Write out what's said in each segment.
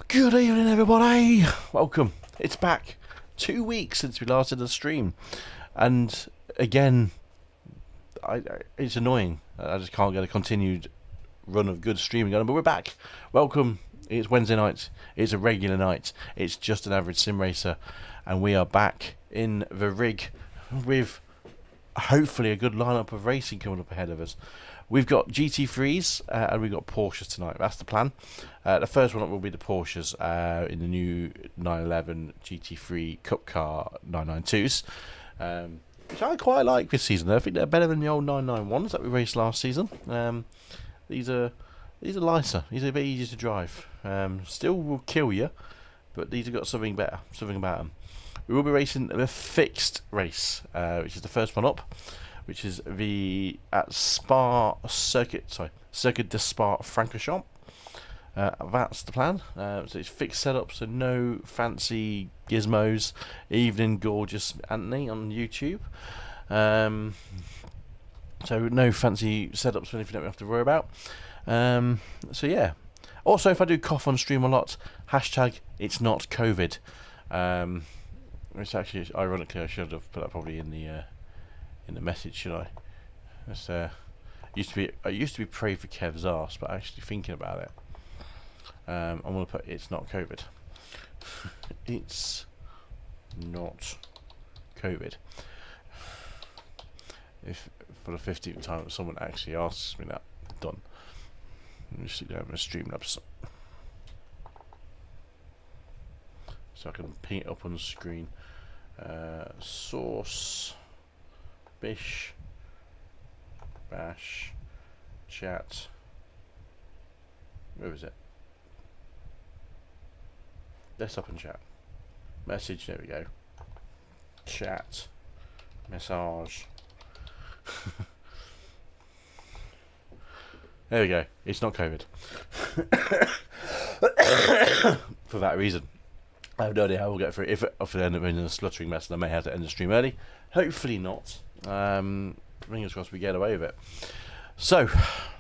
Good evening, everybody. Welcome. It's back. 2 weeks since we last did the stream, and again, it's annoying. I just can't get a continued run of good streaming going. But we're back. Welcome. It's Wednesday night. It's a regular night. It's just an average sim racer, and we are back in the rig with hopefully a good lineup of racing coming up ahead of us. We've got GT3s and we've got Porsches tonight. That's the plan. The first one up will be the Porsches in the new 911 GT3 Cup car 992s, which I quite like this season. I think they're better than the old 991s that we raced last season. These are nicer. These are a bit easier to drive. Still will kill you, but these have got something better, something about them. We will be racing the fixed race, which is the first one up, which is the Circuit de Spa Francorchamps. That's the plan. So it's fixed setup, so no fancy gizmos. Evening gorgeous Anthony on YouTube. So no fancy setups or anything that we have to worry about. So yeah. Also, if I do cough on stream a lot, hashtag it's not COVID. Which actually, ironically, I should have put that probably in the message, should I? It's, I used to be pray for Kev's arse, but actually thinking about it, I'm gonna put it's not COVID. It's not COVID. If for the 15th time someone actually asks me that, done. I'm just having a Streamlabs, so I can ping it up on the screen. Source. Bish, bash, chat. Where is it? Desktop and chat. Message, there we go. Chat. Message. There we go. It's not COVID. For that reason. I have no idea how we'll get through it. If I end up in a sluttering mess, then I may have to end the stream early. Hopefully not. Fingers crossed we get away with it. So,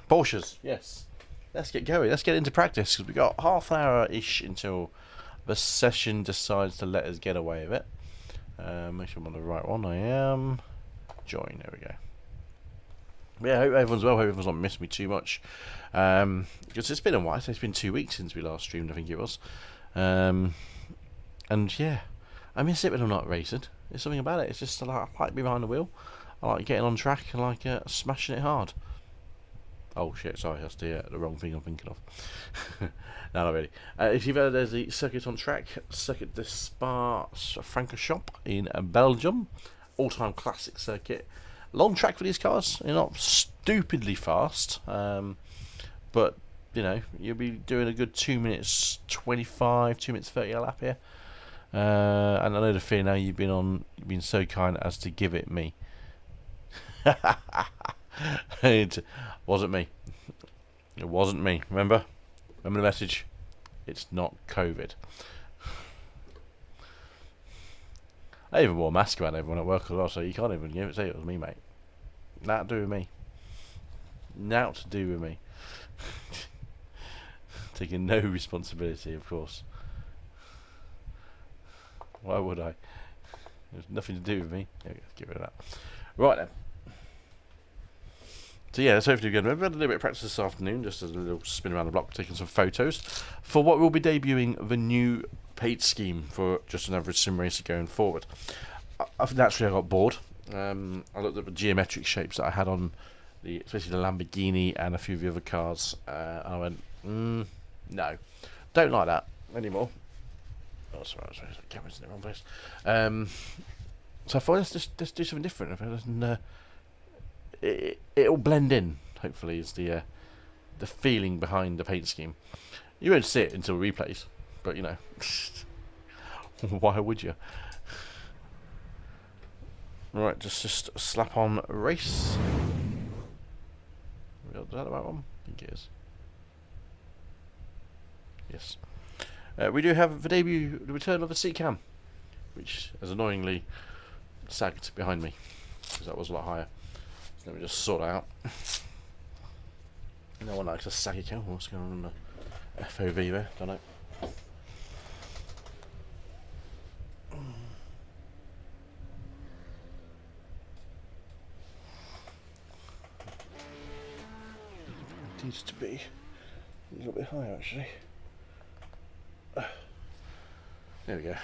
Porsches, yes. Let's get going. Let's get into practice, because we've got half an hour-ish until the session decides to let us get away with it. Make sure I'm on the right one. I am. Join. There we go. Yeah, I hope everyone's well. I hope everyone's not missed me too much. Because it's been a while. It's been 2 weeks since we last streamed, I think it was. And yeah, I miss it when I'm not racing. There's something about it. It's just like I like being behind the wheel. I like getting on track and like smashing it hard. Oh shit! Sorry, that's the wrong thing I'm thinking of. No, not really. If you've heard, there's the Circuit on Track, Circuit de Spa Francorchamps in Belgium. All-time classic circuit. Long track for these cars. They're not stupidly fast, but you know you'll be doing a good 2 minutes 25, 2 minutes 30 a lap here. And I know the fear now. You've been so kind as to give it me. It wasn't me. It wasn't me. Remember the message. It's not COVID. I even wore a mask around everyone at work as well, so you can't even say it was me, mate. Nothing to do with me. Nothing to do with me. Taking no responsibility, of course. Why would I? There's nothing to do with me. Yeah, get rid of that. Right then. So yeah, let's hopefully we've had a little bit of practice this afternoon, just as a little spin around the block, taking some photos for what will be debuting the new paint scheme for just an average sim racer going forward. Naturally, I got bored. I looked at the geometric shapes that I had on especially the Lamborghini and a few of the other cars, and I went, no, don't like that anymore. Oh, sorry, the camera's in the wrong place. So I thought let's do something different, and it'll blend in. Hopefully, is the feeling behind the paint scheme. You won't see it until replays, but you know, why would you? Right, just slap on race. Is that the right one? I think it is. Yes. We do have the the return of the seat cam, which has annoyingly sagged behind me, because that was a lot higher. So let me just sort it out. No one likes a saggy cam. What's going on in the FOV there? Don't know. needs to be a little bit higher actually. There we go.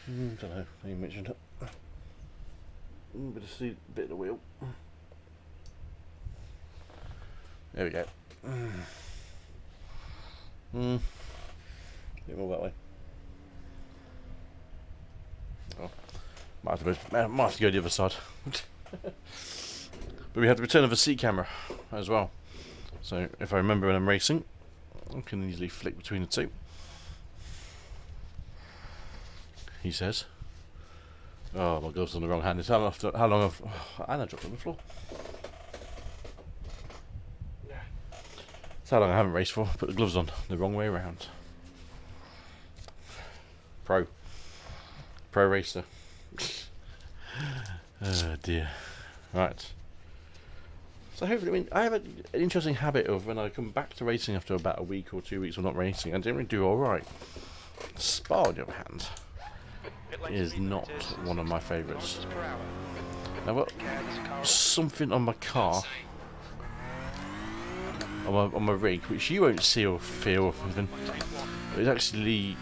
Don't know, you mentioned it. Bit of seat, bit of the wheel. There we go. Bit more that way. Oh, might have to go the other side. But we had the return of a seat camera as well. So if I remember when I'm racing, I can easily flick between the two. He says. Oh, my glove's on the wrong hand. It's how long I've... Oh, and I dropped it on the floor. It's how long I haven't raced for. Put the gloves on the wrong way around. Pro racer. Oh dear. Right. So hopefully, I mean, I have an interesting habit of when I come back to racing after about a week or 2 weeks of not racing, I generally do alright. Spa, on the other hand, is not one of my favourites. I've got something on my car, on my rig, which you won't see or feel or anything. It's actually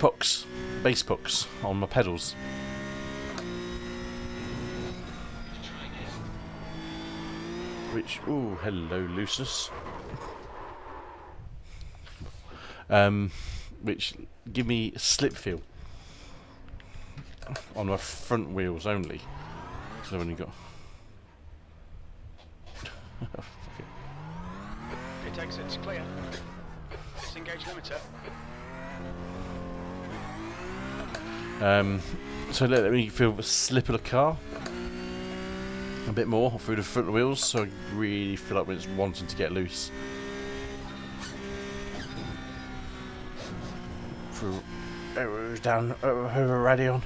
pucks, bass pucks on my pedals. Which, ooh, hello looseness. Which give me slip feel on my front wheels only. So I've only got. Pit exit's clear. Disengage limiter. So let me feel the slip of the car a bit more through the front wheels, so I really feel like when it's wanting to get loose. Through arrows down over radio,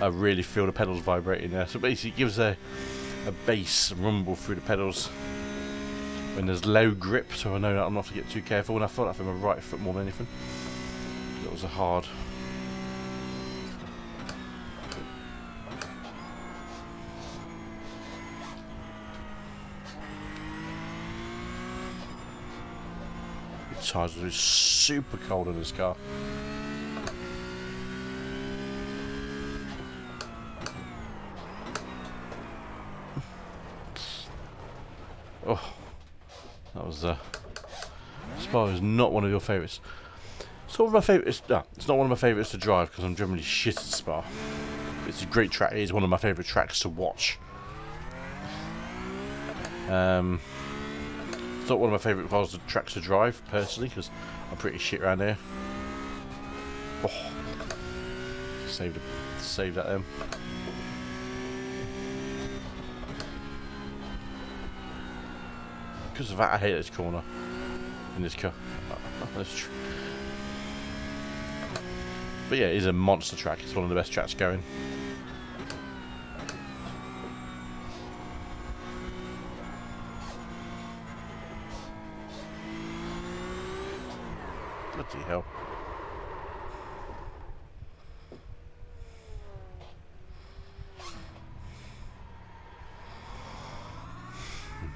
I really feel the pedals vibrating there. So basically, it gives a bass rumble through the pedals when there's low grip. So I know that I'm not to get too careful. And I felt that from my right foot more than anything. That was a hard. The tires are super cold in this car. Oh, that was Spa is not one of your favourites. It's one of my favourites. No, it's not one of my favourites to drive because I'm generally shit at Spa. It's a great track. It is one of my favourite tracks to watch. It's not one of my favourite tracks to drive personally because I'm pretty shit around here. Oh, saved that then. Because of that, I hate this corner in this car. That's true. But yeah, it is a monster track. It's one of the best tracks going. Bloody hell.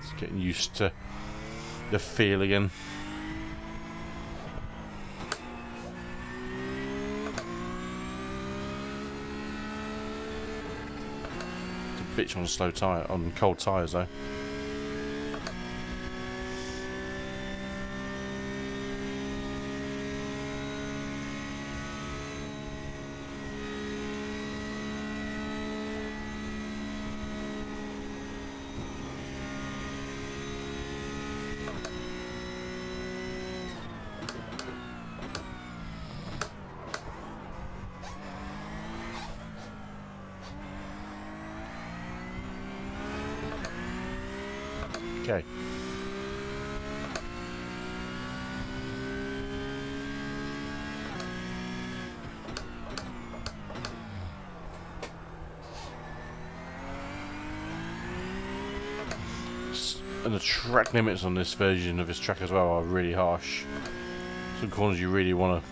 It's getting used to the feel again. It's a bitch on slow tire, on cold tires though. Okay. And the track limits on this version of this track as well are really harsh. Some corners you really want to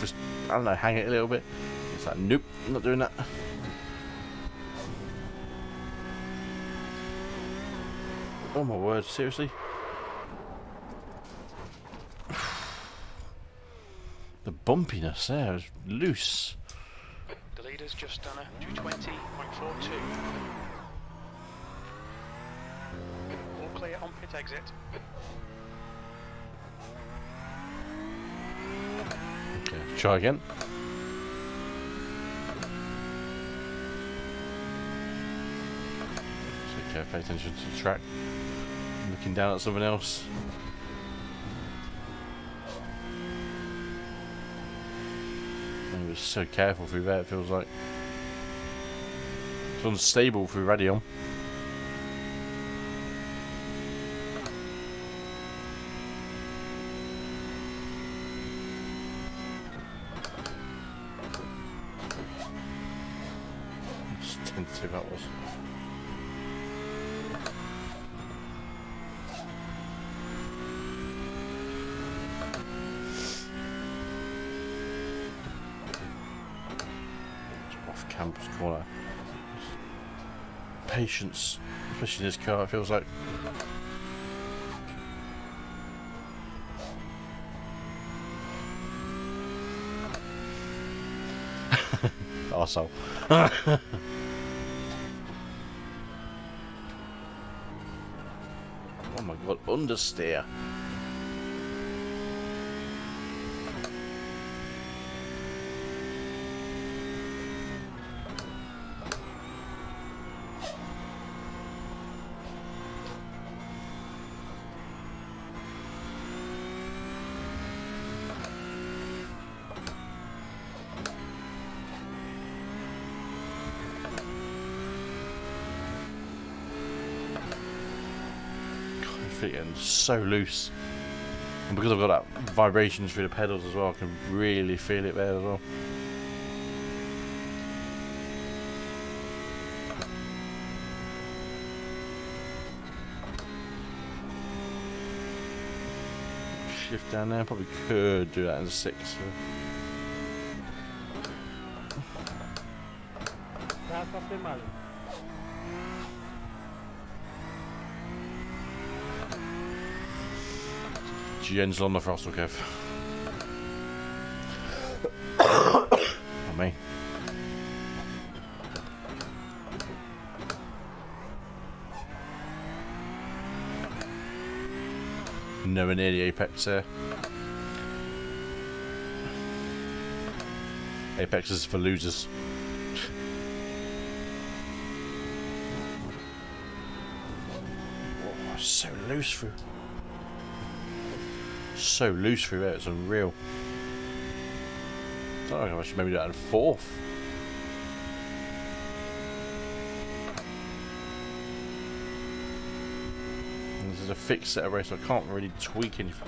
just, I don't know, hang it a little bit. It's like, nope, I'm not doing that. Oh my word, seriously? The bumpiness there is loose. The leader's just done a 220.42. All clear on pit exit. Okay, try again. Okay, pay attention to the track. I'm looking down at something else. He was so careful through there, it feels like. It's unstable through Radion. Just tentative that was. Campus corner. Patience, especially in this car, it feels like. Arsehole. Oh my god, understeer. Getting so loose, and because I've got that vibrations through the pedals as well, I can really feel it there as well. Shift down there, probably could do that in 6. GN's on the throttle, Kev. Not me. Nowhere near the apex there. Apex is for losers. Oh, so loose through. So loose through there, it's unreal. I don't know if I should maybe do that in 4th. And this is a fixed set of race, so I can't really tweak anything.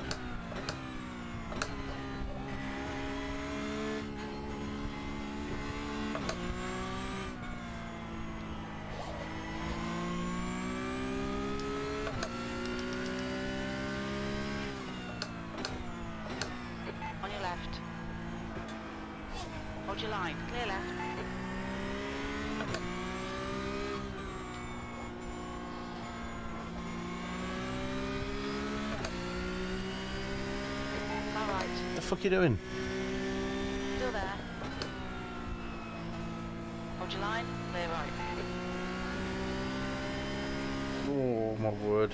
Hold your line, clear left. All right. What the fuck are you doing? Still there. Hold your line, clear right. Oh my word.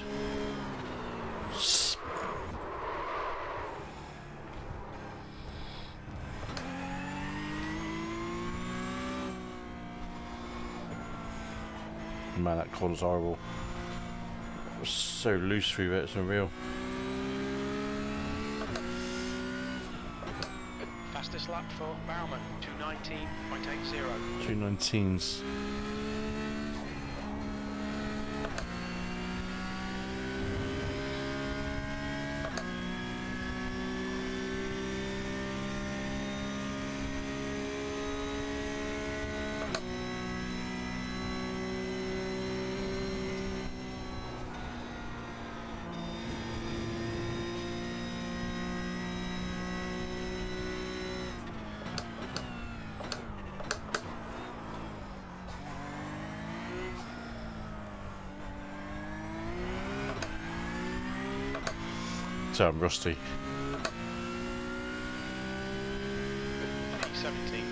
Man, that corner's horrible. It was so loose through it, it's unreal. Fastest lap for Bauman, 219.80. 219s. So I'm rusty. P17.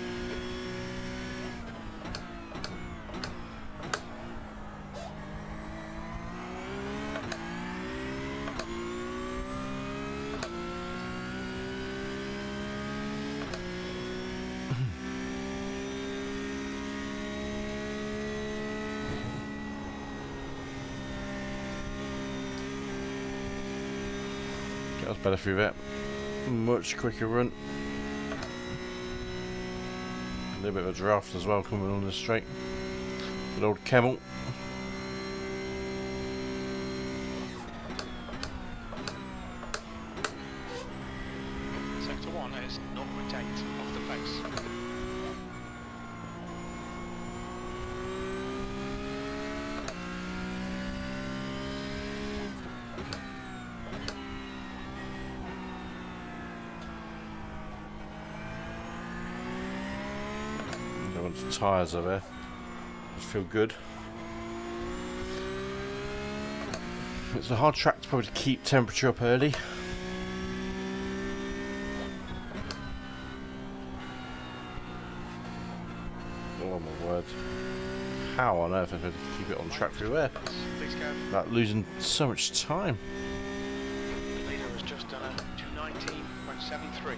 That was better through that. Much quicker run. A little bit of a draft as well coming on the straight. Good old Camel. Sector 1 is 0.8 off the pace. The tyres are there. Just feel good. It's a hard track to probably keep temperature up early. Oh my word. How on earth am I going to keep it on track through there? Please go. Like losing so much time. The leader has just done a 219.73.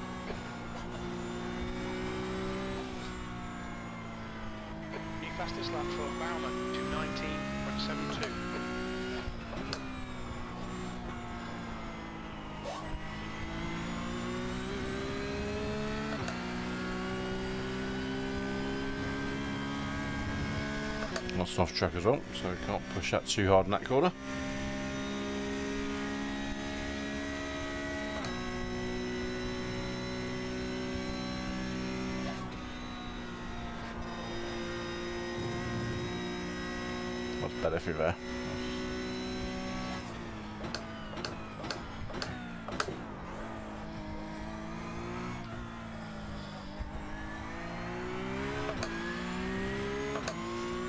New fastest lap for Bauman, 219.72. Lost off track as well, so we can't push that too hard in that corner. Much better through there.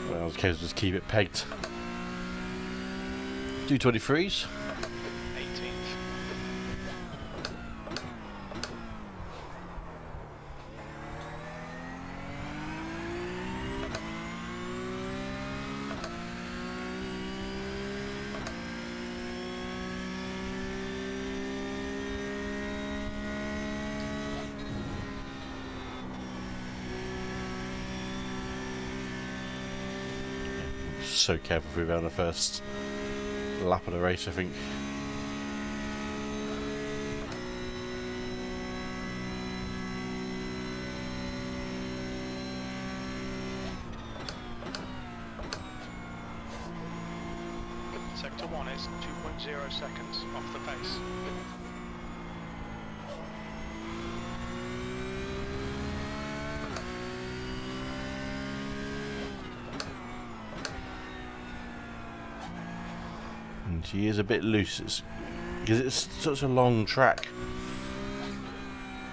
Well, in this case, just keep it pegged. 223s. 18th. So careful through there on the first lap of the race, I think. Sector 1 is 2.0 seconds off the pace. And she is a bit loose because it's such a long track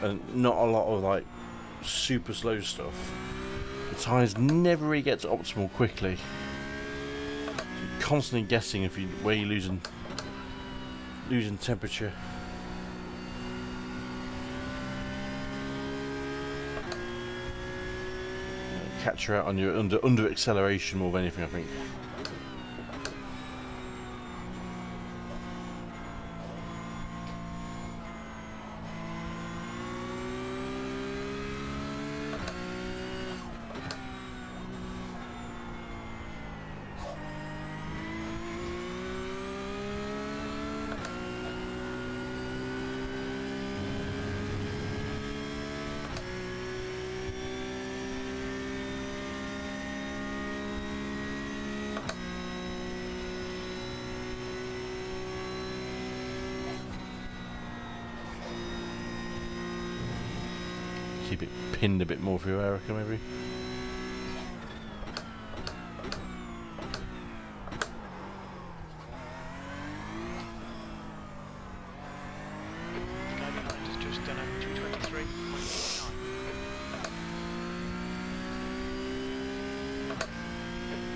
and not a lot of like super slow stuff. The tyres never really get to optimal quickly. You're constantly guessing if where you're losing temperature. Catch her out on your under acceleration more than anything, I think. Keep it pinned a bit more for you, Erica, maybe. The guy behind has just done a 223.9.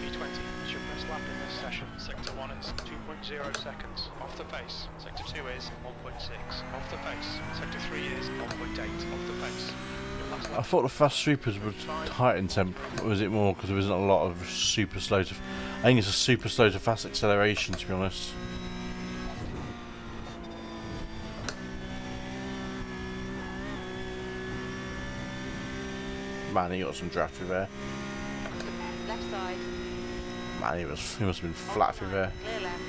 P20 is your best lap in this session. Sector 1 is 2.0 seconds. Off the pace. Sector 2 is 1.6. Off the pace. Sector 3 is 1.8. Off the pace. Your last I lap. thought the fast supers would heighten temp. Or was it more because there isn't a lot of super slow to... I think it's a super slow to fast acceleration, to be honest. Man, he got some draft through there. Left side. Man, he must have been flat through there. Clear left.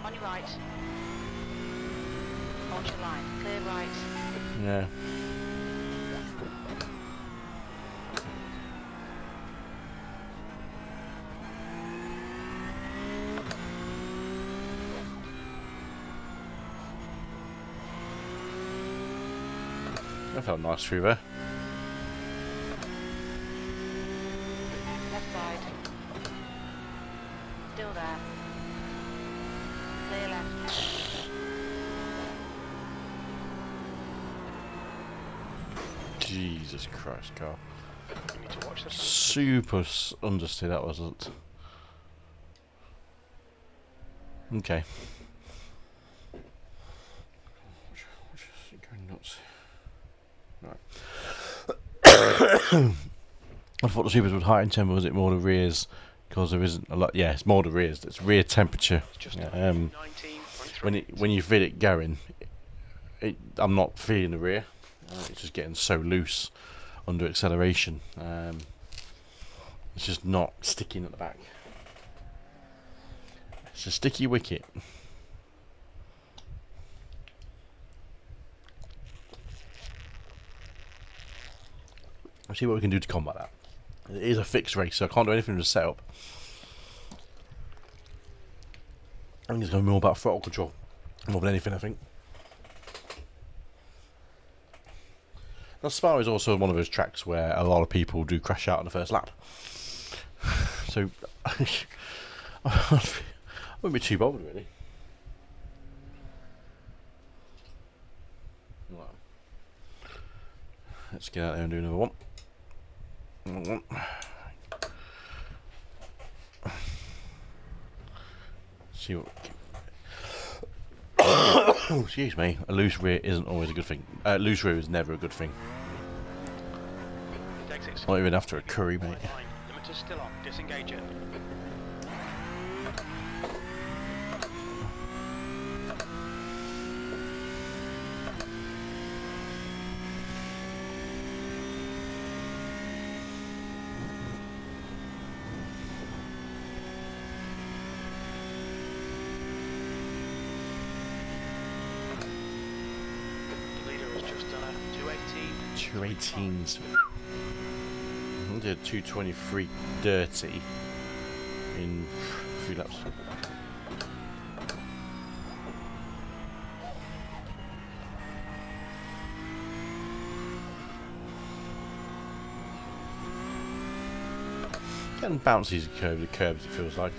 On your right. Hold your line. Clear right. Yeah. That felt nice through there. Left side. Still there. Clear left. Jesus Christ, car. You need to watch the Super understeer that wasn't. Okay. Going nuts. Right. I thought the supers would heighten tempo. Was it more the rears? Because there isn't a lot. Yeah, it's more the rears. It's rear temperature. just Yeah, 19.3. when you feel it going, I'm not feeling the rear. It's just getting so loose under acceleration. It's just not sticking at the back. It's a sticky wicket. I'll see what we can do to combat that. It is a fixed race, so I can't do anything with the setup. I think it's going to be more about throttle control more than anything, I think. Now, Spa is also one of those tracks where a lot of people do crash out on the first lap. So, I wouldn't be too bothered, really. Right. Let's get out there and do another one. See what. Excuse me. A loose rear isn't always a good thing. Loose rear is never a good thing. Not even after a curry, mate. Limiter's still on. Disengage it. The leader has just done a 218. 218s. I did 223 dirty in 3 laps. Getting bouncy the curbs, it feels like.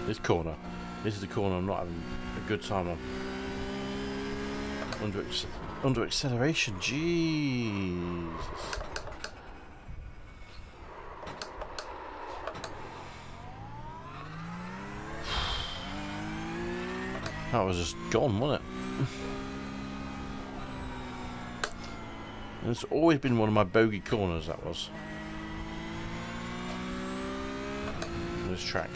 This corner. This is the corner I'm not having a good time on. Under acceleration, Jesus. That was just gone, wasn't it? It's always been one of my bogey corners, that was. This track.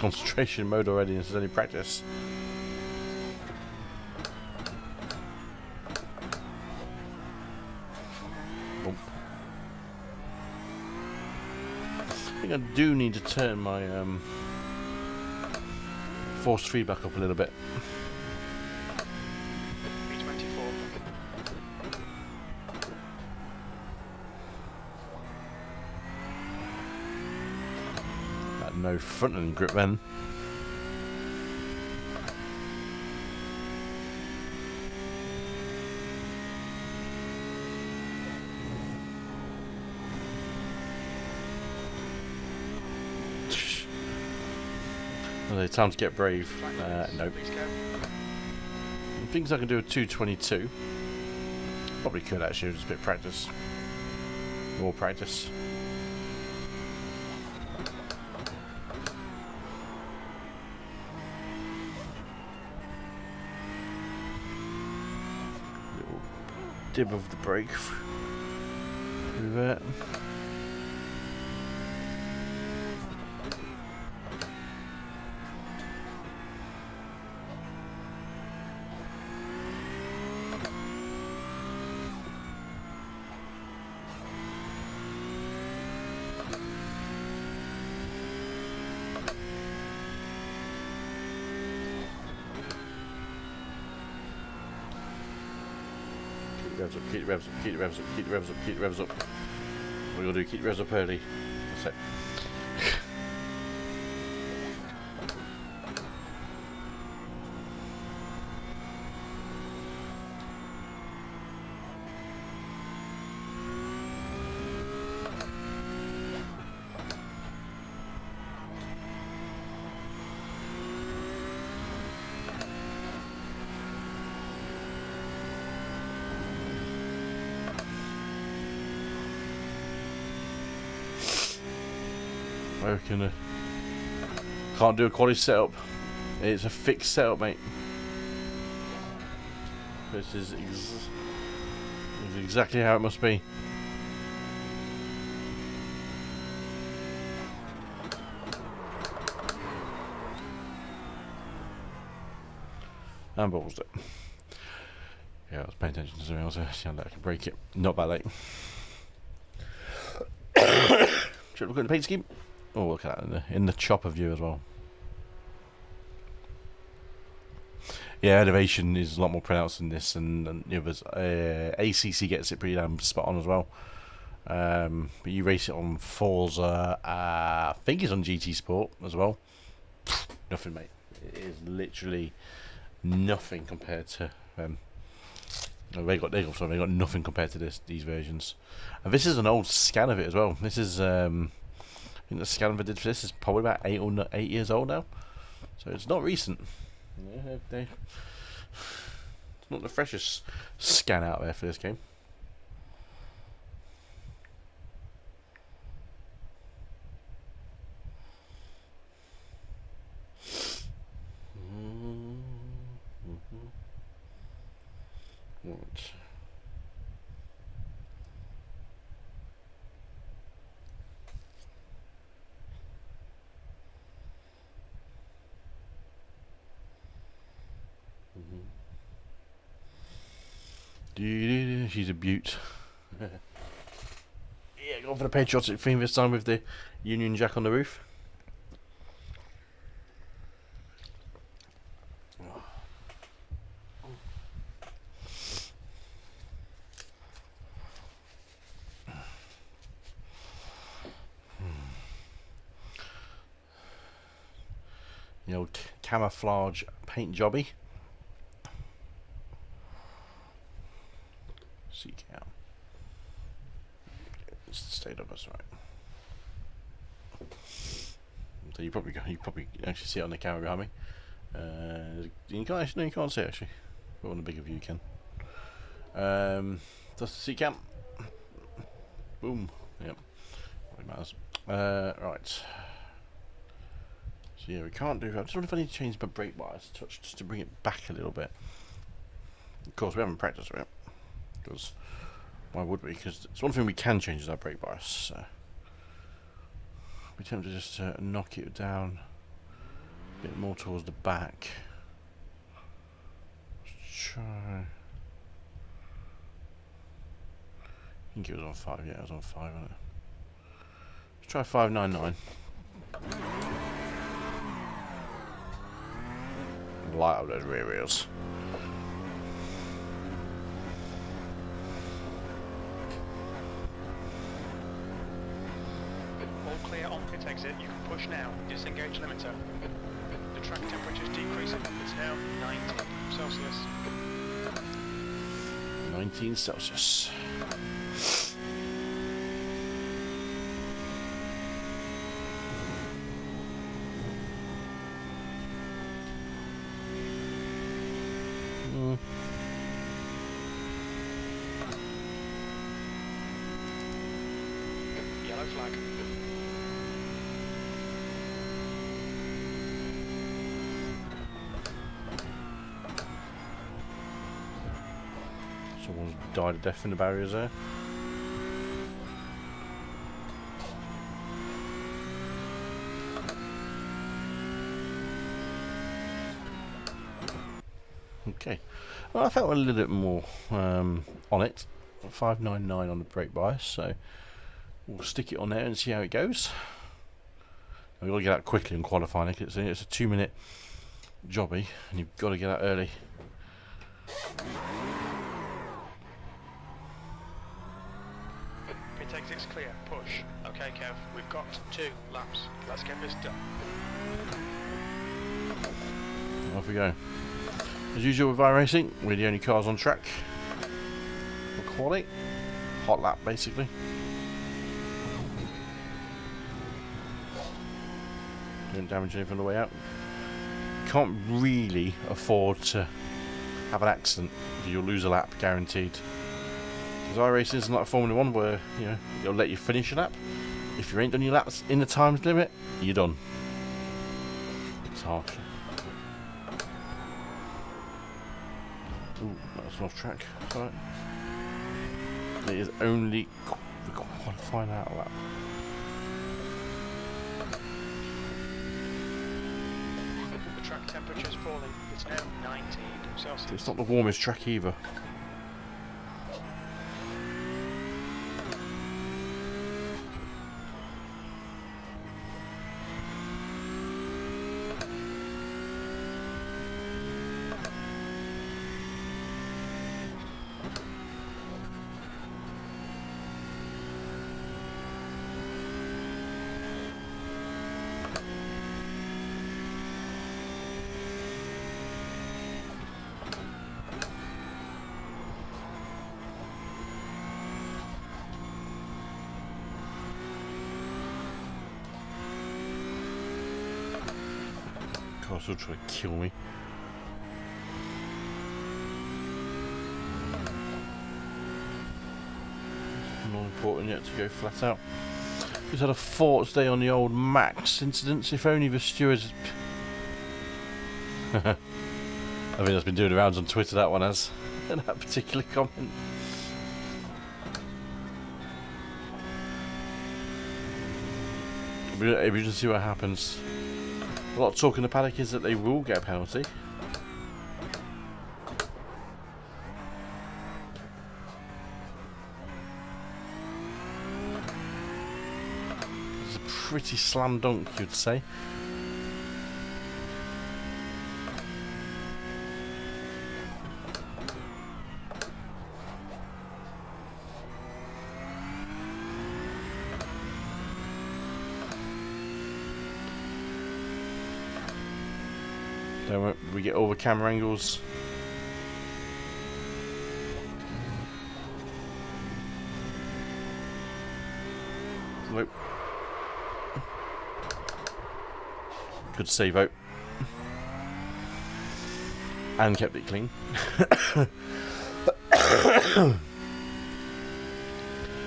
concentration mode already. This is only practice. Boom. I think I do need to turn my force feedback up a little bit. B24. No front end grip then. Okay, time to get brave. Nope. Please go. Things I can do with 222. Probably could actually, just a bit of practice. More practice. Little dib of the brake through that. Revs up, keep the revs up, keep the revs up, keep the revs up, keep the revs up. What we gotta do, keep the revs up early. That's it. I reckon can't do a quality setup. It's a fixed setup, mate. This is exactly how it must be. And balls it. Yeah, I was paying attention to something else. I sound like I could break it. Not that late. Should we look at the paint scheme? Oh, look at that in the chopper view as well. Yeah, elevation is a lot more pronounced in this, and the others. ACC gets it pretty damn spot on as well. But you race it on Forza, I think it's on GT Sport as well. Nothing, mate. It is literally nothing compared to. They got nothing compared to these versions. And this is an old scan of it as well. This is I think the scan I did for this is probably about 8 years old now, so it's not recent. Yeah, it's not the freshest scan out there for this game. Right. She's a beaut. Yeah, going for the patriotic theme this time with the Union Jack on the roof. The old camouflage paint jobby. C-cam. Stayed up, that's right. So you probably actually see it on the camera behind me. You can't actually, no, you can't see it actually. But on the bigger view you can. That's the C-cam. Boom. Yep. Really matters. Right. So yeah, we can't do. I just wonder if I need to change my brake bias touch just to bring it back a little bit. Of course, we haven't practiced it. Because why would we? Because it's one thing we can change is our brake bias. So we attempt to just knock it down bit more towards the back. Let's try. I think it was on 5. Yeah, it was on 5, wasn't it? Let's try 599. Light up those rear wheels. All clear on pit exit. You can push now. Disengage limiter. The track temperature is decreasing. It's now 19 Celsius. 19 Celsius. Yellow flag. Someone's died a death in the barriers there. Okay, well, I felt a little bit more on it. 599 on the brake bias, so we'll stick it on there and see how it goes. We've got to get out quickly and qualify, Nick. It's a 2-minute jobby, and you've got to get out early. Pit exit's clear. Push. Okay, Kev. We've got 2 laps. Let's get this done. Off we go. As usual with iRacing, we're the only cars on track for quali. Hot lap, basically. Don't damage anything on the way out. Can't really afford to have an accident, because you'll lose a lap, guaranteed. Because iRacing isn't like Formula 1 where, you know, they'll let you finish a lap. If you ain't done your laps in the time limit, you're done. It's harsh. Ooh, that's off track. Alright. It is only the qualifying out lap. The track temperature is falling. It's now 19 Celsius. It's not the warmest track either. Car's still trying to kill me. Not important yet to go flat out. Just had a thought today on the old Max incidents. If only the stewards. I think that's been doing the rounds on Twitter, that one has. That particular comment. If you just see what happens. A lot of talk in the paddock is that they will get a penalty. It's a pretty slam dunk, you'd say. Don't we get all the camera angles. Nope. Good save out. And kept it clean.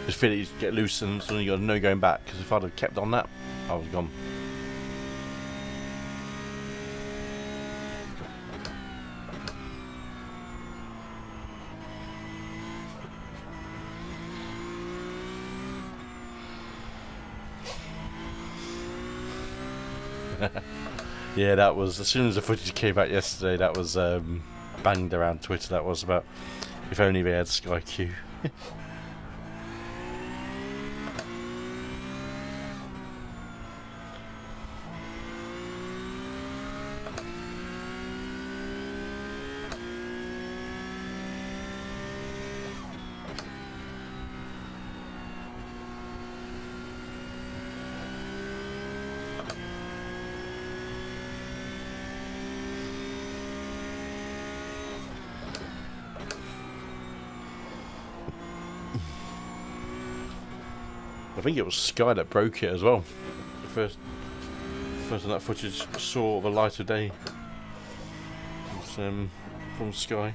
Just feel it, you get loose and suddenly you got no going back, because if I'd have kept on that, I was gone. Yeah, that was, as soon as the footage came out yesterday, that was banged around Twitter. That was about, if only they had Sky Q. I think it was Sky that broke it as well. The first time that footage saw the light of day was from Sky.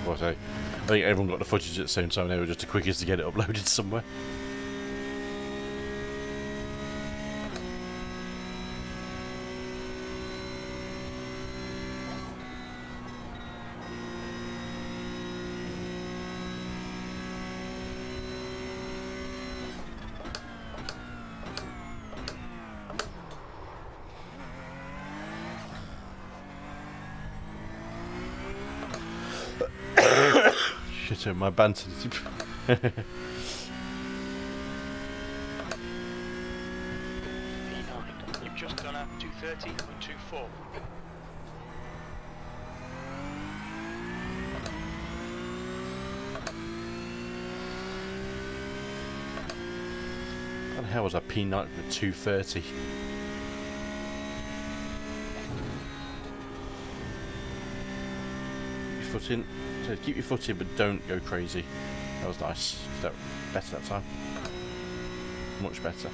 What I think everyone got the footage at the same time. They were just the quickest to get it uploaded somewhere. Shit, my banter. P9, you've just done a 230.24. What the hell was a P9 for 230? Your foot in. So keep your foot in, but don't go crazy. That was nice. That better that time. Much better.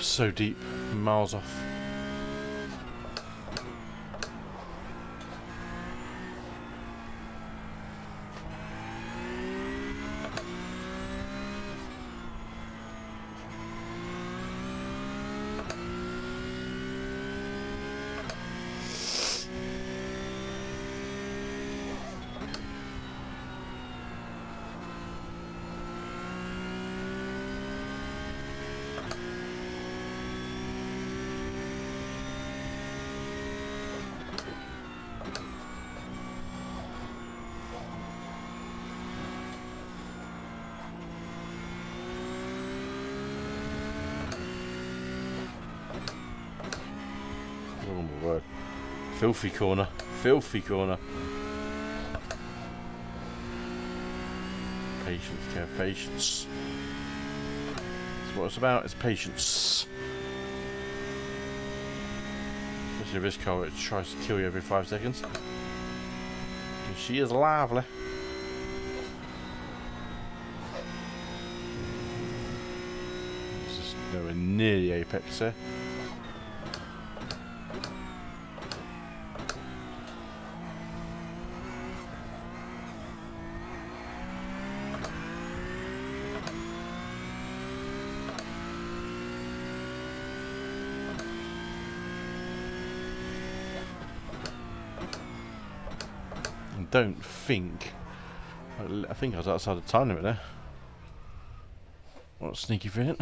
So deep, miles off. Oh my word. Filthy corner. Filthy corner. Patience, Kev, patience. That's what it's about, it's patience. Especially this car, it tries to kill you every 5 seconds. And she is lovely. This is nowhere near the apex there. Don't think. I think I was outside the time limit there. What a sneaky fit.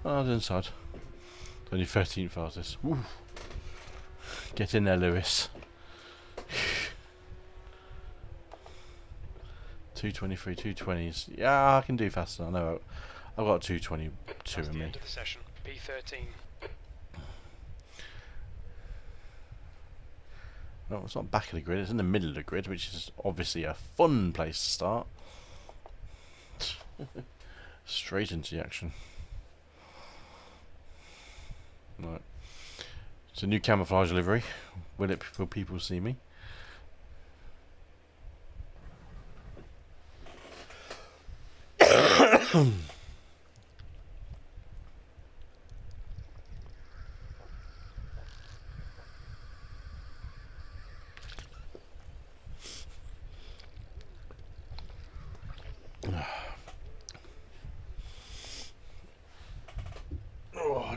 Oh, I was inside. It's only 13th fastest. Woo. Get in there, Lewis. 223, 220s. Yeah, I can do faster. I know. I've got 222 That's in the me. end of the session. P13. No, it's not back of the grid, it's in the middle of the grid, which is obviously a fun place to start. Straight into the action. Right. It's a new camouflage livery. Will people see me?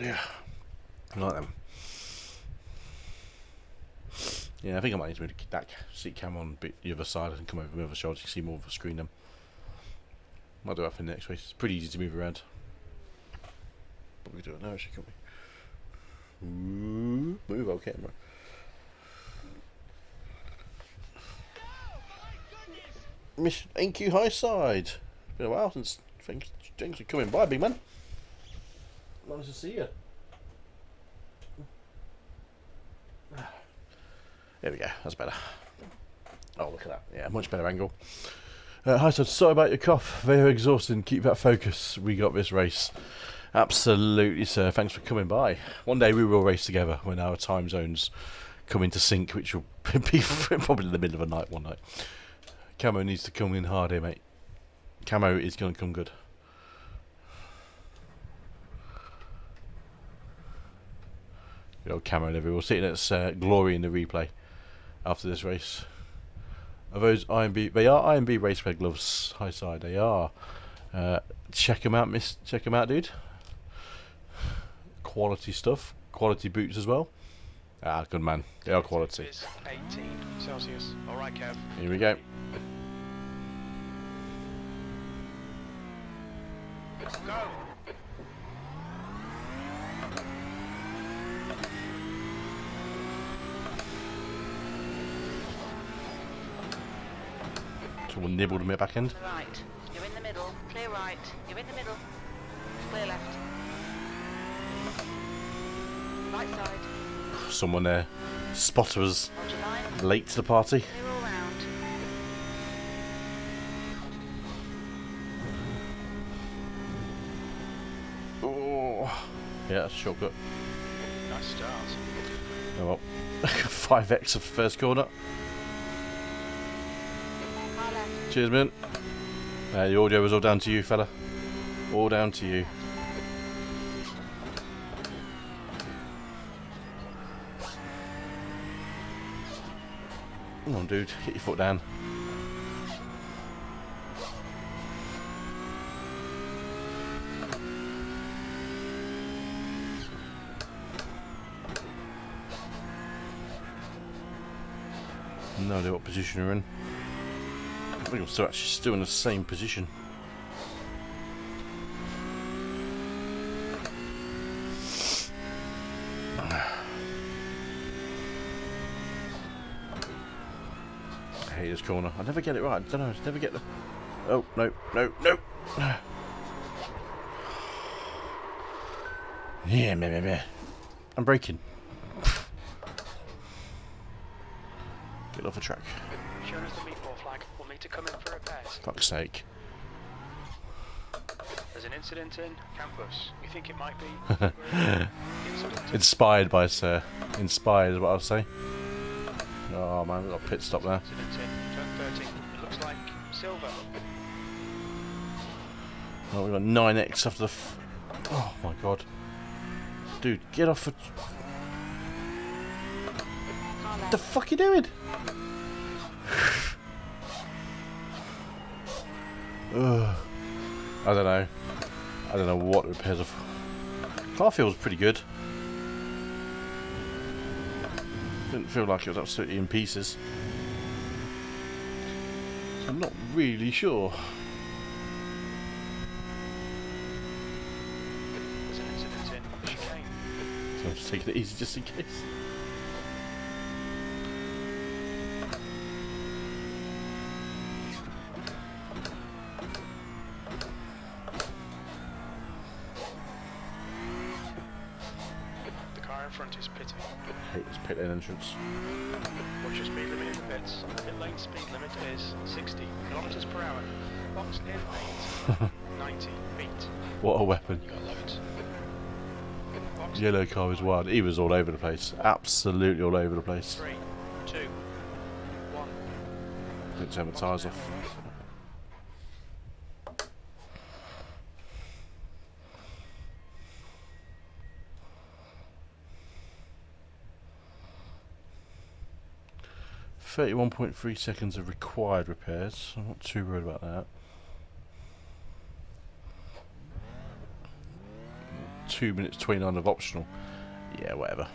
Yeah, I like them. Yeah, I think I might need to move that seat cam on a bit the other side and come over the other shoulder so you can see more of the screen then. Might do that for the next race. It's pretty easy to move around. Probably do it now actually, can't we? Ooh, move, old camera. Mission NQ High Side. Been a while since things are coming by, big man. Nice to see you. There we go, that's better. Oh, look at that. Yeah, much better angle. Hi, Side, sorry about your cough. Very exhausting. Keep that focus. We got this race. Absolutely, sir. Thanks for coming by. One day we will race together when our time zones come into sync, which will be probably in the middle of the night one night. Camo needs to come in hard here, mate. Camo is going to come good. Good old Camo level. We'll see its glory in the replay after this race. Are those IMB? They are IMB racewear gloves. High Side, they are. Check them out, miss. Check them out, dude. Quality stuff. Quality boots as well. Ah, good man. They are quality. It's 18 Celsius. All right, Kev. Here we go. Go. Someone nibbled on my back end. Right. You're in the middle. Clear right. You're in the middle. Clear left. Right side. Someone there spotted us Hold your line. late to the party. Clear all round. Oh, yeah, that's a shortcut. Nice start. Oh well. 5x of first corner. Car left. Cheers, man. The audio was all down to you, fella. All down to you. Come on, dude. Get your foot down. No idea what position you're in. I think I'm still in the same position. I hate this corner. I never get it right. I don't know. I just never get the. Oh no, no, no. Yeah, meh. I'm braking. Get off the track. Shown us the meatball flag. We'll need to come in for repairs. Fuck's sake. There's an incident in campus. We think it might be. Incident. Inspired by Sir. Inspired is what I'll say. Oh man, we've got a pit stop there. Incident in turn 13. It looks like silver. Oh, we've got 9x after the. Oh my god. Dude, get off the. Car What left. the fuck you doing? Ugh. I don't know. I don't know what repairs are. Car feels pretty good. Didn't feel like it was absolutely in pieces. So I'm not really sure. There's an incident in chicane. So I'm just taking it easy just in case. The car in front is pitting. I hate this pit lane entrance. Watch your speed limit in the pits. Pit lane speed limit is 60 kilometers per hour. Box in 8. 90 feet. What a weapon. You got loads. Box Yellow car was wild. He was all over the place. Absolutely all over the place. 3, 2, 1. Didn't turn the tyres off. .3 seconds of required repairs. I'm not too worried about that. 2 minutes 29 of optional. Yeah, whatever.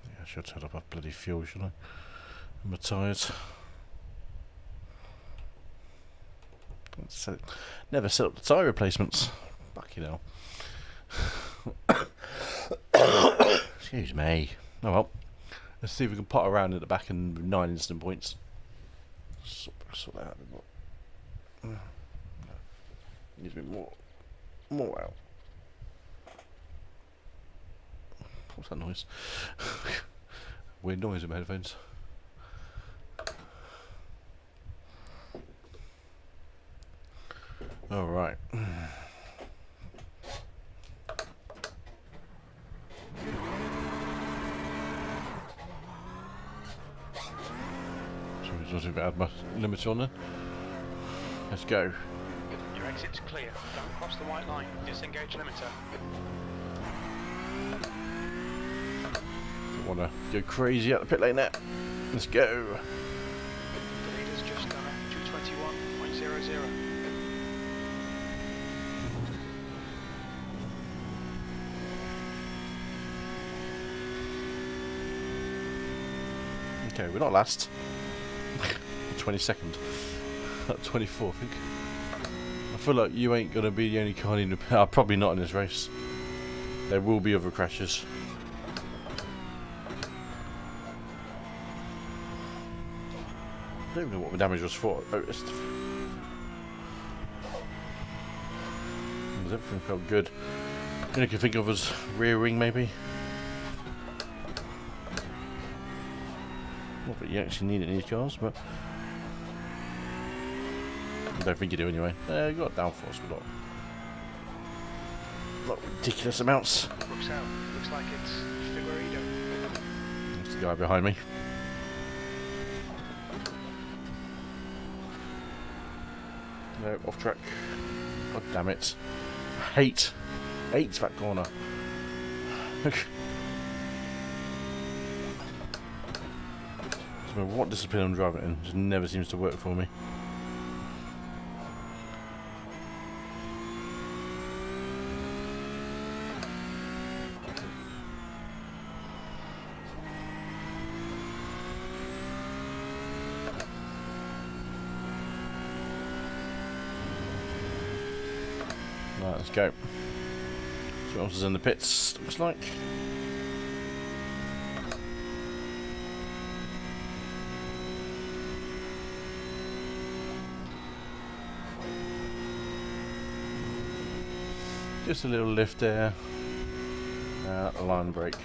Yeah, I should turn up bloody fuel, shouldn't I? And my tyres. Never set up the tyre replacements. Fucking hell. Excuse me. Oh well. Let's see if we can pot around at the back and 9 instant points. Sort that out a bit more. Needs a bit more out. What's that noise? Weird noise in my headphones. Alright. So I add my limiter on there. Let's go. Your exit's clear. Don't cross the white line. Disengage limiter. Don't want to go crazy out the pit lane there. Let's go. The leader's just done a 221.00. Okay, we're not last. 22nd. 24th, I think. I feel like you ain't going to be the only car in the... probably not in this race. There will be other crashes. I don't even know what the damage was for. Everything felt good. The only I can think of was rear wing, maybe. Not that you actually need it in these cars, but I don't think you do anyway. You got downforce, but not ridiculous amounts. Looks out. Looks like it's Figueredo. There's the guy behind me. No, off track. God damn it. I hate that corner. I don't know what discipline I'm driving in, just never seems to work for me. Right, let's go. See what else is in the pits, looks like. Just a little lift there. Line brake.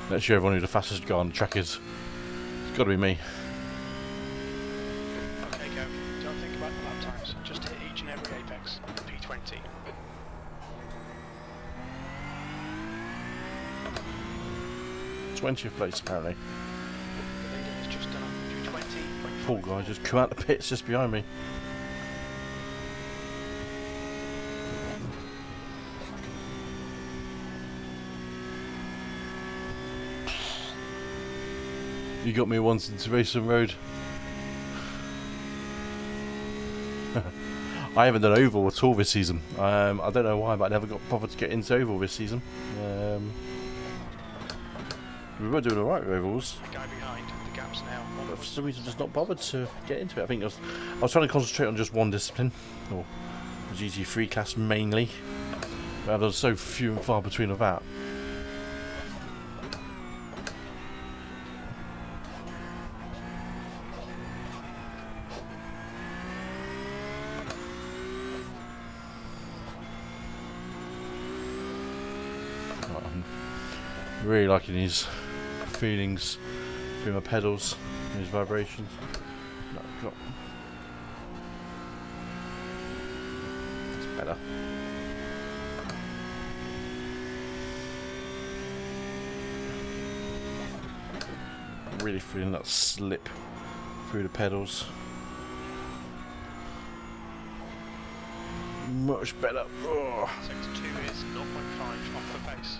Let's show everyone who the fastest guy on the track is. It's got to be me. Okay, go. Don't think about the lap times. Just hit each and every apex. P20. 20th place apparently. The leader has just done a 220.5. Poor guy just come out the pits just behind me. You got me once into racing road. I haven't done oval at all this season. I don't know why, but I never got bothered to get into oval this season. We were doing alright with ovals, The guy behind, the gap's now. but for some reason just not bothered to get into it. I think I was trying to concentrate on just one discipline, or the GT3 class mainly. But there's so few and far between of that. I'm really liking these feelings through my pedals, these vibrations. No, got. It's better. Really feeling that slip through the pedals. much better. Oh. Sector 2 is 0.5 off the pace.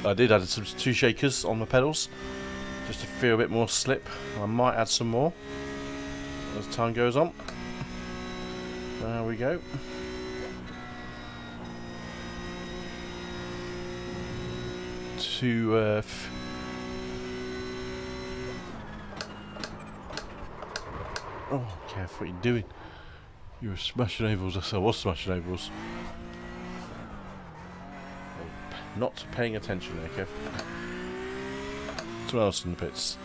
I did add some 2 shakers on the pedals just to feel a bit more slip. I might add some more as time goes on. There we go. Oh, careful what you're doing. You were smashing ovals. I was smashing ovals. Not paying attention there, Kev. Someone else in the pits.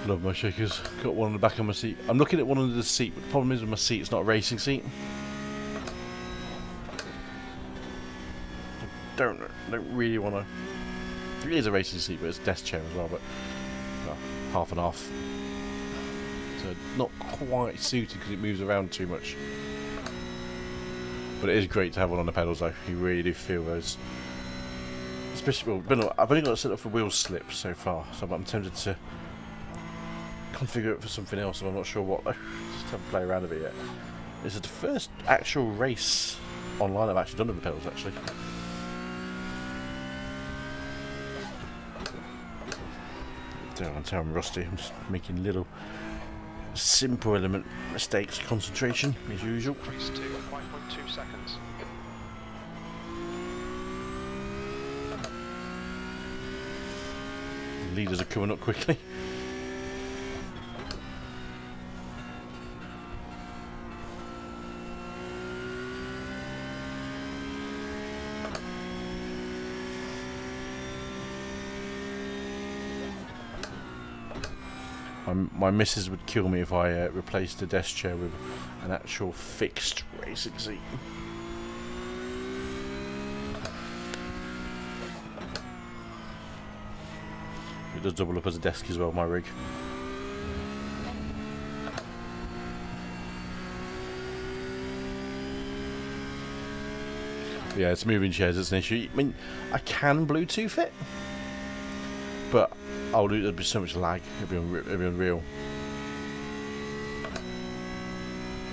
Love my shakers. Got one on the back of my seat. I'm looking at one under the seat, but the problem is with my seat, it's not a racing seat. Don't really want to. It is a racing seat, but it's a desk chair as well. But well, half and half. So not quite suited because it moves around too much. But it is great to have one on the pedals, though. You really do feel those. Especially, well, I've only got it set up for wheel slip so far, so I'm tempted to configure it for something else. And I'm not sure what. Just haven't played around with it yet. This is the first actual race online I've actually done with the pedals, actually. Don't tell I'm rusty. I'm just making little simple element mistakes. Concentration as usual. Increase to 5.2 seconds. Leaders are coming up quickly. My missus would kill me if I replaced the desk chair with an actual fixed racing seat. It does double up as a desk as well, my rig. Yeah, it's moving chairs, it's an issue. I mean, I can Bluetooth it, but there'd be so much lag, it'd be unreal.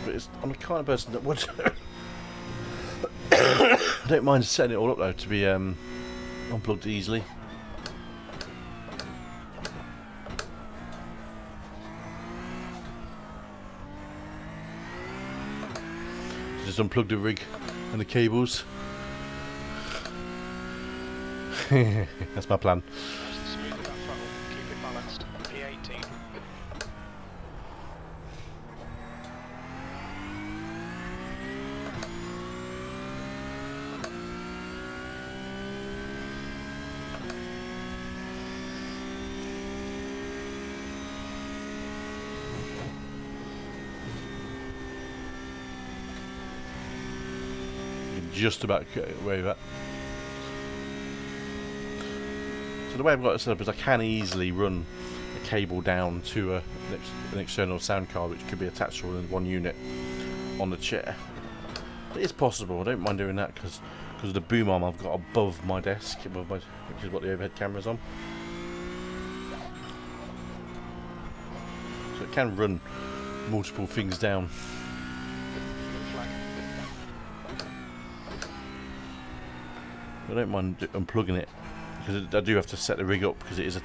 But I'm the kind of person that would. I don't mind setting it all up though to be unplugged easily. Just unplug the rig and the cables. That's my plan. Smooth with that throttle. Keep it balanced. P18. Just about away with that. So the way I've got it set up is I can easily run a cable down to an external sound card, which could be attached all in one unit on the chair. It is possible. I don't mind doing that because of the boom arm I've got above my desk, which is what the overhead camera's on. So it can run multiple things down. I don't mind unplugging it because I do have to set the rig up because it is a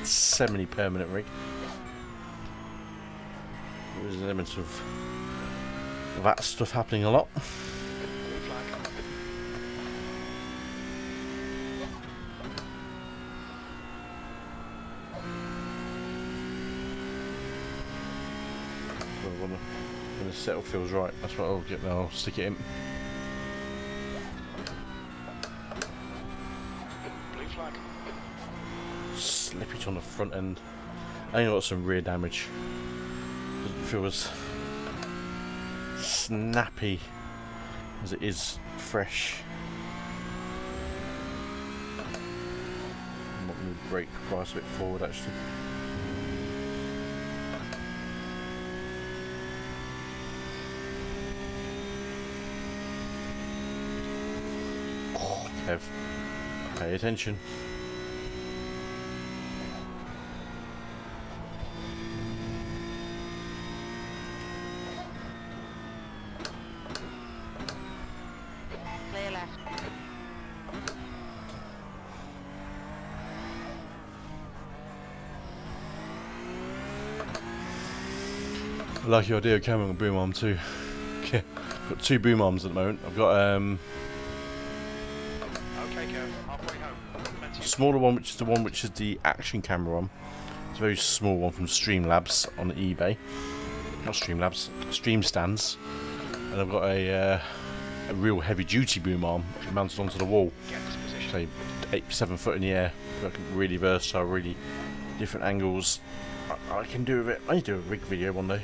semi-permanent rig. There's an element of that stuff happening a lot. When the setup feels right, that's what I'll get now. I'll stick it in. Slippage on the front end. I think I got some rear damage. Doesn't feel as snappy as it is fresh. brake bias a bit forward actually. Kev, pay attention. Clear left. I like your idea of camera and boom arm too. Okay, got 2 boom arms at the moment. I've got Okay, Kev, halfway home. Plenty. smaller one, which is the one which is the action camera one. It's a very small one from Streamlabs on eBay. Not Streamlabs, StreamStands. And I've got a real heavy duty boom arm mounted onto the wall. Get this position. Say 8-7 foot in the air. Really versatile, really different angles. I can do with it. I need to do a rig video one day.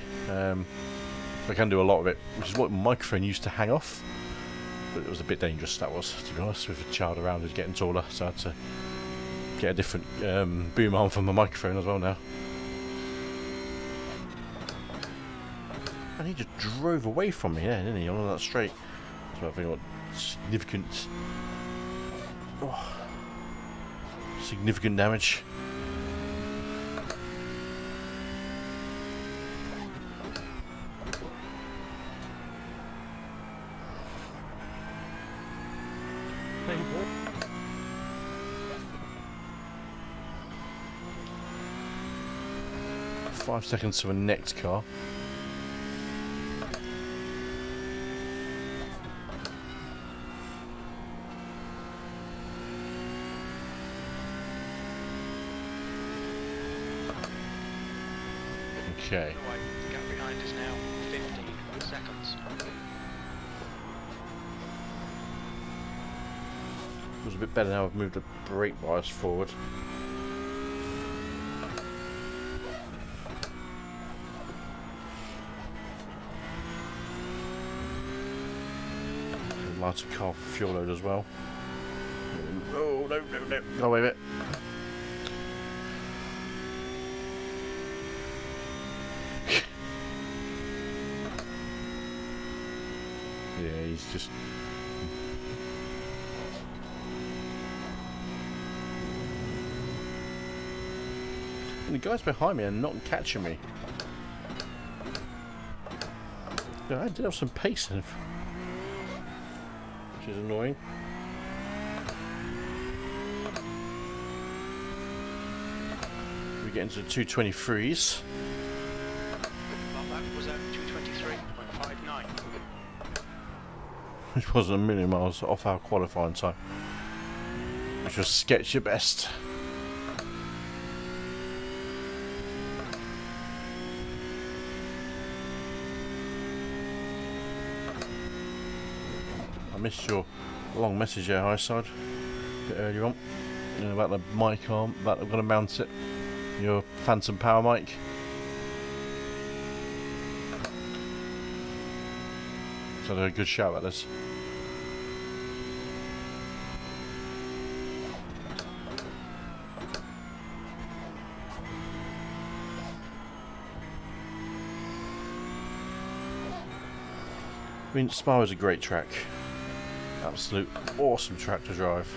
I can do a lot of it, which is what my microphone used to hang off. But it was a bit dangerous, that was, to be honest, with a child around who's getting taller, so I had to get a different boom arm for my microphone as well now. And he just drove away from me there, didn't he, on that straight. So I think what significant damage. Five seconds to a next car. Okay. The gap behind is now 15 seconds. It was a bit better now. I've moved the brake bias forward. Lighter car for fuel load as well. Oh no, no, no! Go away with it. Yeah, he's just. And the guys behind me are not catching me. Yeah, I did have some pace in it, which is annoying. We get into the 223s. Well, that was at 223.59. Which wasn't a million miles off our qualifying time, which was sketch at best. I missed your long message there, Highside, a bit earlier on, about the mic arm, that I'm going to mount it, your Phantom Power mic. So a good shout at this. I mean, Spa is a great track. Absolute awesome track to drive.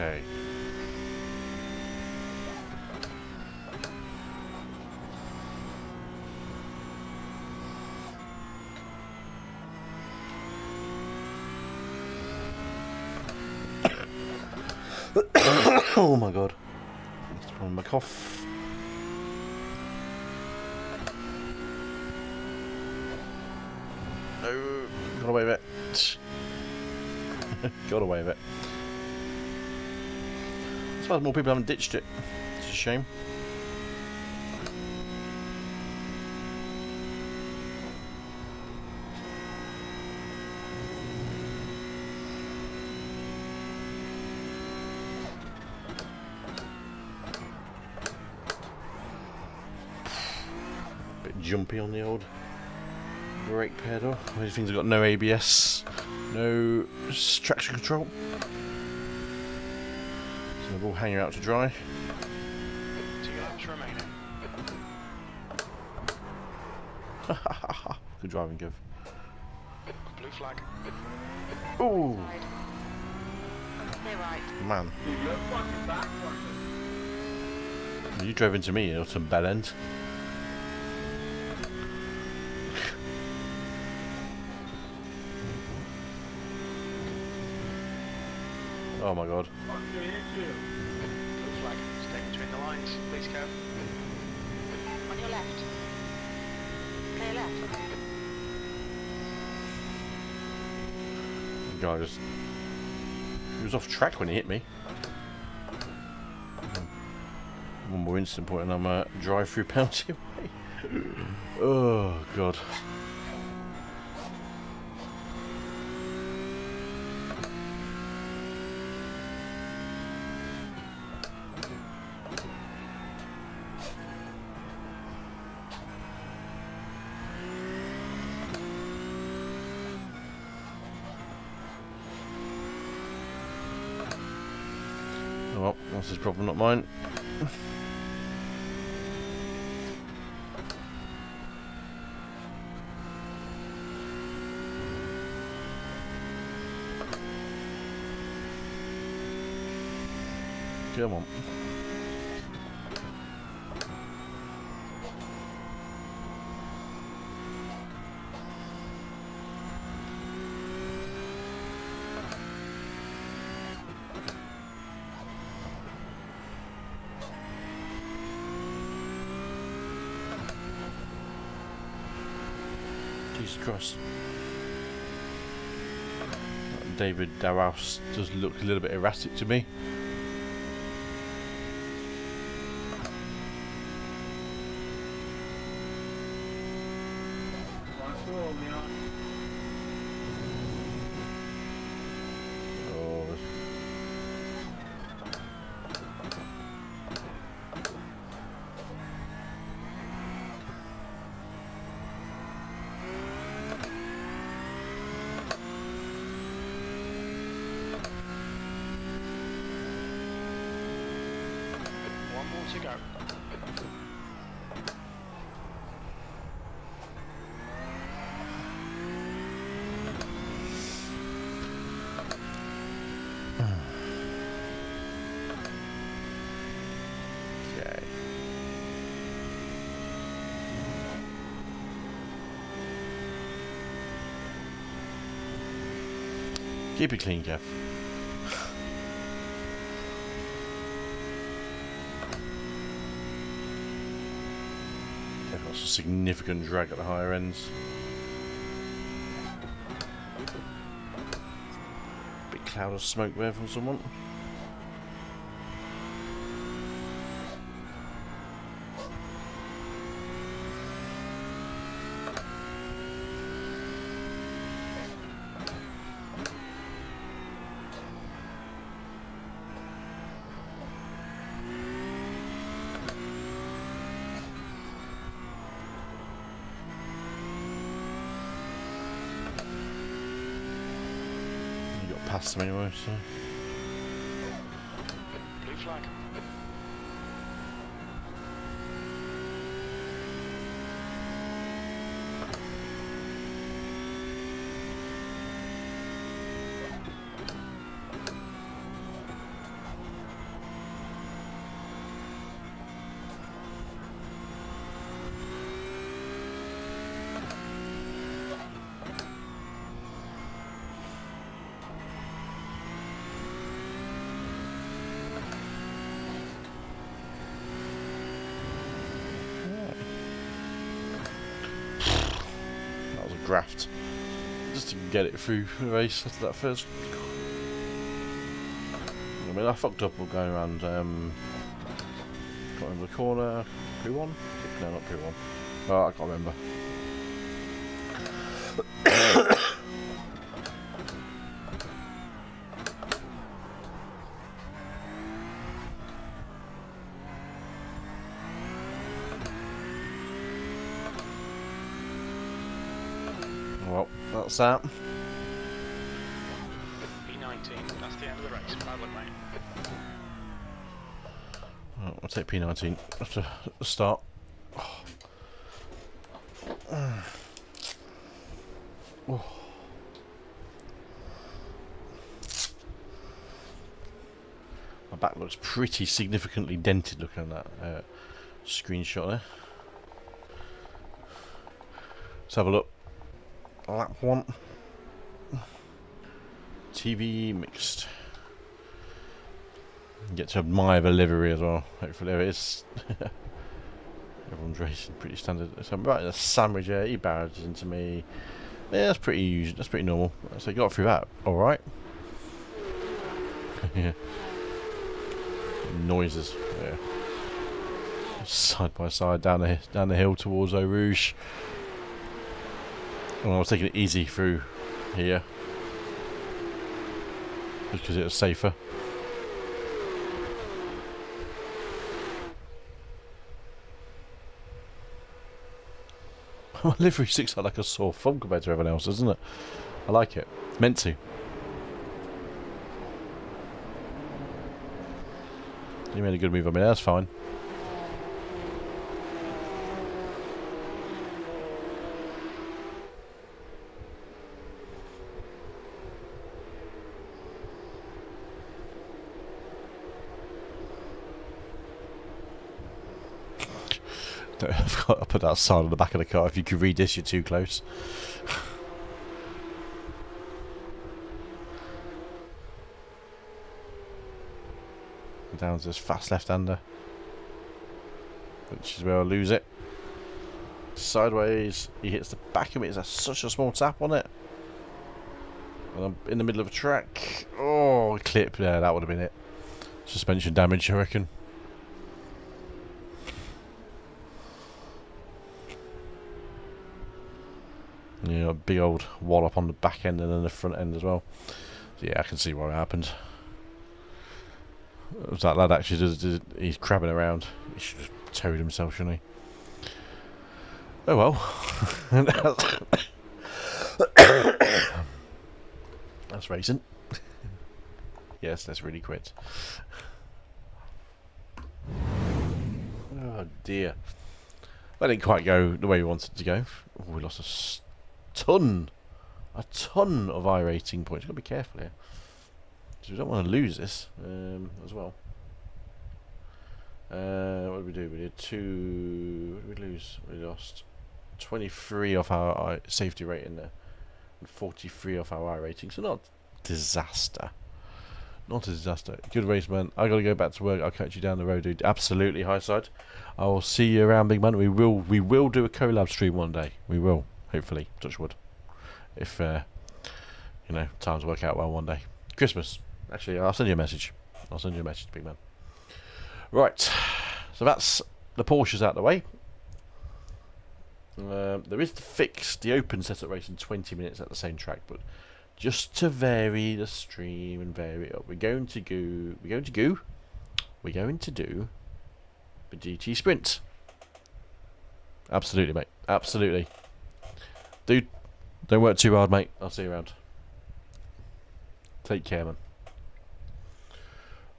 Okay. Oh my god. It's from my cough. No, got away with it. Got away with it. Well, more people haven't ditched it. It's a shame. Bit jumpy on the old brake pedal. These things have got no ABS, no traction control. So they're all hanging out to dry. 2 laps remaining. Good driving, Giv. Blue flag. Ooh, Side. Clear right. man. You drove into me at some bad end. Oh my god. Blue flag. Stay between the lines. Please go. On your left. Clear left. The guy just... He was off track when he hit me. One more instant point and I'm a drive-through penalty away. Oh god. Oh well, that's his problem, not mine. Come on. Jesus Christ. David Daraus does look a little bit erratic to me. Oh. One more to go. Okay. Keep it clean, Kev. They've got some significant drag at the higher ends. Big cloud of smoke there from someone. You got past them anyway, so. Blue flag. That was a graft. Just to get it through the race after that first I mean, I fucked up going around. Got into the corner. P1? No, not P1. Oh, I can't remember. Well, that's that. P19, that's the end of the race. Bad luck, mate. Right, I'll take P19 after the start. Oh. My back looks pretty significantly dented looking at that screenshot there. Let's have a look. Lap 1. TV mixed. Get to admire the livery as well. Hopefully there it is. Everyone's racing pretty standard. So I'm right in the sandwich here. He barrages into me. Yeah, that's pretty usual. That's pretty normal. So got through that. All right. Yeah. Noises. Yeah. Side by side down the hill towards Eau Rouge. Well, I was taking it easy through here because it was safer. My livery sticks out like a sore thumb compared to everyone else, doesn't it? I like it. It's meant to. You made a good move on me. That's fine. I've got to put that sign on the back of the car. If you could read this, you're too close. Down to this fast left-hander, which is where I lose it. Sideways, he hits the back of it. There's such a small tap on it. And I'm in the middle of a track. Oh, clip there. That would have been it. Suspension damage, I reckon. Yeah, a big old wallop on the back end and then the front end as well. So yeah, I can see what happened. It was that lad actually he's crabbing around. He should have towed himself, shouldn't he? Oh well. That's racing. Yes, let's really quit. Oh dear. That didn't quite go the way we wanted it to go. Oh, we lost a ton of iRacing points. Got to be careful here, because we don't want to lose this as well. What did we do? We did 2. What did we lose? We lost 23 off our safety rating there, and 43 off our iRating. So not disaster. Not a disaster. Good race, man. I got to go back to work. I'll catch you down the road, dude. Absolutely, high side. I will see you around, big man. We will do a collab stream one day. We will, hopefully. Touch wood. If you know, times work out well one day. Christmas. Actually, I'll send you a message. I'll send you a message, big man. Right. So that's the Porsches out of the way. There is to fix the open setup race in 20 minutes at the same track, but just to vary the stream and vary it up, we're going to do the GT Sprint. Absolutely, mate. Absolutely. Dude, don't work too hard, mate. I'll see you around. Take care, man.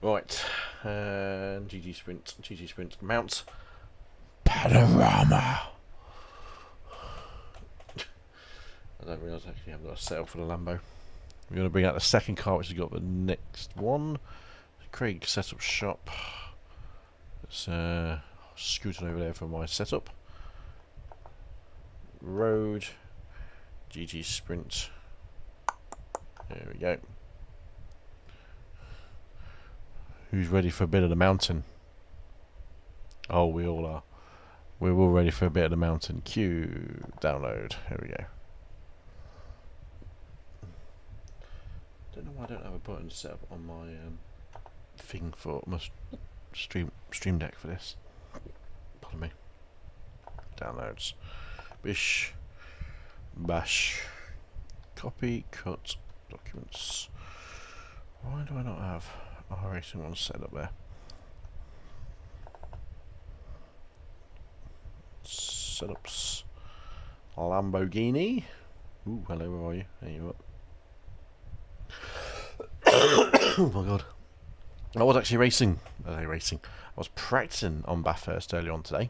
Right. And GT Sprint. Mount Panorama. I don't realise actually I've got a setup for the Lambo. We're going to bring out the second car, which has got the next one. Craig setup shop. Let's scooting over there for my setup. Road. GT Sprint. There we go. Who's ready for a bit of the mountain? Oh, we all are. We're all ready for a bit of the mountain. Queue. Download. Here we go. Don't know why I don't have a button set up on my thing for my stream deck for this. Pardon me. Downloads. Bish. Bash. Copy. Cut. Documents. Why do I not have iRacing one set up there? Setups. Lamborghini. Ooh, hello, where are you? There you are. Oh my god. I was actually racing. I was practicing on Bathurst early on today.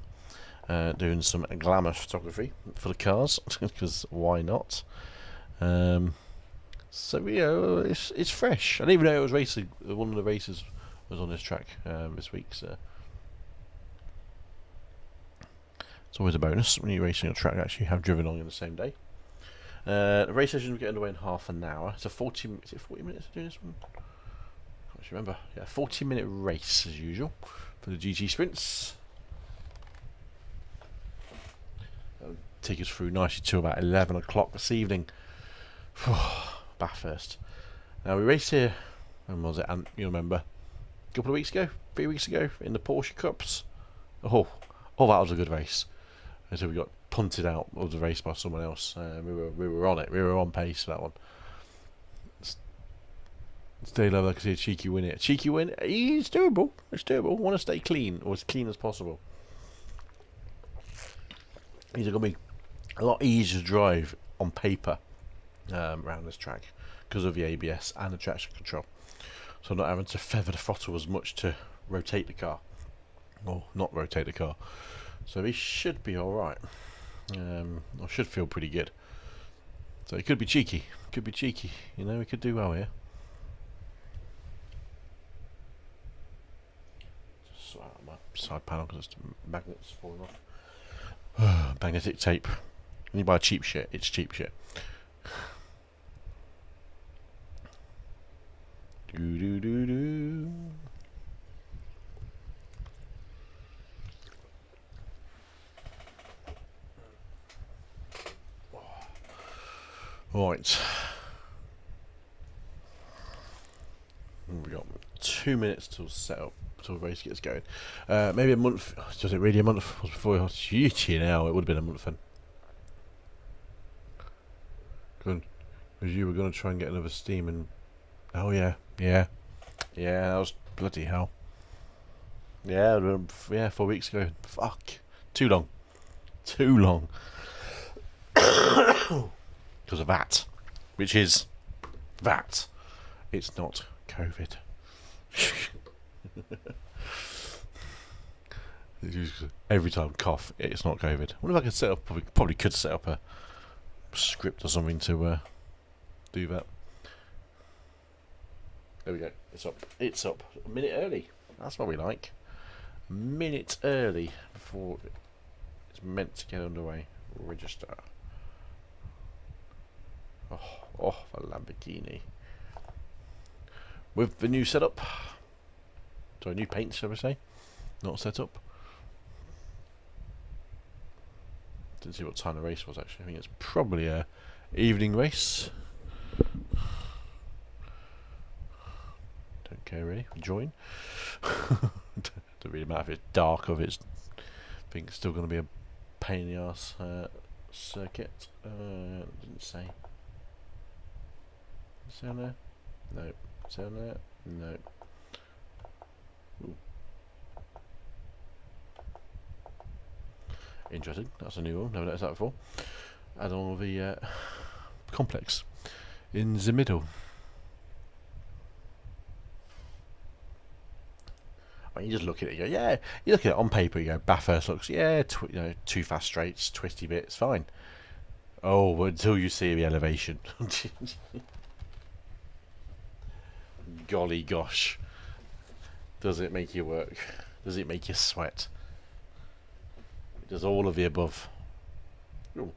Doing some glamour photography for the cars, because why not? So, you know, it's fresh. I didn't even know it was racing. One of the races was on this track this week, so it's always a bonus when you're racing a track that actually have driven on in the same day. The race session will get underway in half an hour. It's a 40 minutes to do this one? I can't actually remember. Yeah, 40-minute race as usual for the GT sprints. That'll take us through nicely to about 11 o'clock this evening. Bathurst. Now we raced here, when was it? And you remember, a couple of weeks ago, 3 weeks ago, in the Porsche Cups. Oh, that was a good race. Until we got punted out of the race by someone else. We were on it. We were on pace for that one. Stay low, I can see a cheeky win here. Cheeky win. It's doable. It's doable. Want to stay clean, or as clean as possible. These are going to be a lot easier to drive on paper around this track because of the ABS and the traction control. So I'm not having to feather the throttle as much to rotate the car, or not rotate the car. So he should be alright. Or should feel pretty good. So it could be cheeky. Could be cheeky. You know, we could do well here. Just sort out my side panel because it's magnets falling off. Magnetic tape. When you buy cheap shit, it's cheap shit. Do do do do. Right. We got 2 minutes till set up, till the race gets going. Maybe a month. Was it really a month? Was before? Shit, now it would have been a month then. Good. Because you were going to try and get another Steam and. Oh yeah, that was bloody hell. Yeah, 4 weeks ago. Fuck, too long. Because of that, which is that. It's not COVID. Every time cough, it's not COVID. I wonder if I could set up. Probably could set up a script or something to do that. There we go. It's up. It's up. A minute early. That's what we like. A minute early before it's meant to get underway. Register. Oh, a Lamborghini. With the new setup. Sorry, new paint, shall we say. Not set up. Didn't see what time the race was actually. I think it's probably a evening race. Don't care really. Join. Don't really matter if it's dark or if it's. I think it's still going to be a pain in the arse circuit. Didn't say. Is it on there? No. Is it on there? No. Ooh. Interesting. That's a new one. Never noticed that before. Add on the complex in the middle. I mean, you just look at it, you go, yeah. You look at it on paper, you go, Bathurst looks, yeah, two fast straights, twisty bits, fine. Oh, but until you see the elevation. Golly gosh. Does it make you work? Does it make you sweat? It does all of the above. Ooh,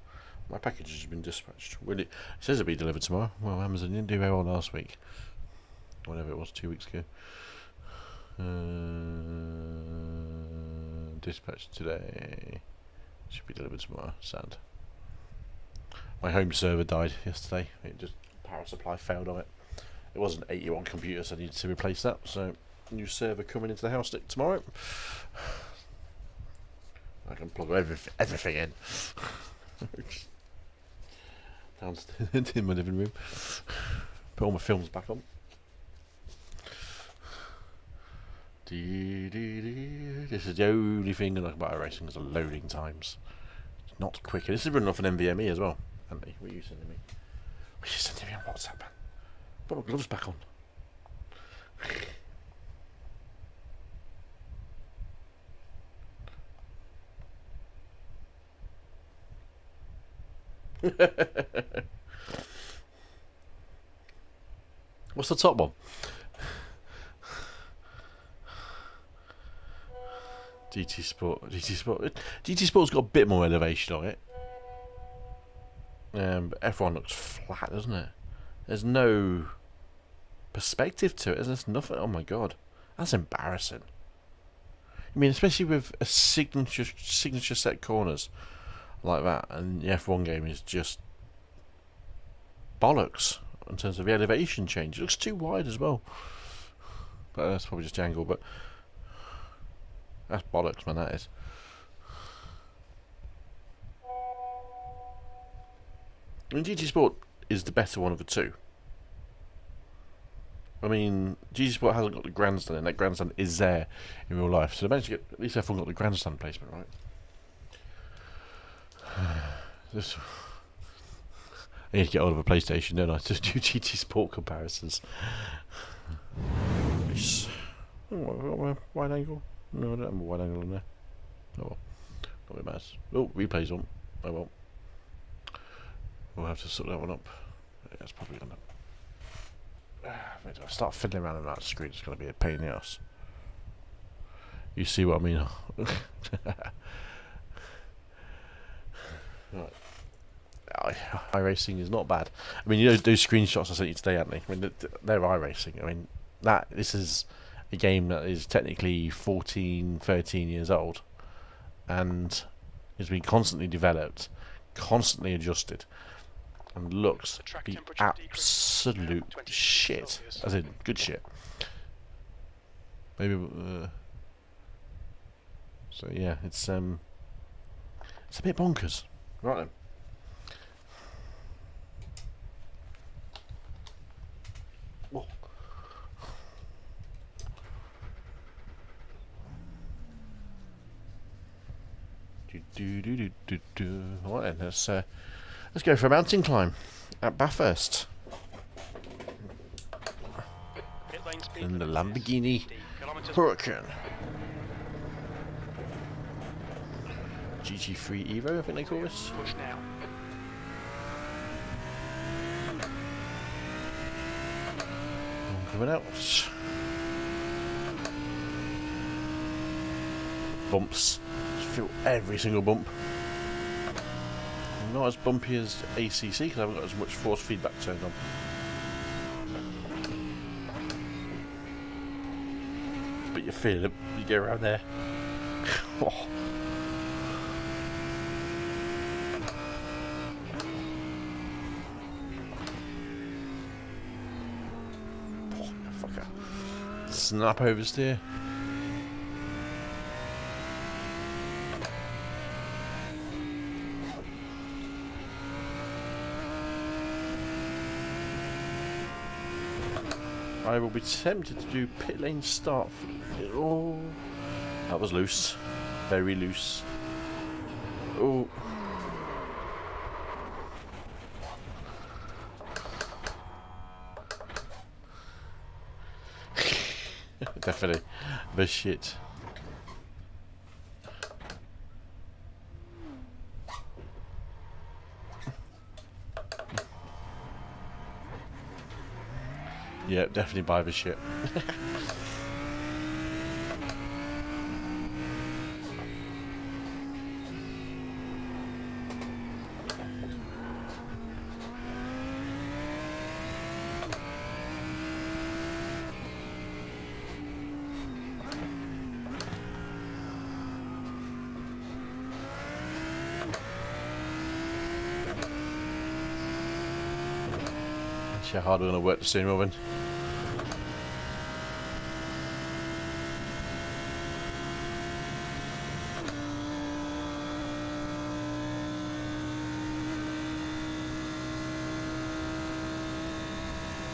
my package has been dispatched. It says it'll be delivered tomorrow. Well, Amazon didn't do very well last week. Whatever it was, 2 weeks ago. Dispatched today. Should be delivered tomorrow. Sad. My home server died yesterday. It just power supply failed on it. It was an 81 computer, so I needed to replace that. So new server coming into the house tomorrow. I can plug everything in. Downstairs in my living room. Put all my films back on. This is the only thing I like about iRacing is the loading times. It's not quick. This is running off an NVMe as well. Andy, what are you sending me? What are you sending me on WhatsApp? Put my gloves back on. What's the top one? GT Sport's got a bit more elevation on it. But F1 looks flat, doesn't it? There's no perspective to it. There's nothing. Oh my god, that's embarrassing. I mean, especially with a signature set corners like that, and the F1 game is just bollocks in terms of the elevation change. It looks too wide as well. But that's probably just the angle. But that's bollocks, man. That is. I mean, GT Sport is the better one of the two. I mean, GT Sport hasn't got the grandstand, and that grandstand is there in real life. So they managed to get, at least everyone got the grandstand placement right. This, I need to get hold of a PlayStation, don't I? Just do GT Sport comparisons. Oh, wide angle? No, I don't have a wide angle in there. Oh well. Not really matters. Oh, replays on. Oh well. We'll have to sort that one up. Yeah, it's probably gonna. If I start fiddling around on that screen, it's gonna be a pain in the ass. You see what I mean? Right. iRacing is not bad. I mean, you know those screenshots I sent you today, Anthony. I mean, they're iRacing. I mean, this is a game that is technically 14, 13 years old, and has been constantly developed, constantly adjusted, and looks the absolute shit. As in, good shit. Maybe. So yeah, it's a bit bonkers. Right then. Whoa. Right then, let's go for a mountain climb at Bathurst. In the Lamborghini Huracan. GT3 Evo, I think they call this. Push now. Coming out. Bumps. Just feel every single bump. Not as bumpy as ACC because I haven't got as much force feedback turned on. But you feel it. You go around there. Oh. Snap oversteer. I will be tempted to do pit lane start. Oh, that was loose, very loose. Oh. Definitely the shit. Yeah, definitely buy the shit. How hard we're going to work the steering wheel in.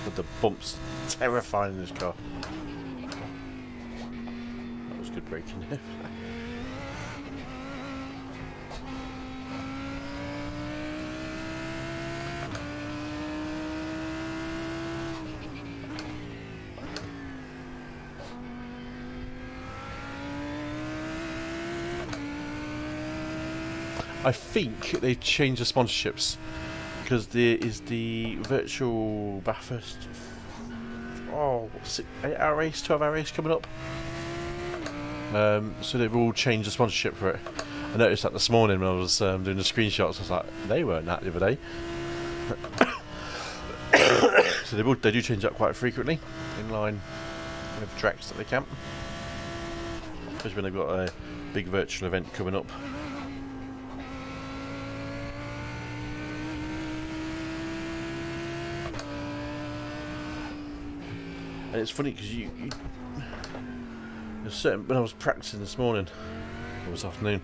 But the bumps terrifying in this car. That was good braking there. I think they've changed the sponsorships because there is the virtual Bathurst 8-hour race, 12-hour race coming up. So they've all changed the sponsorship for it. I noticed that this morning when I was doing the screenshots. I was like, they weren't that the other day. So they do change that quite frequently, in line with tracks that they camp. Especially when they've got a big virtual event coming up. And it's funny because there's certain, when I was practicing this morning or this afternoon,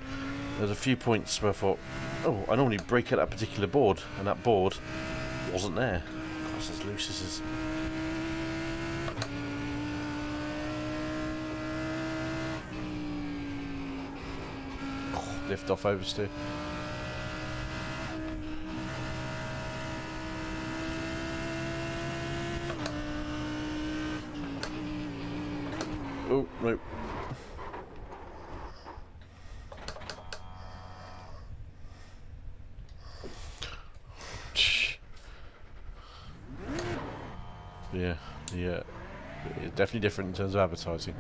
there's a few points where I thought, oh, I normally break at that particular board, and that board wasn't there. That's as loose as is. Oh, lift off oversteer. Oh, no. Yeah, it's definitely different in terms of advertising.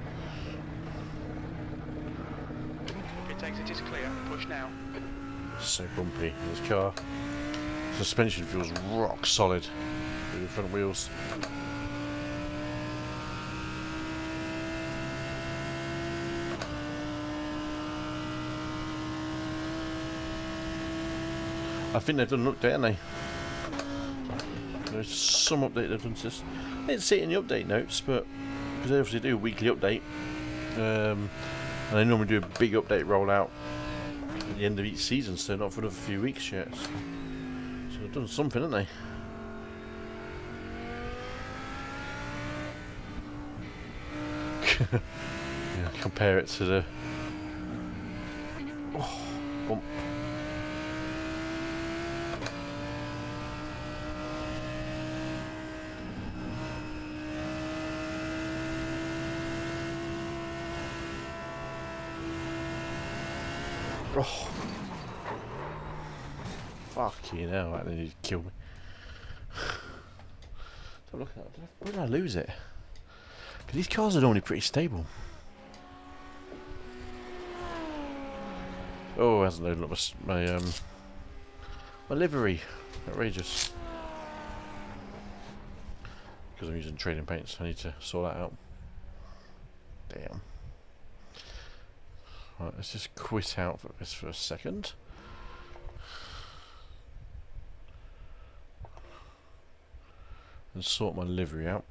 It takes it is clear. Push now. So bumpy in this car. Suspension feels rock solid with the front wheels. I think they've done an update, haven't they? There's some update they've done to this. I didn't see it in the update notes, but because they obviously do a weekly update, and they normally do a big update rollout at the end of each season, so not for another few weeks yet. So they've done something, haven't they? Yeah, compare it to the bump. Oh. Fucking hell, that nearly killed me. So look at that. Where did I lose it? Because these cars are normally pretty stable. Oh, it hasn't loaded up my livery. Outrageous. Because I'm using trading paints, I need to sort that out. Damn. Right, let's just quit out for this for a second. And sort my livery out.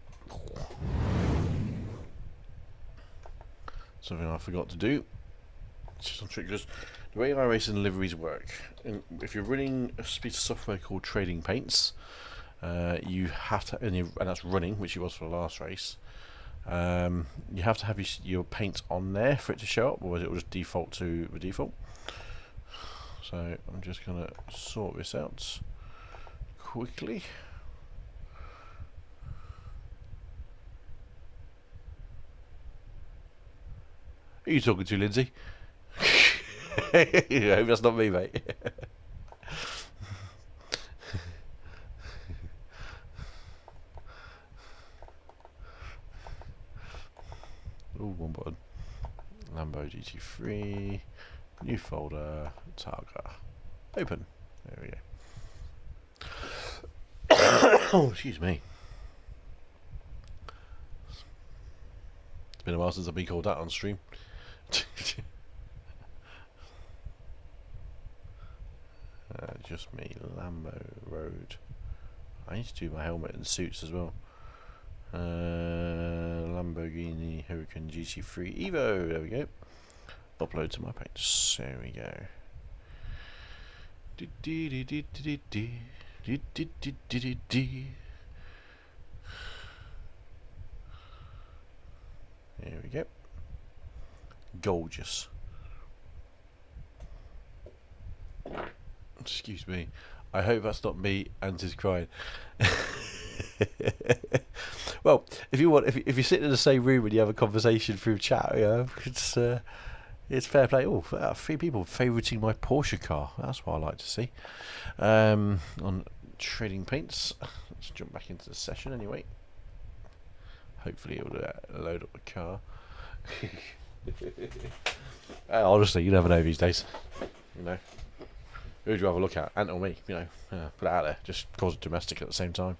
Something I forgot to do. It's just some trick, because the way iRacing liveries work, if you're running a piece of software called Trading Paints, you have to, and that's running, which it was for the last race. You have to have your paint on there for it to show up, or it will just default to the default. So I'm just going to sort this out quickly. Who are you talking to, Lindsay? I hope that's not me, mate. Oh, one button. Lambo GT3. New folder. Targa. Open. There we go. Oh, excuse me. It's been a while since I've been called that on stream. Just me. Lambo Road. I need to do my helmet and suits as well. Lamborghini Huracan GT3 Evo. There we go. Upload to my page. There we go. There we go. Gorgeous. Excuse me. I hope that's not me and his crying. Well, if you want, if you sit in the same room and you have a conversation through chat, you know, it's fair play. Oh, 3 people favouriting my Porsche car. That's what I like to see. On trading paints. Let's jump back into the session anyway. Hopefully it will load up the car. Honestly, you never know these days. You know, who would you rather look at, Ant or me? You know, put it out there. Just cause it domestic at the same time.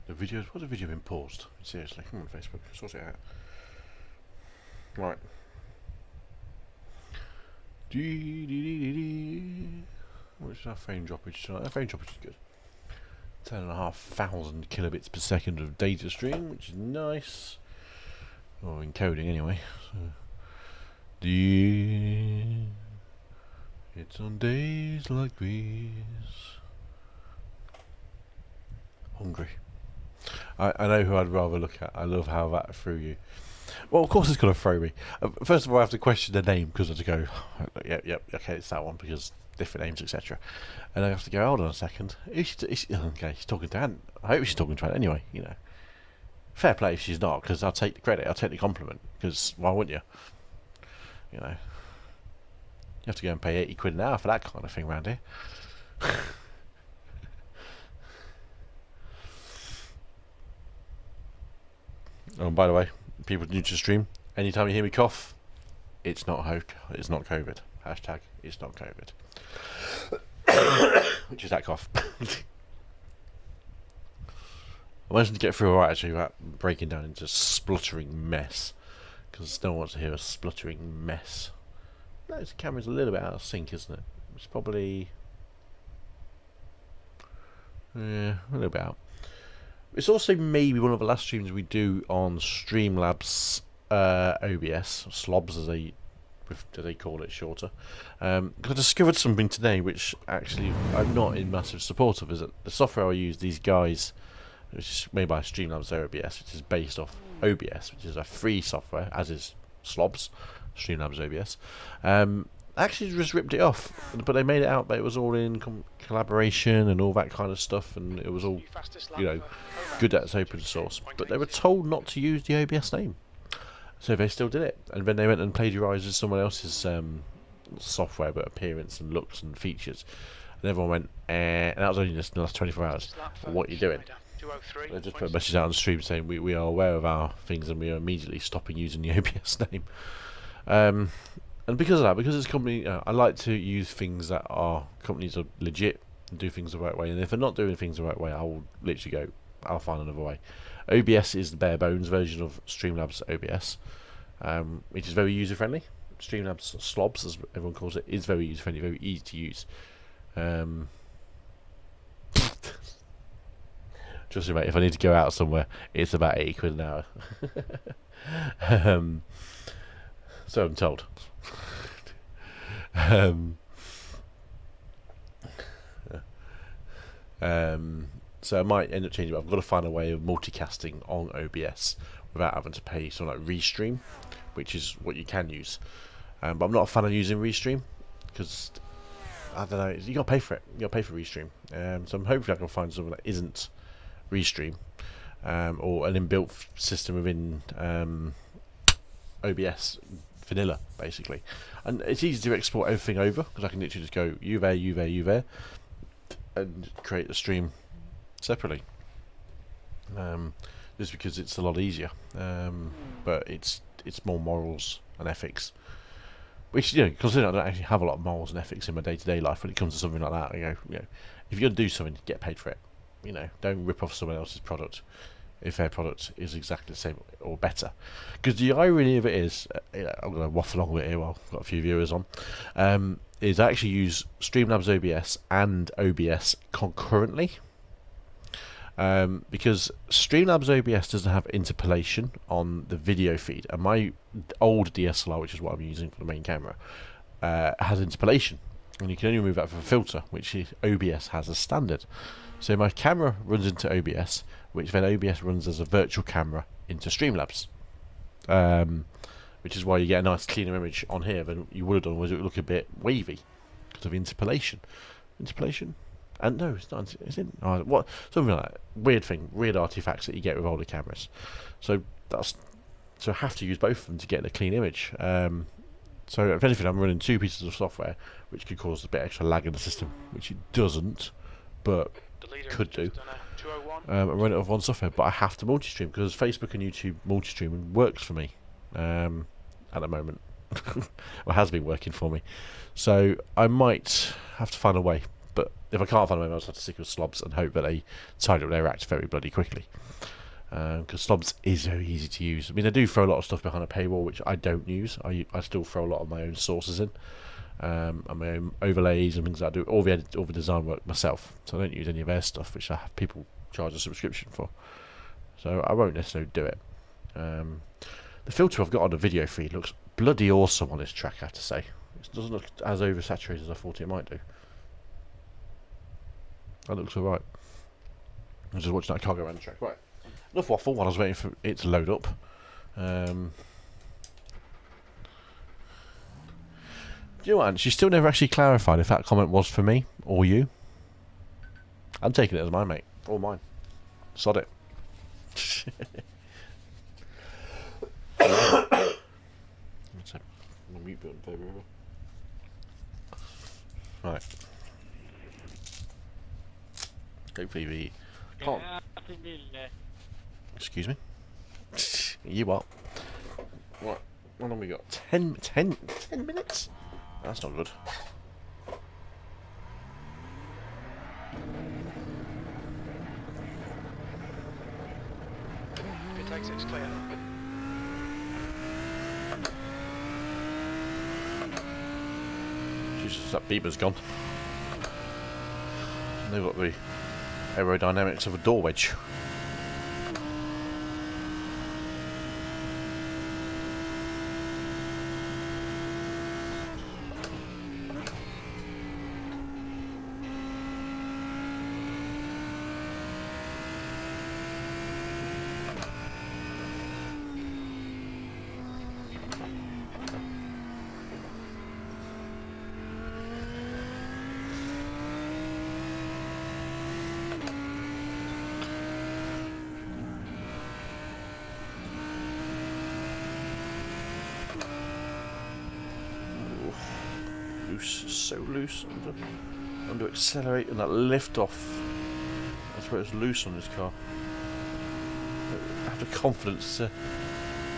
The videos, what's the video been paused? Seriously, come on Facebook, sort it out. Right. What is our frame droppage tonight? Our frame droppage is good. 10,500 kilobits per second of data stream, which is nice. Or encoding anyway. So, it's on days like these. Hungry. I know who I'd rather look at. I love how that threw you. Well, of course it's going to throw me. First of all, I have to question the name because I have to go, yep, okay, it's that one because different names, etc. And I have to go, hold on a second. Okay, she's talking to Ant. I hope she's talking to Ant anyway, you know. Fair play if she's not, because I'll take the credit, I'll take the compliment, because why wouldn't you? You know. You have to go and pay 80 quid an hour for that kind of thing around here. Oh, and by the way, people new to the stream, anytime you hear me cough, it's not it's not COVID. Hashtag it's not COVID. Which is that cough. I managed to get through alright actually without breaking down into a spluttering mess. Because no one wants to hear a spluttering mess. No, this camera's a little bit out of sync, isn't it? It's probably... yeah, a little bit out. It's also maybe one of the last streams we do on Streamlabs OBS, slobs as they call it shorter. Because I discovered something today which actually I'm not in massive support of, is that the software I use, these guys, which is made by Streamlabs OBS, which is based off OBS, which is a free software, as is slobs, Streamlabs OBS. Actually just ripped it off, but they made it out that it was all in collaboration and all that kind of stuff, and it was all, you know, good at its open source, but they were told not to use the OBS name, so they still did it, and then they went and plagiarised someone else's software but appearance and looks and features, and everyone went and that was only just in the last 24 hours. What are you doing? They just put a message out on the stream saying we are aware of our things and we are immediately stopping using the OBS name. And because of that, because it's a company, I like to use things that are companies are legit and do things the right way. And if they're not doing things the right way, I will literally go, I'll find another way. OBS is the bare bones version of Streamlabs OBS, which is very user friendly. Streamlabs Slobs, as everyone calls it, is very user friendly, very easy to use. Trust me, mate, if I need to go out somewhere, it's about 80 quid an hour. So I'm told. So I might end up changing, but I've got to find a way of multicasting on OBS without having to pay something like Restream, which is what you can use. But I'm not a fan of using Restream because I don't know, you got to pay for it. You got to pay for Restream. So I'm hopefully I can find something that isn't Restream, or an inbuilt system within OBS vanilla, basically. And it's easy to export everything over because I can literally just go you there, and create the stream separately. just because it's a lot easier. But it's more morals and ethics. Which, you know, considering I don't actually have a lot of morals and ethics in my day-to-day life, when it comes to something like that, you know, if you're going to do something, get paid for it. You know, don't rip off someone else's product if their product is exactly the same or better. Because the irony of it is, you know, I'm going to waffle along with it here while I've got a few viewers on, is I actually use Streamlabs OBS and OBS concurrently. Because Streamlabs OBS doesn't have interpolation on the video feed, and my old DSLR, which is what I'm using for the main camera, has interpolation, and you can only remove that for a filter, which OBS has as standard. So my camera runs into OBS, which then OBS runs as a virtual camera into Streamlabs, which is why you get a nice cleaner image on here than you would have done, was it would look a bit wavy because of interpolation. And no, it's not. Is it? Oh, what? Something like that. Weird artifacts that you get with older cameras. So I have to use both of them to get a clean image. So if anything, I'm running two pieces of software, which could cause a bit extra lag in the system, which it doesn't, but could do. I run it off one software, but I have to multi-stream because Facebook and YouTube multi-streaming works for me at the moment. Well, has been working for me. So I might have to find a way. But if I can't find a way, I'll just have to stick with slobs and hope that they tidy up their act very bloody quickly. Because slobs is very easy to use. I mean, I do throw a lot of stuff behind a paywall, which I don't use. I still throw a lot of my own sources in, and my own overlays and things like that. I do all the design work myself, so I don't use any of their stuff, which I have people charge a subscription for. So I won't necessarily do it. The filter I've got on the video feed looks bloody awesome on this track, I have to say. It doesn't look as oversaturated as I thought it might do. That looks alright. I'm just watching that car go around the track. Right. Enough waffle while I was waiting for it to load up. Do you know what? She still never actually clarified if that comment was for me or you. I'm taking it as mine, mate. Or mine. Sod it. That's a mute button, baby. Right. Hopefully we can't. Excuse me. You what? What? How long we got? 10 minutes? That's not good. If it takes it, it's clear. Jesus, that beeper's gone. And they've got the aerodynamics of a door wedge. So loose under accelerate and that lift off. That's where it's loose on this car. I have the confidence to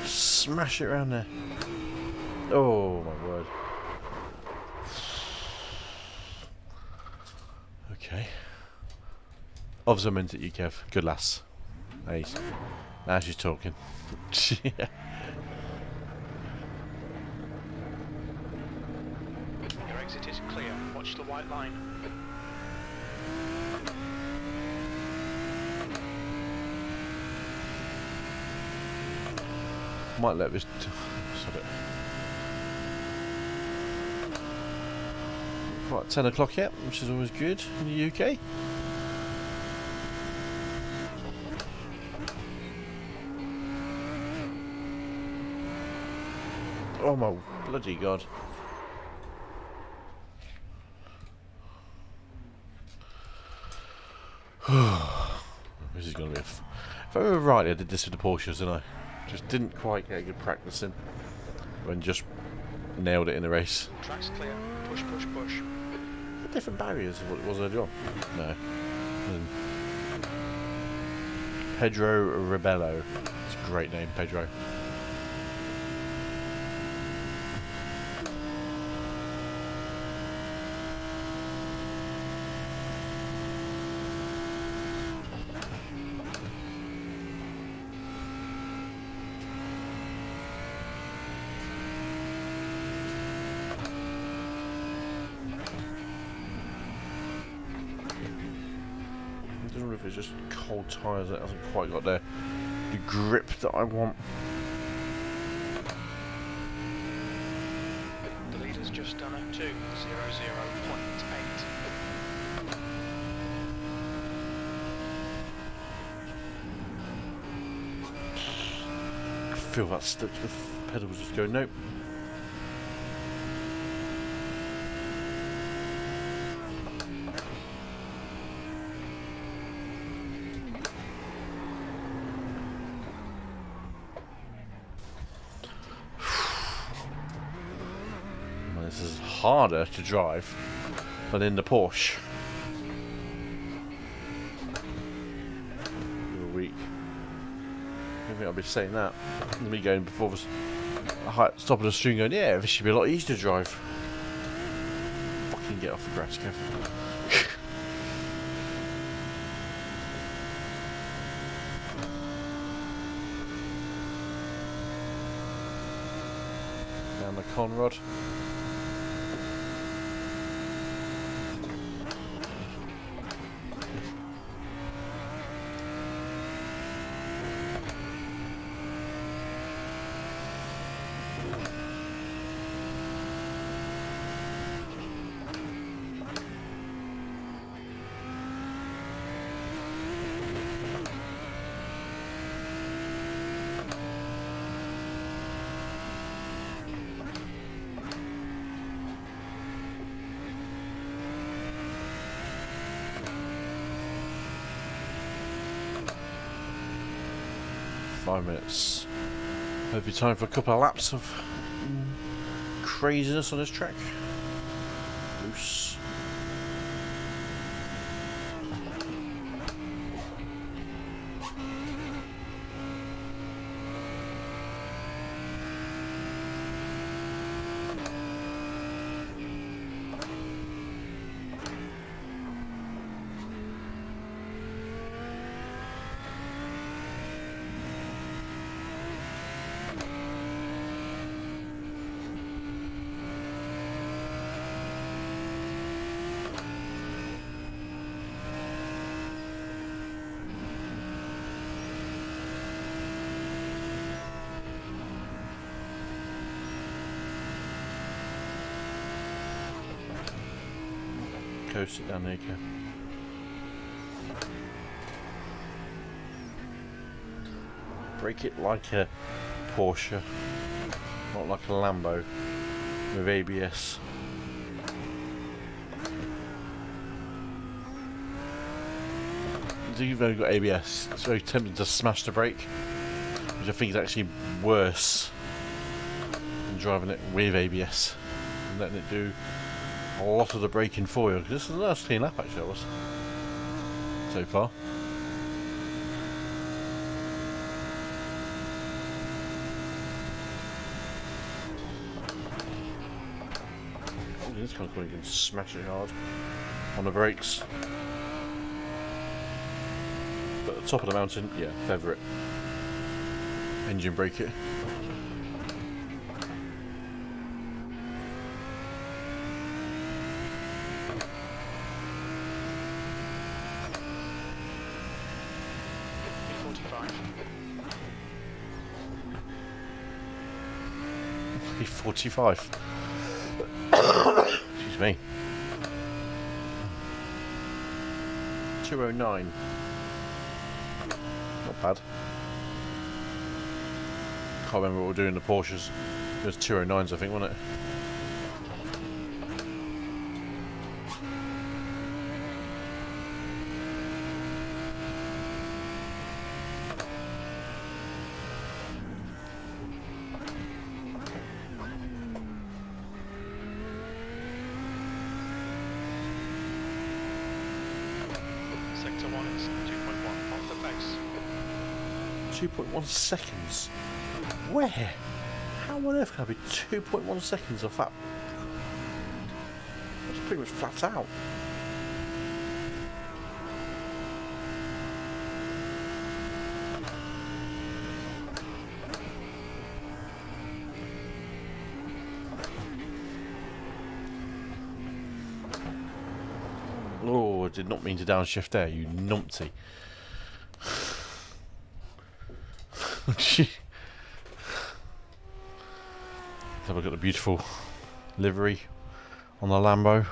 smash it around there. Oh my word. Okay. Obviously I meant it, you Kev. Good lass. Nice. Now she's talking. Yeah. Exit is clear. Watch the white line. Might let this. Sod it. Right, 10 o'clock yet, which is always good in the UK. Oh my bloody god. This is going to be if I remember rightly, I did this with the Porsches, and I just didn't quite get a good practice in when just nailed it in the race. Track's clear. Push, push, push. Different barriers of what it was earlier on. No. Pedro Rebello. It's a great name, Pedro. I don't know if it's just cold tyres that hasn't quite got the grip that I want. The leader's just done a 2:00.8. I feel that stuck to the pedals just go, nope. This is harder to drive than in the Porsche. A week. I think I'll be saying that. And me going before the stop of the stream going, yeah, this should be a lot easier to drive. Fucking get off the grass, Kev. Down the Conrod. Minutes. Hopefully time for a couple of laps of craziness on this track. Loose. Coast it down there, you go. Break it like a Porsche, not like a Lambo with ABS. So you've only got ABS, it's very tempting to smash the brake, which I think is actually worse than driving it with ABS and letting it do a lot of the braking for you. This is a nice clean lap actually, I was so far. This kind of cool, you can smash it hard on the brakes. But at the top of the mountain, yeah, feather it. Engine brake it. E45. Excuse me. 209. Not bad. Can't remember what we're doing in the Porsches. It was 209s, I think, wasn't it? Sector 1 is 2.1 off the pace. 2.1 seconds. Where? How on earth can I be 2.1 seconds off that? That's pretty much flat out. Oh, I did not mean to downshift there, you numpty. Have a look at the beautiful livery on the Lambo.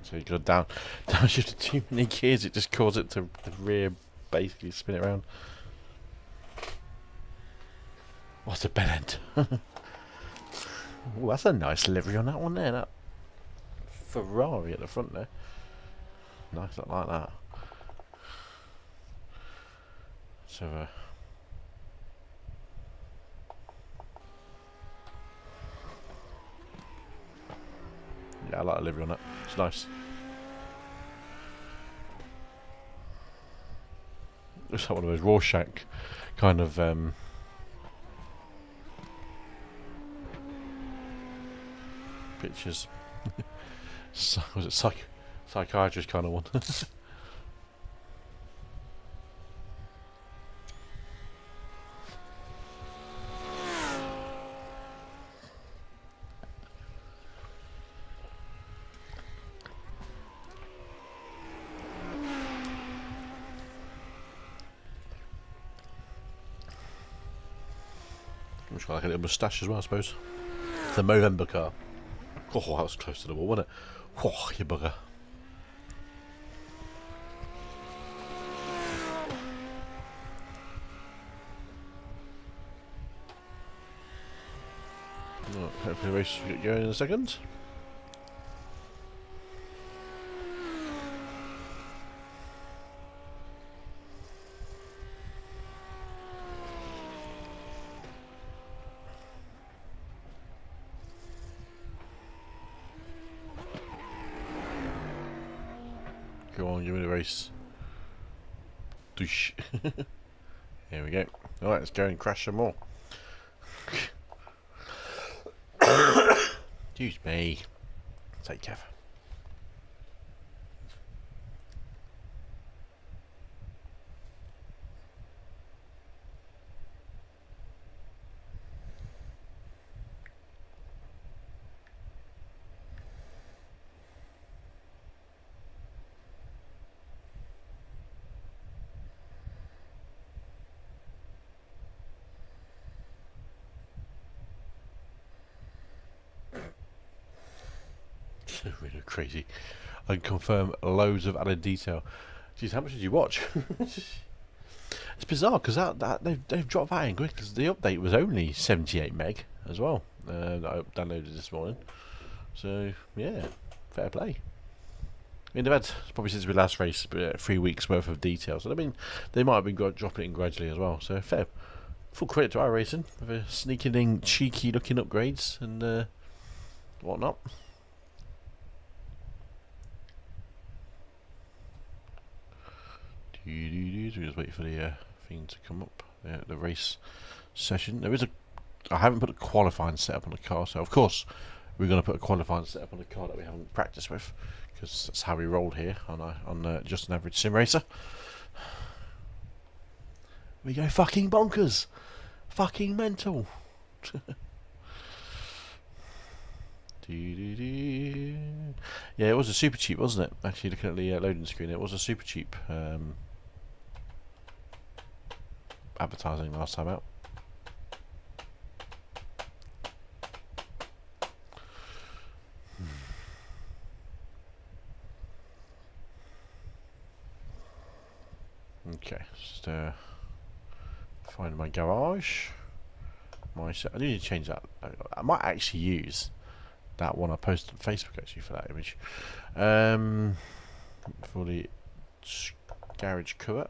So you got to downshift too many gears, it just causes it to the rear basically spin it around. What's a bed end? Oh, that's a nice livery on that one there. That Ferrari at the front there. Nice, I like that. So, yeah, I like the livery on that. It's nice. Looks like one of those Rorschach kind of pictures. Was it psychiatrist kind of one? Looks like a little moustache as well, I suppose. The Movember car. Oh, that was close to the wall, wasn't it? Oh, you bugger. Right, hopefully the race will get going in a second. Go on, give me the race. Doosh. Here we go. Alright, let's go and crash some more. Excuse me. Take care. Really crazy. I can confirm loads of added detail. Jeez, how much did you watch? It's bizarre because they've dropped that in quick because the update was only 78 meg as well. That I downloaded this morning. So yeah, fair play. I mean, they've had probably since we last raced 3 weeks worth of detail. So I mean, they might have been dropping it in gradually as well. So fair, full credit to iRacing for sneaking in cheeky looking upgrades and whatnot. We just wait for the thing to come up. The race session. There is I haven't put a qualifying setup on the car, so of course we're going to put a qualifying setup on the car that we haven't practiced with, because that's how we rolled here on just an average sim racer. We go fucking bonkers, fucking mental. Yeah, it was a super cheap, wasn't it? Actually, looking at the loading screen, it was a super cheap advertising last time out. Okay, just find my garage. I need to change that. I might actually use that one I posted on Facebook actually for that image. For the garage cover.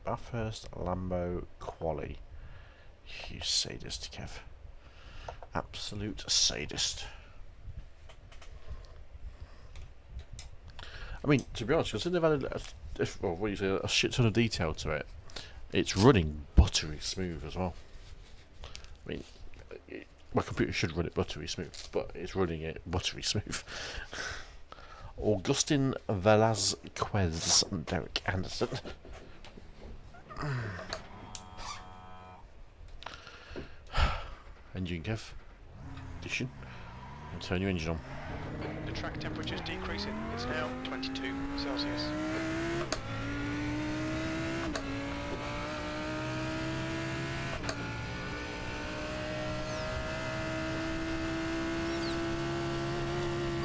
Bathurst Lambo Quali. You sadist, Kev. Absolute sadist. I mean, to be honest, considering they've added a shit ton of detail to it, it's running buttery smooth as well. I mean, my computer should run it buttery smooth, but it's running it buttery smooth. Augustin Velasquez and Derek Anderson. Engine Kev. Addition. And turn your engine on. The track temperature is decreasing. It's now 22 Celsius.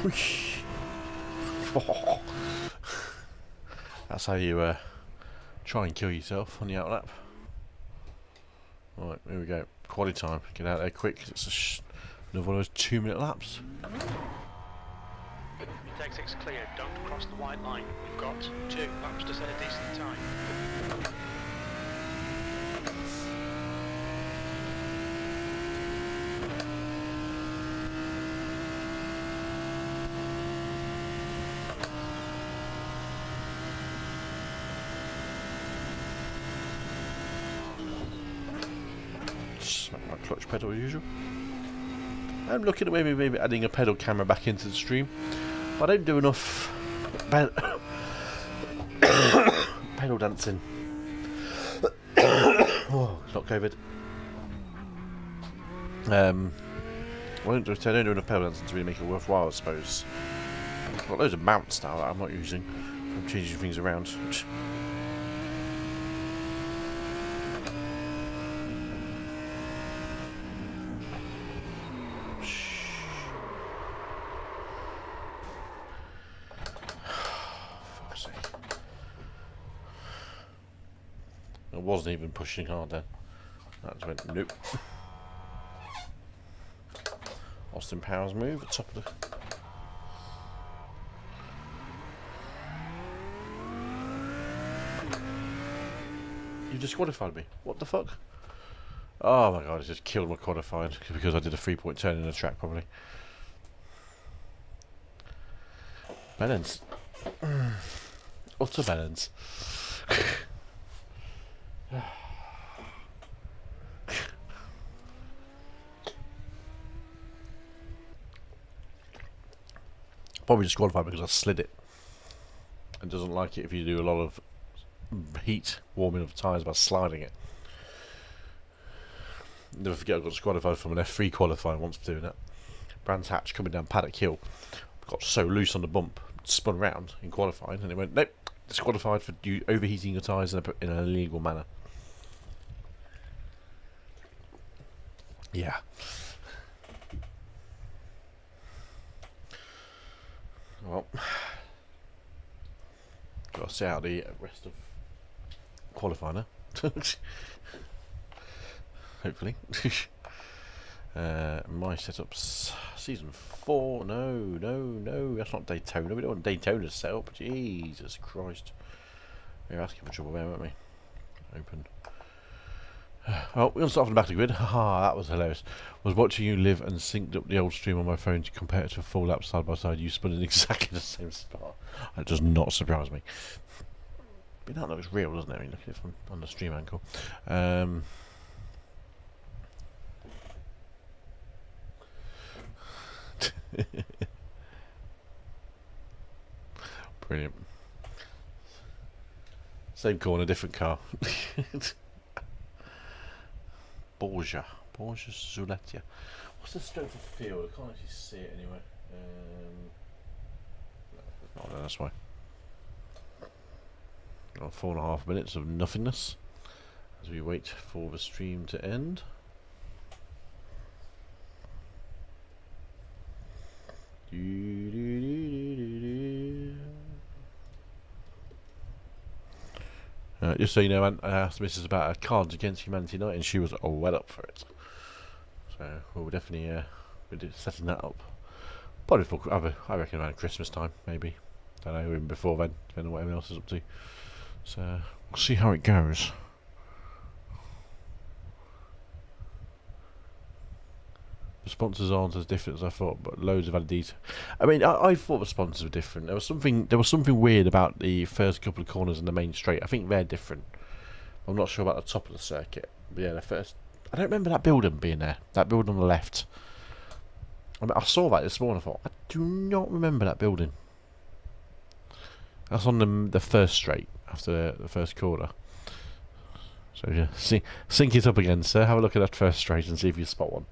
Whoosh. That's how you try and kill yourself on the outlap. Right, here we go. Quality time. Get out there quick. 'Cause it's another one of those 2-minute laps. Exit clear. Don't cross the white line. We've got 2 laps to set a decent time. Smack my clutch pedal as usual. I'm looking at maybe adding a pedal camera back into the stream. I don't do enough pedal dancing. Oh, it's not COVID. I don't do enough pedal dancing to really make it worthwhile, I suppose. I've got loads of mounts now that I'm not using. I'm changing things around. I wasn't even pushing hard then. That just went nope. Austin Powers move at top of the. You disqualified me. What the fuck? Oh my god, it just killed my qualified because I did a 3-point turn in the track probably. Balance. Utter balance. Probably disqualified because I slid it and doesn't like it if you do a lot of heat warming of the tyres by sliding it. Never forget I got disqualified from an F3 qualifying once for doing that. Brands Hatch coming down Paddock Hill got so loose on the bump, spun round in qualifying, and it went nope, disqualified for you overheating your tyres in an illegal manner. Yeah. Well, got to see out the rest of qualifying now. Hopefully. My setups season 4. No, that's not Daytona. We don't want Daytona's setup. Jesus Christ. We were asking for trouble there, weren't we? Open. Oh, we're going to start from the back of the grid. Haha, that was hilarious. Was watching you live and synced up the old stream on my phone to compare it to a full lap side by side. You spun in exactly the same spot. That does not surprise me. But that looks real, doesn't it? I mean, look at it from on the stream angle. Brilliant. Same corner, different car. Borgia Zuletia. What's the strength of field? I can't actually see it anyway. No, that's why. 4.5 minutes of nothingness as we wait for the stream to end. Just so you know, I asked Mrs. about Cards Against Humanity night, and she was well up for it. So we'll definitely be setting that up. Probably for I reckon around Christmas time, maybe. Don't know, even before then, depending on what everyone else is up to. So we'll see how it goes. The sponsors aren't as different as I thought, but loads of added detail. I mean, I thought the sponsors were different. There was something weird about the first couple of corners in the main straight. I think they're different. I'm not sure about the top of the circuit. But yeah, the first. I don't remember that building being there. That building on the left. I mean, I saw that this morning. I thought, I do not remember that building. That's on the first straight after the first corner. So yeah, sync it up again, sir. Have a look at that first straight and see if you spot one.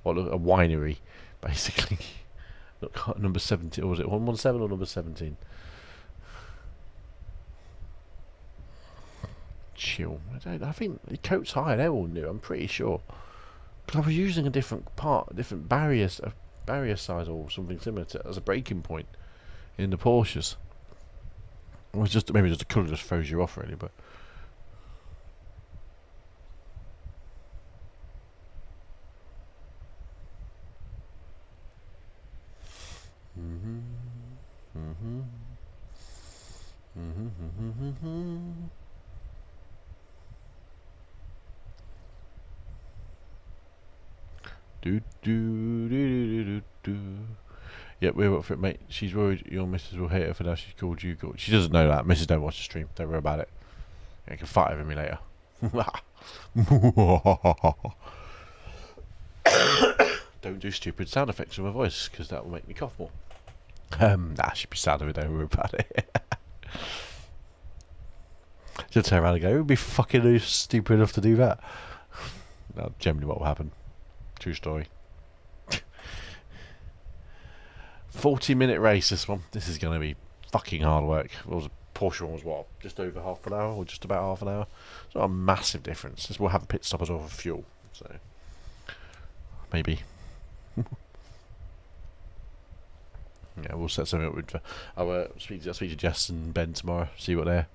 Or look, a winery, basically. Look, number 17, or was it 117 or number 17? Chill. I think the coat's higher. They're all new. I'm pretty sure. Because I was using a different barrier size or something similar to as a breaking point in the Porsches. It was just maybe just the colour just throws you off really, but. Yep, we're up for it, mate. She's worried your missus will hate her for that. She's called you. She doesn't know that. Missus don't watch the stream. Don't worry about it. You can fight over me later. Don't do stupid sound effects with my voice, because that will make me cough more. Nah, she'd be sad if we don't worry about it. She'll turn around and go, "It would be fucking stupid enough to do that." That's generally what will happen. True story. 40-minute race, this one. This is going to be fucking hard work. Well, the Porsche one was what? Just over half an hour, or just about half an hour? It's not a massive difference. This will have a pit stop as well for fuel, so maybe. Yeah, we'll set something up with. I'll speak to Jess and Ben tomorrow. See what their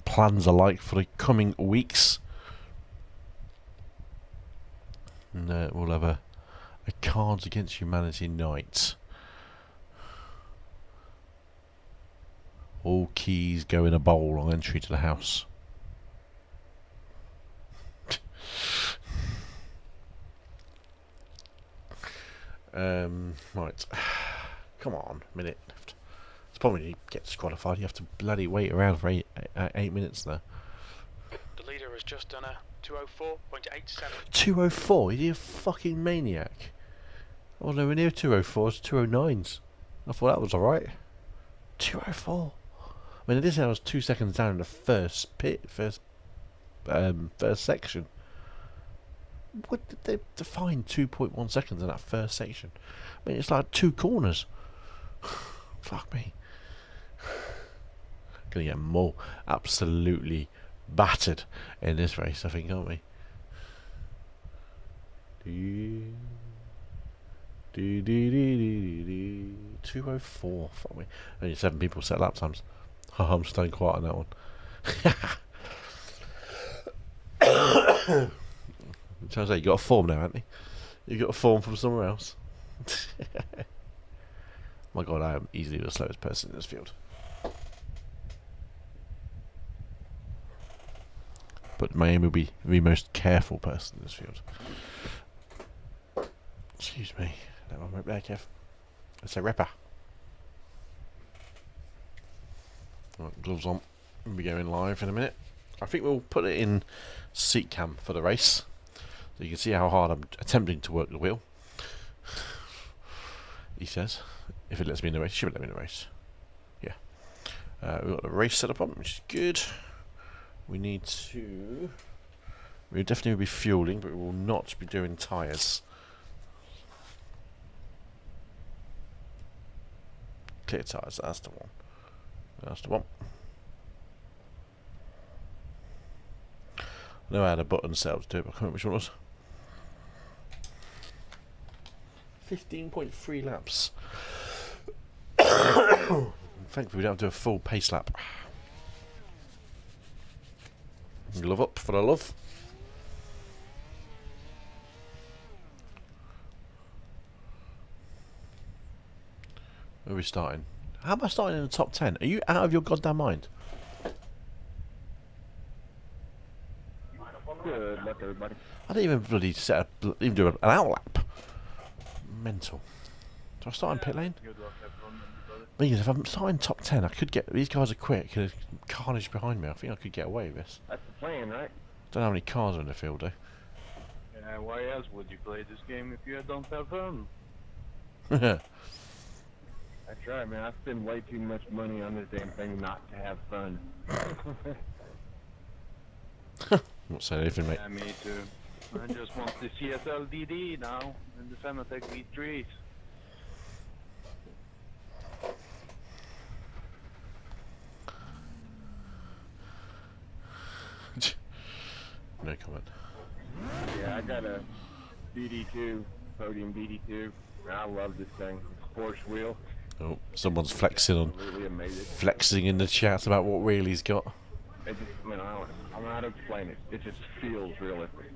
plans are like for the coming weeks, and we'll have a Cards Against Humanity night. All keys go in a bowl on entry to the house. Right. Come on, minute left. It's probably when you get disqualified, you have to bloody wait around for 8 minutes there. The leader has just done a 204.87. 204? Is he a fucking maniac? Oh no, we're near 204, it's 209s. I thought that was alright. 204. I mean, this I was 2 seconds down in the first section. What did they define 2.1 seconds in that first section? I mean, it's like 2 corners. Fuck me. Gonna get more absolutely battered in this race, I think, aren't we? 204. Fuck me. Only 7 people set lap times. Oh, I'm staying quiet on that one. Turns out you got a form now, haven't you? You got a form from somewhere else. My god, I am easily the slowest person in this field. But my aim will be the most careful person in this field. Excuse me. That one right there, Kev. It's a ripper. Right, gloves on. We'll be going live in a minute. I think we'll put it in seat cam for the race, so you can see how hard I'm attempting to work the wheel. He says, if it lets me in the race, should let me in the race. Yeah. We've got the race set up on, which is good. We need to. We'll definitely be fueling, but we will not be doing tyres. Clear tyres, that's the one. That's the one. I know I had a button set up to do it, but I can't remember which one it was. 15.3 laps. Thankfully we don't have to do a full pace lap. Glove up for the love. Where are we starting? How am I starting in the top 10? Are you out of your goddamn mind? Good luck, everybody. I didn't even bloody even do an outlap. Mental. Do I start in pit lane? Good luck, everyone. Brother. Because if I'm starting top 10, I could get... These guys are quick. There's carnage behind me. I think I could get away with this. That's the plan, right? Don't know how many cars are in the field, though. Yeah, why else would you play this game if you don't have fun? What That's right, man. I spend way too much money on this damn thing not to have fun. saying anything, mate. Yeah, me too. I just want the CSL DD now and the Fanatec V3s. No comment. Yeah, I got a BD2, podium BD2. I love this thing. It's Porsche wheel. Oh, someone's flexing on... Really amazing. Flexing in the chat about what wheel he's got. It just, I mean, I don't know how to explain it. It just feels realistic.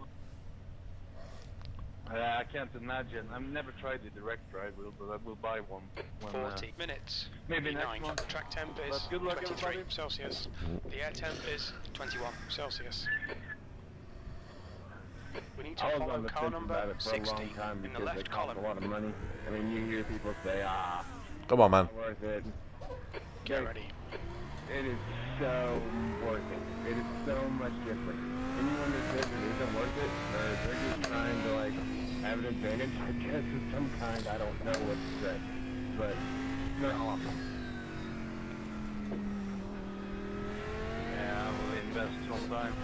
I can't imagine. I've never tried the direct drive wheel, but I will buy one. When, 40 minutes. maybe next 9. month. Track temp is But good luck, 23 everybody. Celsius. The air temp is 21 Celsius. We need to I was follow on the car fence number about it for a 60 long time in the because they left cost column. a lot of money. I mean, you hear people say, Come on, man. not worth it. Get ready. It is so worth it. It is so much different. Anyone that says it isn't worth it, or they're just trying to like have an advantage, I guess, of some kind. I don't know what to say, but they're awesome. Yeah, I will invest sometime.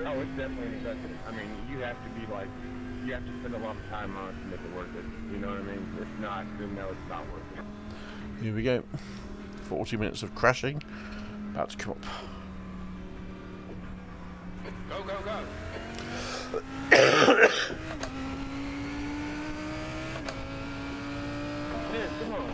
Oh, it's definitely an investment. I mean, you have to be like, you have to spend a lot of time on it to make it worth it. You know what I mean? If not, then no, it's not worth it. Here we go. 40 minutes of crashing. About to come up. Go, go, go. Man, come on.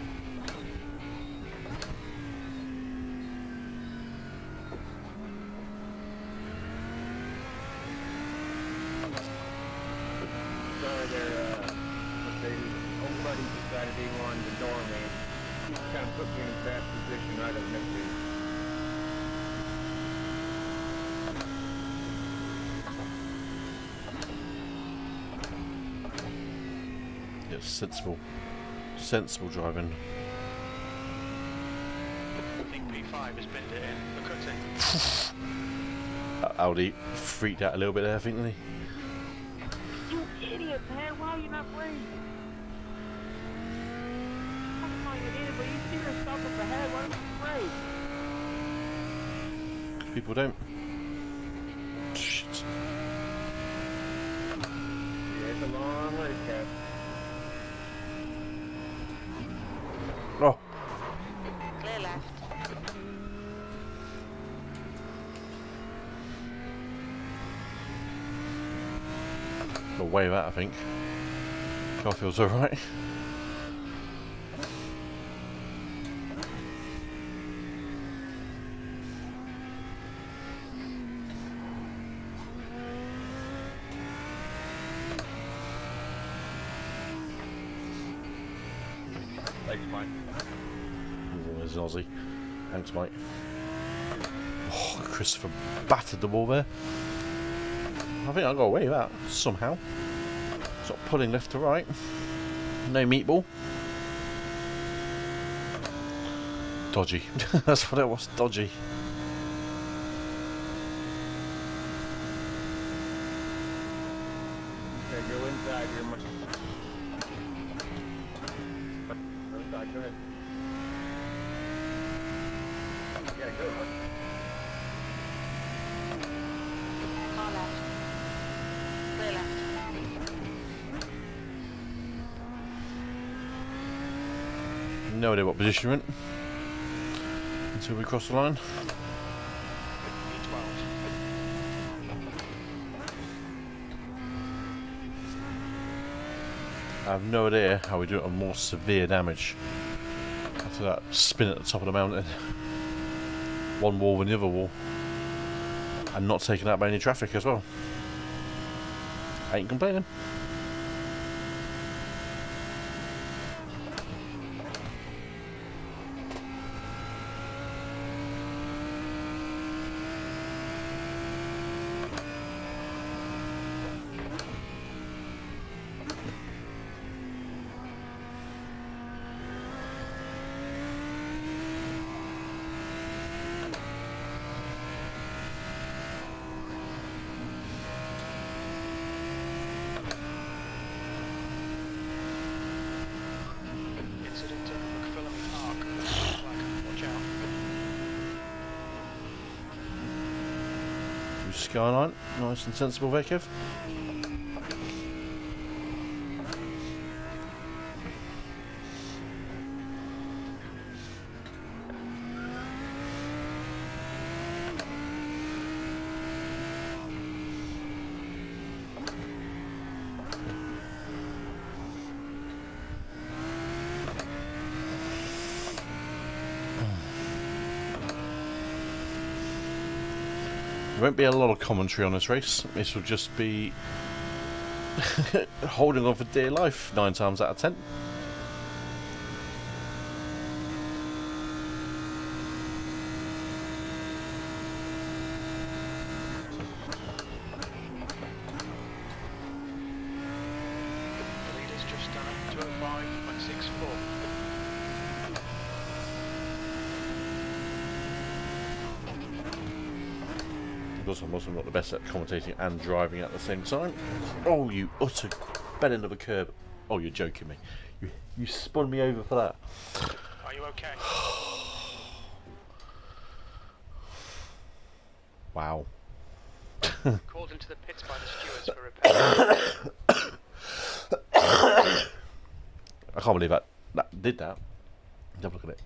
Sorry, everybody decided they wanted the door, man. He kind of put me in a bad position right up next to you. Yes, sensible driving. I think P5 has binned it in for cutting. Audi freaked out a little bit there, I think, didn't he? You idiot, man! Why are you not brave? I'm not an idiot, but you see yourself up ahead. Why are you brave? People don't. Shit. Yeah, it's a long race, Cap. Oh, Clear left. got away with that, I think. Car feels alright. Thanks, Mike. There's an Aussie. Thanks, mate. Oh, Christopher battered the wall there. I think I got away with that somehow. Sort of pulling left to right. No meatball. Dodgy. That's what it was. Dodgy. Okay, go inside here, Mike. Go inside, go ahead. Yeah, go, Mike. Car left. Clear left. No idea what position we're in until we cross the line. P12. I have no idea how we do it on more severe damage. After that spin at the top of the mountain. One wall and the other wall. And not taken out by any traffic as well. Ain't complaining. Skyline. Nice and sensible there, Kev. There won't be a lot of commentary on this race. This will just be holding on for dear life 9 times out of 10. The leader's just done it. 205.64. Because I'm also not the best at commentating and driving at the same time. Oh, you utter bed end of a curb. Oh, you're joking me. You spun me over for that. Are you okay? Wow. Called into the pits by the stewards for repair. I can't believe that did that. Have a look at it.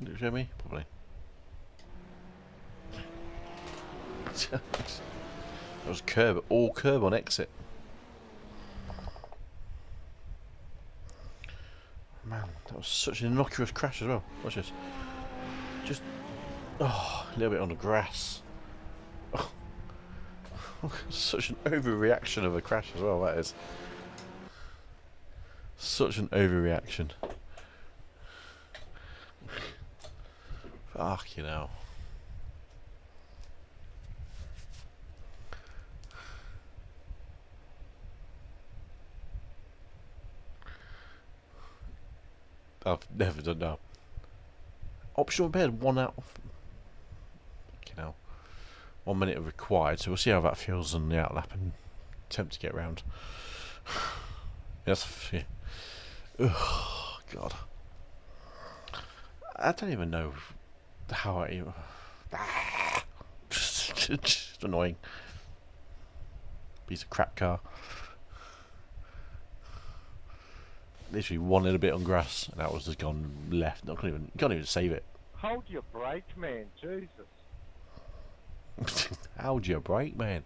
Did it show me? Probably. That was curb, all curb on exit. Man, that was such an innocuous crash as well. Watch this. Just, oh, a little bit on the grass. Oh. Such an overreaction of a crash as well, that is. Such an overreaction. Fuck, you know. I've never done that. Optional bed, 1 out. You know, 1 minute required. So we'll see how that feels on the outlap and attempt to get round. Yes, yeah. Oh God, I don't even know how I. Just annoying. Piece of crap car. Literally one little bit on grass, and that was just gone left. I can't even save it. Hold your brake, man. Jesus. How'd you brake, man?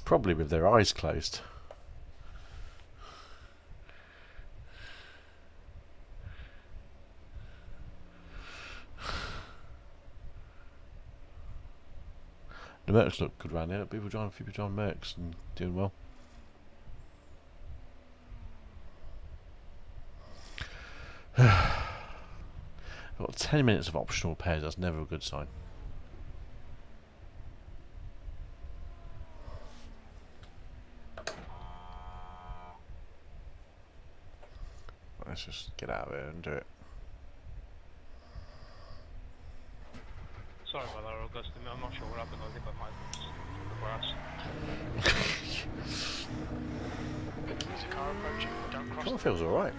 Probably with their eyes closed. The Mercs look good around here. People driving Mercs and doing well. I've got 10 minutes of optional pairs. That's never a good sign. Let's just get out of here and do it. Sorry about that, August. I'm not sure what happened. I think I might have the grass. There's a car approaching. Don't cross. Kind of feels alright.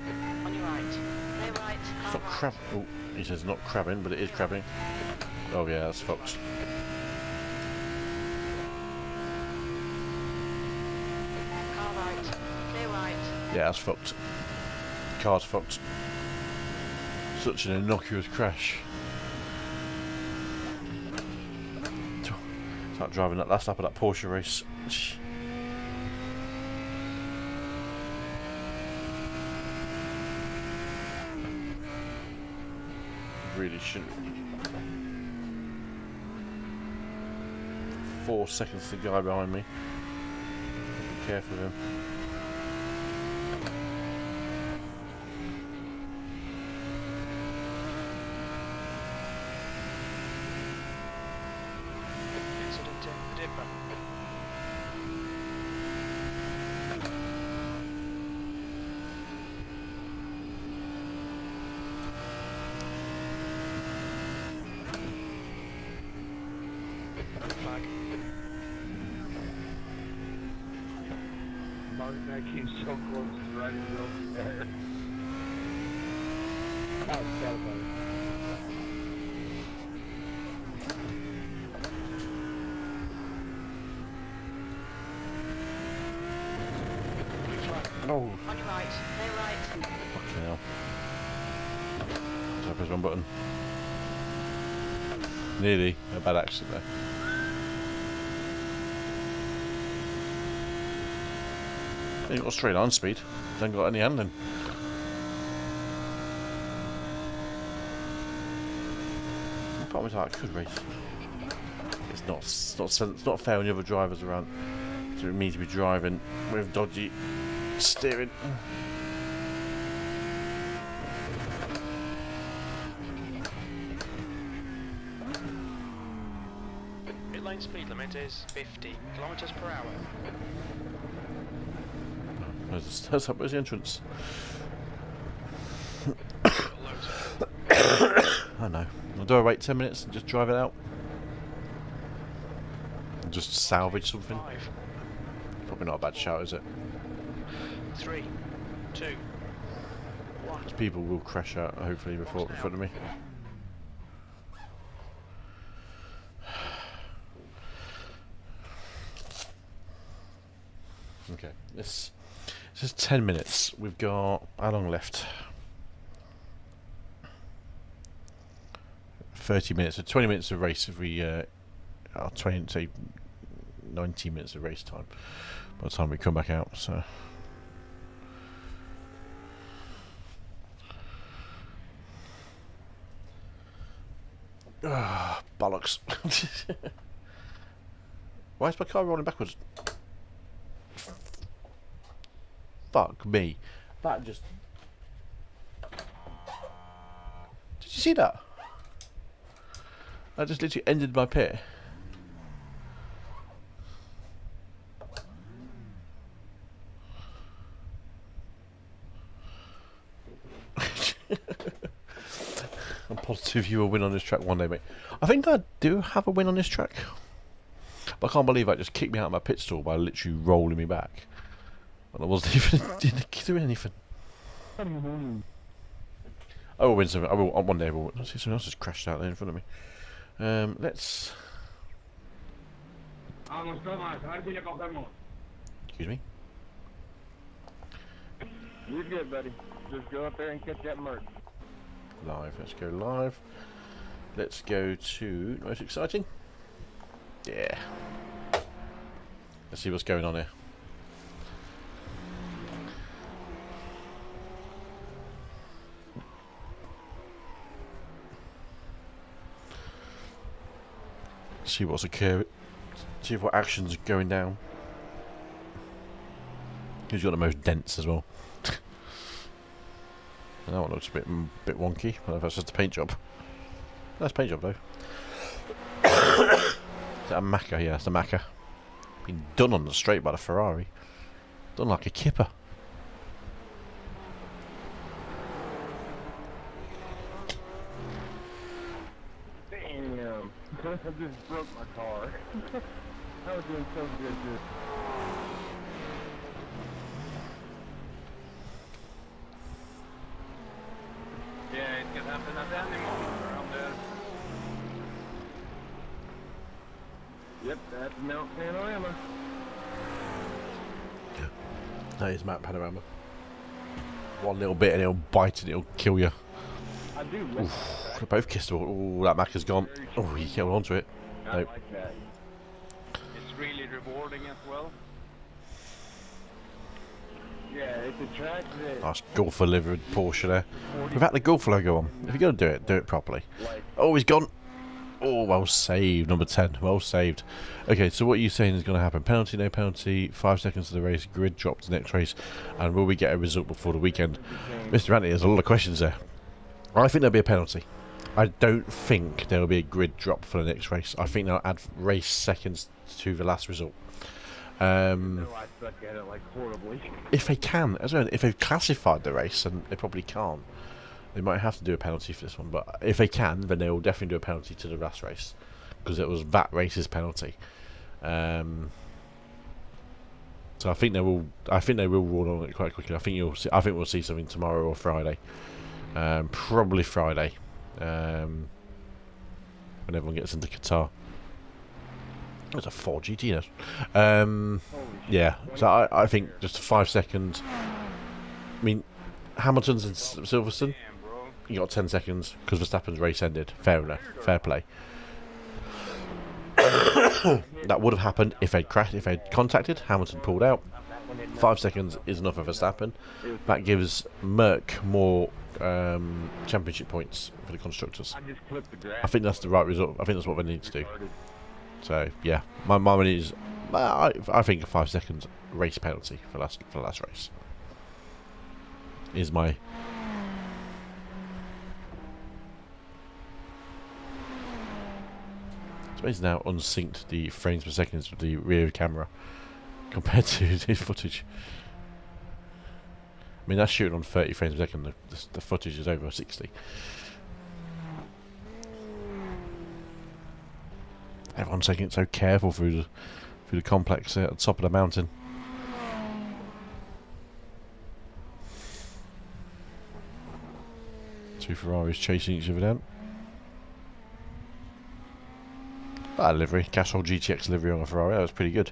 On your right. Play right. It's Car not right. crab. Oh, he says not crabbing, but it is crabbing. Oh yeah, that's fucked. Car right. Play right. Yeah, that's fucked. Car's fucked. Such an innocuous crash. Start driving that last lap of that Porsche race. Really shouldn't. 4 seconds to the guy behind me. Be careful of him. Incident in the dipper. Flag. Mark, that came so close to riding wheels there. Oh, Oh. On your right, clear right. Fucking hell. So I press one button. Nearly a bad accident there. You've got straight on speed, then got any handling. Part of me like, I could race. It's not fair when you have other drivers around for me to be driving with dodgy steering. Pit lane speed limit is 50 kilometers per hour. Where's the entrance? I know. Do I wait 10 minutes and just drive it out? Just salvage something? 5, Probably not a bad shout, is it? 3, 2, 1. Because people will crash out, hopefully, before in front of me. Okay, this is 10 minutes. We've got how long left? 30 minutes, so 20 minutes of race if we 20 say 90 minutes of race time by the time we come back out, so bollocks. Why is my car rolling backwards? Fuck me. That just... Did you see that? I just literally ended my pit. I'm positive you will win on this track one day, mate. I think I do have a win on this track. But I can't believe that just kicked me out of my pit stall by literally rolling me back. And I wasn't even doing anything. I will win something. I will one day. I will. I see someone else has crashed out there in front of me. Let's. Excuse me. You're good, buddy. Just go up there and catch that merc. Live. Let's go live. Let's go to most exciting. Yeah. Let's see what's going on here. See what's occurring. See what action's going down. Who's got the most dents as well? That one looks a bit wonky. I don't know if that's just a paint job. Nice paint job though. Is that a Macca? Yeah, it's a Macca. Been done on the straight by the Ferrari. Done like a kipper. Damn. I just broke my car. I was doing so good just... Yeah, it can happen at any moment around there. Yep, that's Mount Panorama. Yeah. That is Mount Panorama. One little bit and it'll bite and it'll kill you. I do like that. They both kissed. Oh, that Macca's gone. Oh, he held onto it. I Nope. like that. It's really rewarding as well. Yeah, it's a track that... Nice Golfer livered Porsche there. Without the Golf logo on. If you're going to do it properly. Oh, he's gone. Oh, well saved. Number 10. Well saved. Okay, so what are you saying is going to happen? Penalty, no penalty, 5 seconds to the race, grid drop to the next race, and will we get a result before the weekend? Mr. Andy, there's a lot of questions there. I think there'll be a penalty. I don't think there will be a grid drop for the next race. I think they'll add race seconds to the last result. I suck at it like horribly. If they can, as well, if they've classified the race, and they probably can't, they might have to do a penalty for this one. But if they can, then they will definitely do a penalty to the last race, because it was that race's penalty. So I think they will. I think they will rule on it quite quickly. I think you'll see. I think we'll see something tomorrow or Friday. Probably Friday. When everyone gets into Qatar. There's a 4 GT there. Yeah, so I think just a 5 second I mean, Hamilton's in Silverstone. You got 10 seconds because Verstappen's race ended. Fair enough. Fair play. That would have happened if they'd crashed, if they'd contacted. Hamilton pulled out. 5 seconds is enough for Verstappen. That gives Merck more championship points for the constructors. I think that's the right result. I think that's what they need to do. So yeah, my money is. I think a 5 seconds race penalty for the last race is my. So he's now unsynced the frames per second with the rear camera compared to his footage. I mean, that's shooting on 30 frames per second. The footage is over 60. Everyone's taking it so careful through the complex at the top of the mountain. Two Ferraris chasing each other down. That livery, Castrol GTX livery on a Ferrari, that was pretty good.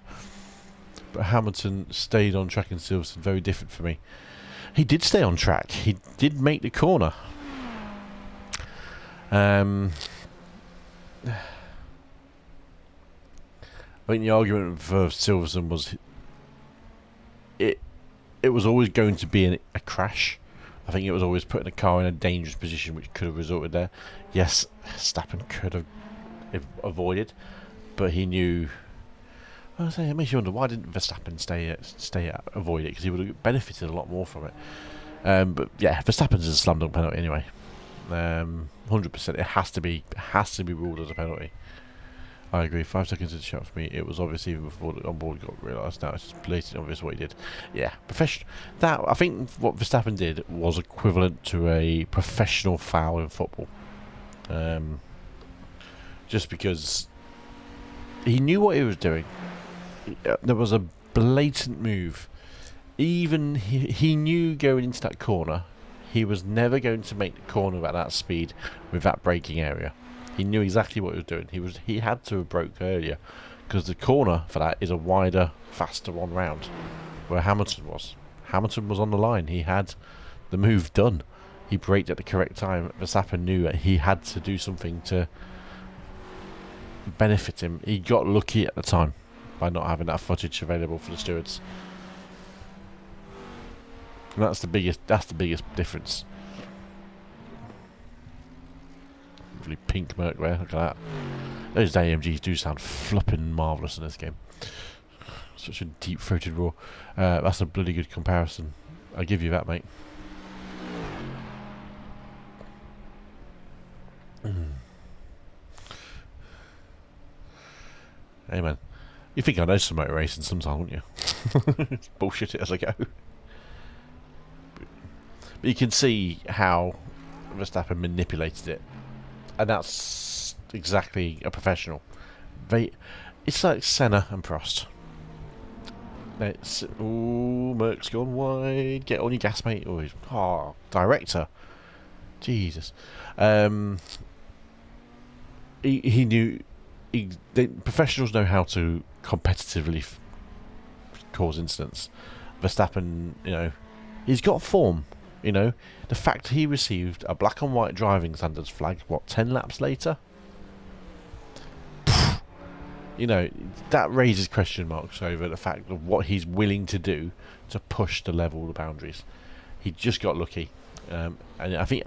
But Hamilton stayed on track in Silverstone, very different for me. He did stay on track. He did make the corner. I think the argument for Silverstone was it was always going to be a crash. I think it was always putting a car in a dangerous position which could have resulted there. Yes, Verstappen could have avoided, but he knew. I was saying, it makes you wonder why didn't Verstappen avoid it, because he would have benefited a lot more from it. But yeah, Verstappen's a slam dunk penalty anyway. 100%. It has to be ruled as a penalty. I agree. 5 seconds into the shot for me. It was obvious even before the onboard got realised. Now it's just blatantly obvious what he did. Yeah, professional. That, I think what Verstappen did was equivalent to a professional foul in football. Just because he knew what he was doing. There was a blatant move. Even he knew going into that corner, he was never going to make the corner at that speed with that braking area. He knew exactly what he was doing. He had to have broke earlier, because the corner for that is a wider, faster one round, where Hamilton was. Hamilton was on the line. He had the move done. He braked at the correct time. Verstappen knew that he had to do something to benefit him. He got lucky at the time by not having that footage available for the stewards. And that's the biggest difference. Really pink Merc there, look at that. Those AMGs do sound flipping marvellous in this game. Such a deep-throated roar. That's a bloody good comparison. I'll give you that, mate. Hey man, you think I know some motor racing sometimes, wouldn't you? Bullshit it as I go. But you can see how Verstappen manipulated it, and that's exactly a professional. It's like Senna and Prost. Ooh, Merck's gone wide. Get on your gas, mate. Oh, director. Jesus. He knew. Professionals know how to competitively cause incidents. Verstappen, he's got form. The fact he received a black and white driving standards flag, 10 laps later? That raises question marks over the fact of what he's willing to do to push the level of the boundaries. He just got lucky, and I think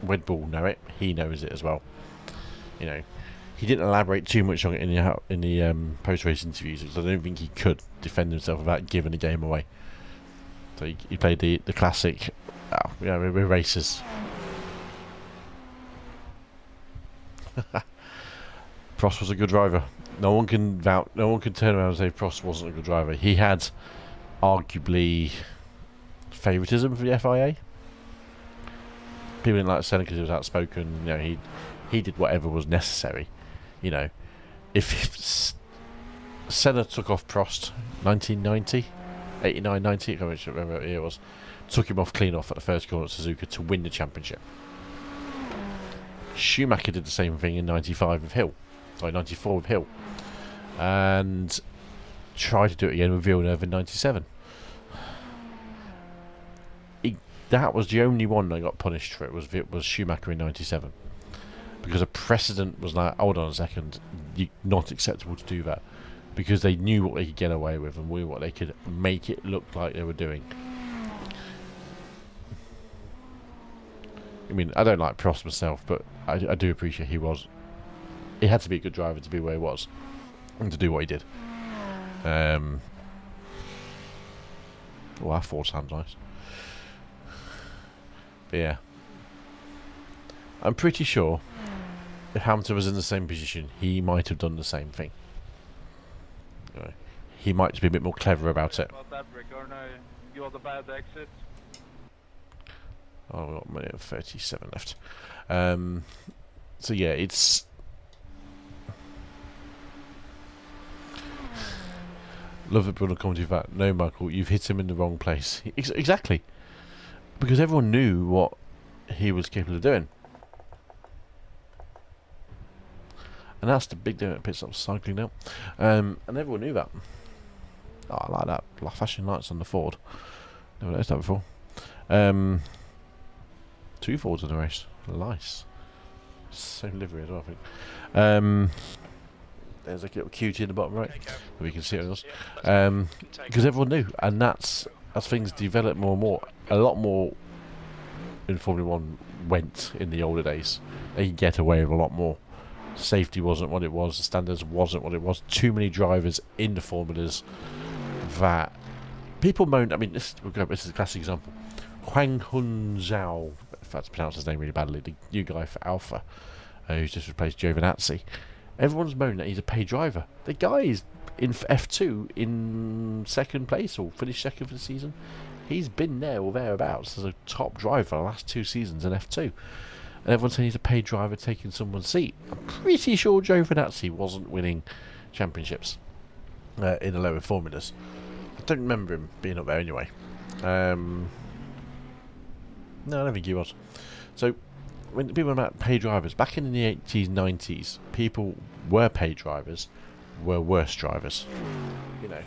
Red Bull know it. He knows it as well. He didn't elaborate too much on it in the post-race interviews, because I don't think he could defend himself without giving the game away. So he played the classic. We're racers. Prost was a good driver. No one can turn around and say Prost wasn't a good driver. He had arguably favouritism for the FIA. People didn't like Senna because he was outspoken. He did whatever was necessary. If Senna took off Prost 1990, 89, 90, I can't remember what year it was, took him clean off at the first corner at Suzuka to win the championship. Schumacher did the same thing in 94 with Hill, and tried to do it again with Villeneuve in 97. that was the only one that got punished for it. Was Schumacher in '97, because a precedent was like, hold on a second, not acceptable to do that, because they knew what they could get away with and knew what they could make it look like they were doing. I mean, I don't like Prost myself, but I do appreciate he had to be a good driver to be where he was and to do what he did. Oh, that Ford sounds nice. But yeah, I'm pretty sure if Hamilton was in the same position, he might have done the same thing. He might just be a bit more clever about it. About that, Ricardo, you are the bad exit. Oh, we've got a minute and 37 left. So yeah, it's... Love that Bruno commented that. No, Michael, you've hit him in the wrong place. Exactly. Because everyone knew what he was capable of doing. And that's the big thing that pits up cycling now. And everyone knew that. Oh, I like that. Like flashing lights on the Ford. Never noticed that before. 2 Fords in the race. Nice. Same livery as well, I think. There's like a little QT in the bottom right. We can see it on us. Because everyone knew. And that's, as things develop more and more, a lot more in Formula 1 went in the older days. They could get away with a lot more. Safety wasn't what it was. The standards wasn't what it was. Too many drivers in the formulas that people moaned. I mean, this is a classic example. Huang Hun Zhao, if that's pronounced his name really badly, the new guy for Alpha, who's just replaced Giovinazzi. Everyone's moaning that he's a paid driver. The guy is in F2 in 2nd place, or finished 2nd for the season. He's been there or thereabouts as a top driver for the last 2 seasons in F2. And everyone's saying he's a paid driver taking someone's seat. I'm pretty sure Giovinazzi wasn't winning championships in the lower formulas. I don't remember him being up there anyway. No, I don't think he was. So, when people were about paid drivers, back in the 80s, 90s, people were paid drivers, were worse drivers. You know.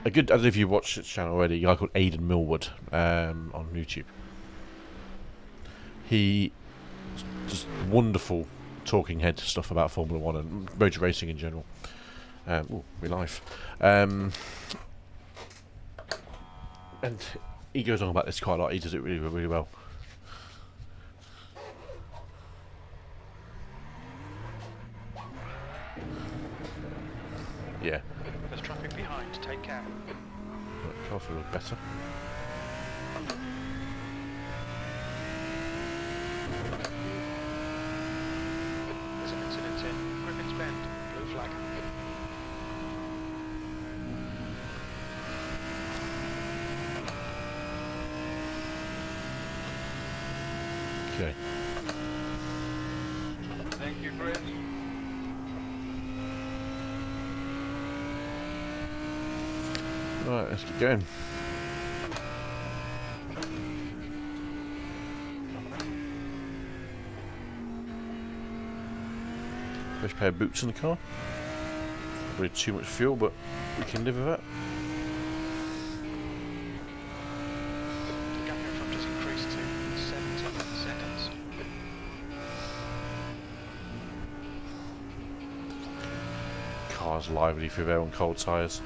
I don't know if you watched this channel already, a guy called Aidan Millwood on YouTube. He just wonderful talking head stuff about Formula 1 and motor racing in general. Ooh, we're live. And he goes on about this quite a lot. He does it really, really well. Yeah. There's traffic behind, take care. Car feel better. There's an incident in Griffin's Bend, blue flag. Okay. Thank you, Chris. Right, let's get going. Fresh pair of boots in the car. Probably too much fuel, but we can live with that. The gap in front has increased to 17 seconds. Car's lively through there on cold tyres.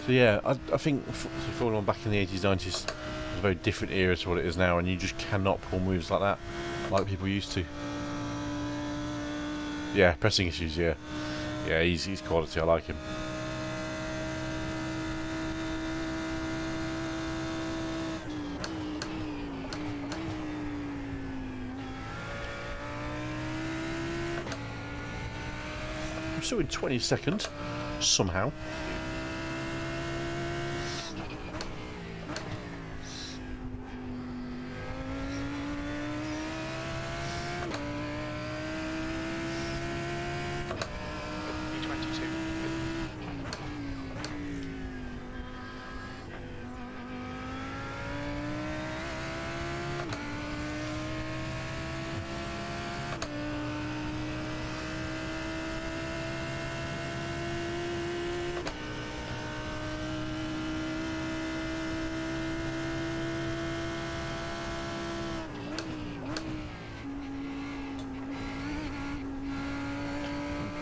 So yeah, I think Formula 1 back in the 80s, 90s was a very different era to what it is now, and you just cannot pull moves like that, like people used to. Yeah, pressing issues, yeah. Yeah, he's quality, I like him. I'm still in 22nd, somehow.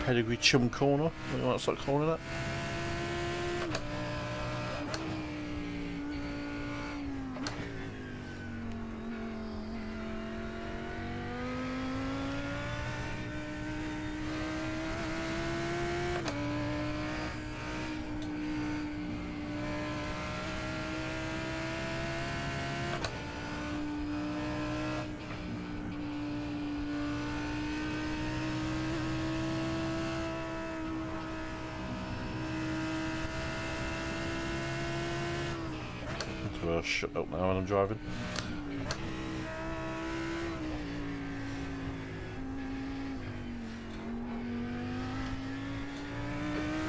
Pedigree chum corner. What you want to start calling that? I'll shut up now when I'm driving.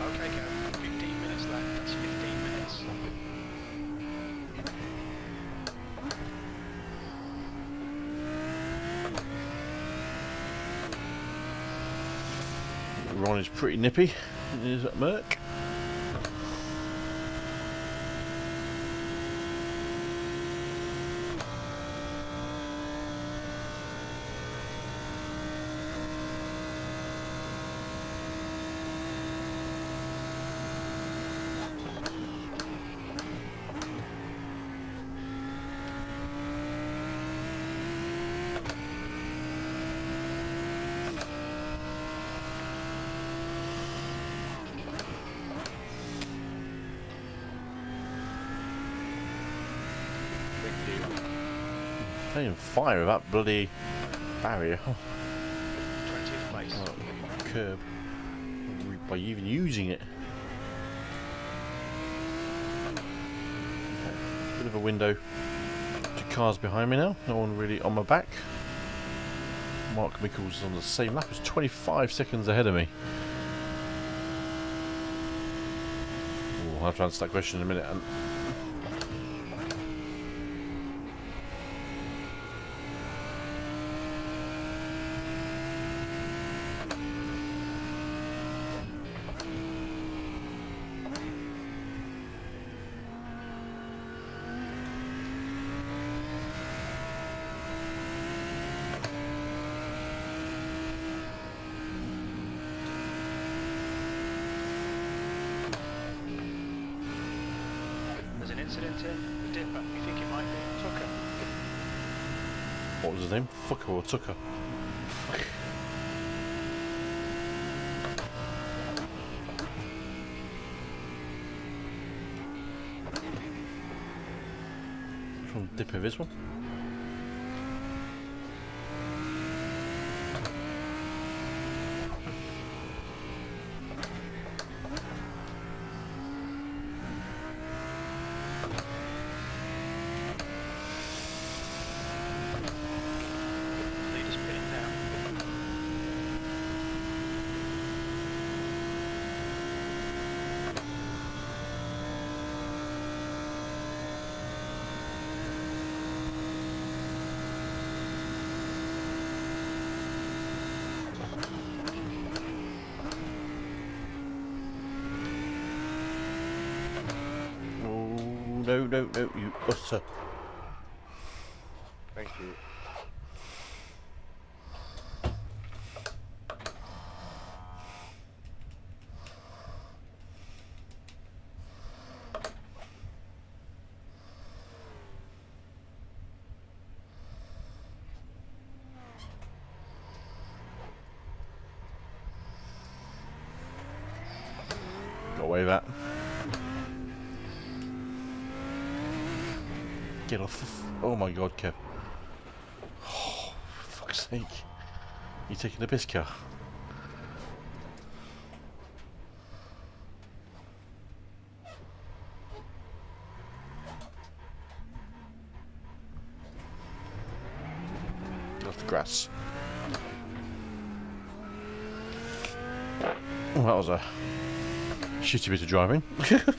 Okay, go. 15 minutes left. That's 15 minutes. Ron is pretty nippy. Is that Merc? Playing fire with that bloody barrier. 20th place. Oh, curb. By even using it. Okay. Bit of a window to cars behind me now. No one really on my back. Mark Mickles is on the same lap as 25 seconds ahead of me. Ooh, I'll have to answer that question in a minute. There's an incident in the dipper. You think it might be Tucker? What was his name? Fucker or Tucker? Which one dipper this one? Leader's pitting down. Oh, no, no, no, you utter. Thank you. Got away with that. Get off the oh my god, Kev. Oh, for fuck's sake. You taking the piss, car? Get off the grass. Well, that was a shitty bit of driving. E19.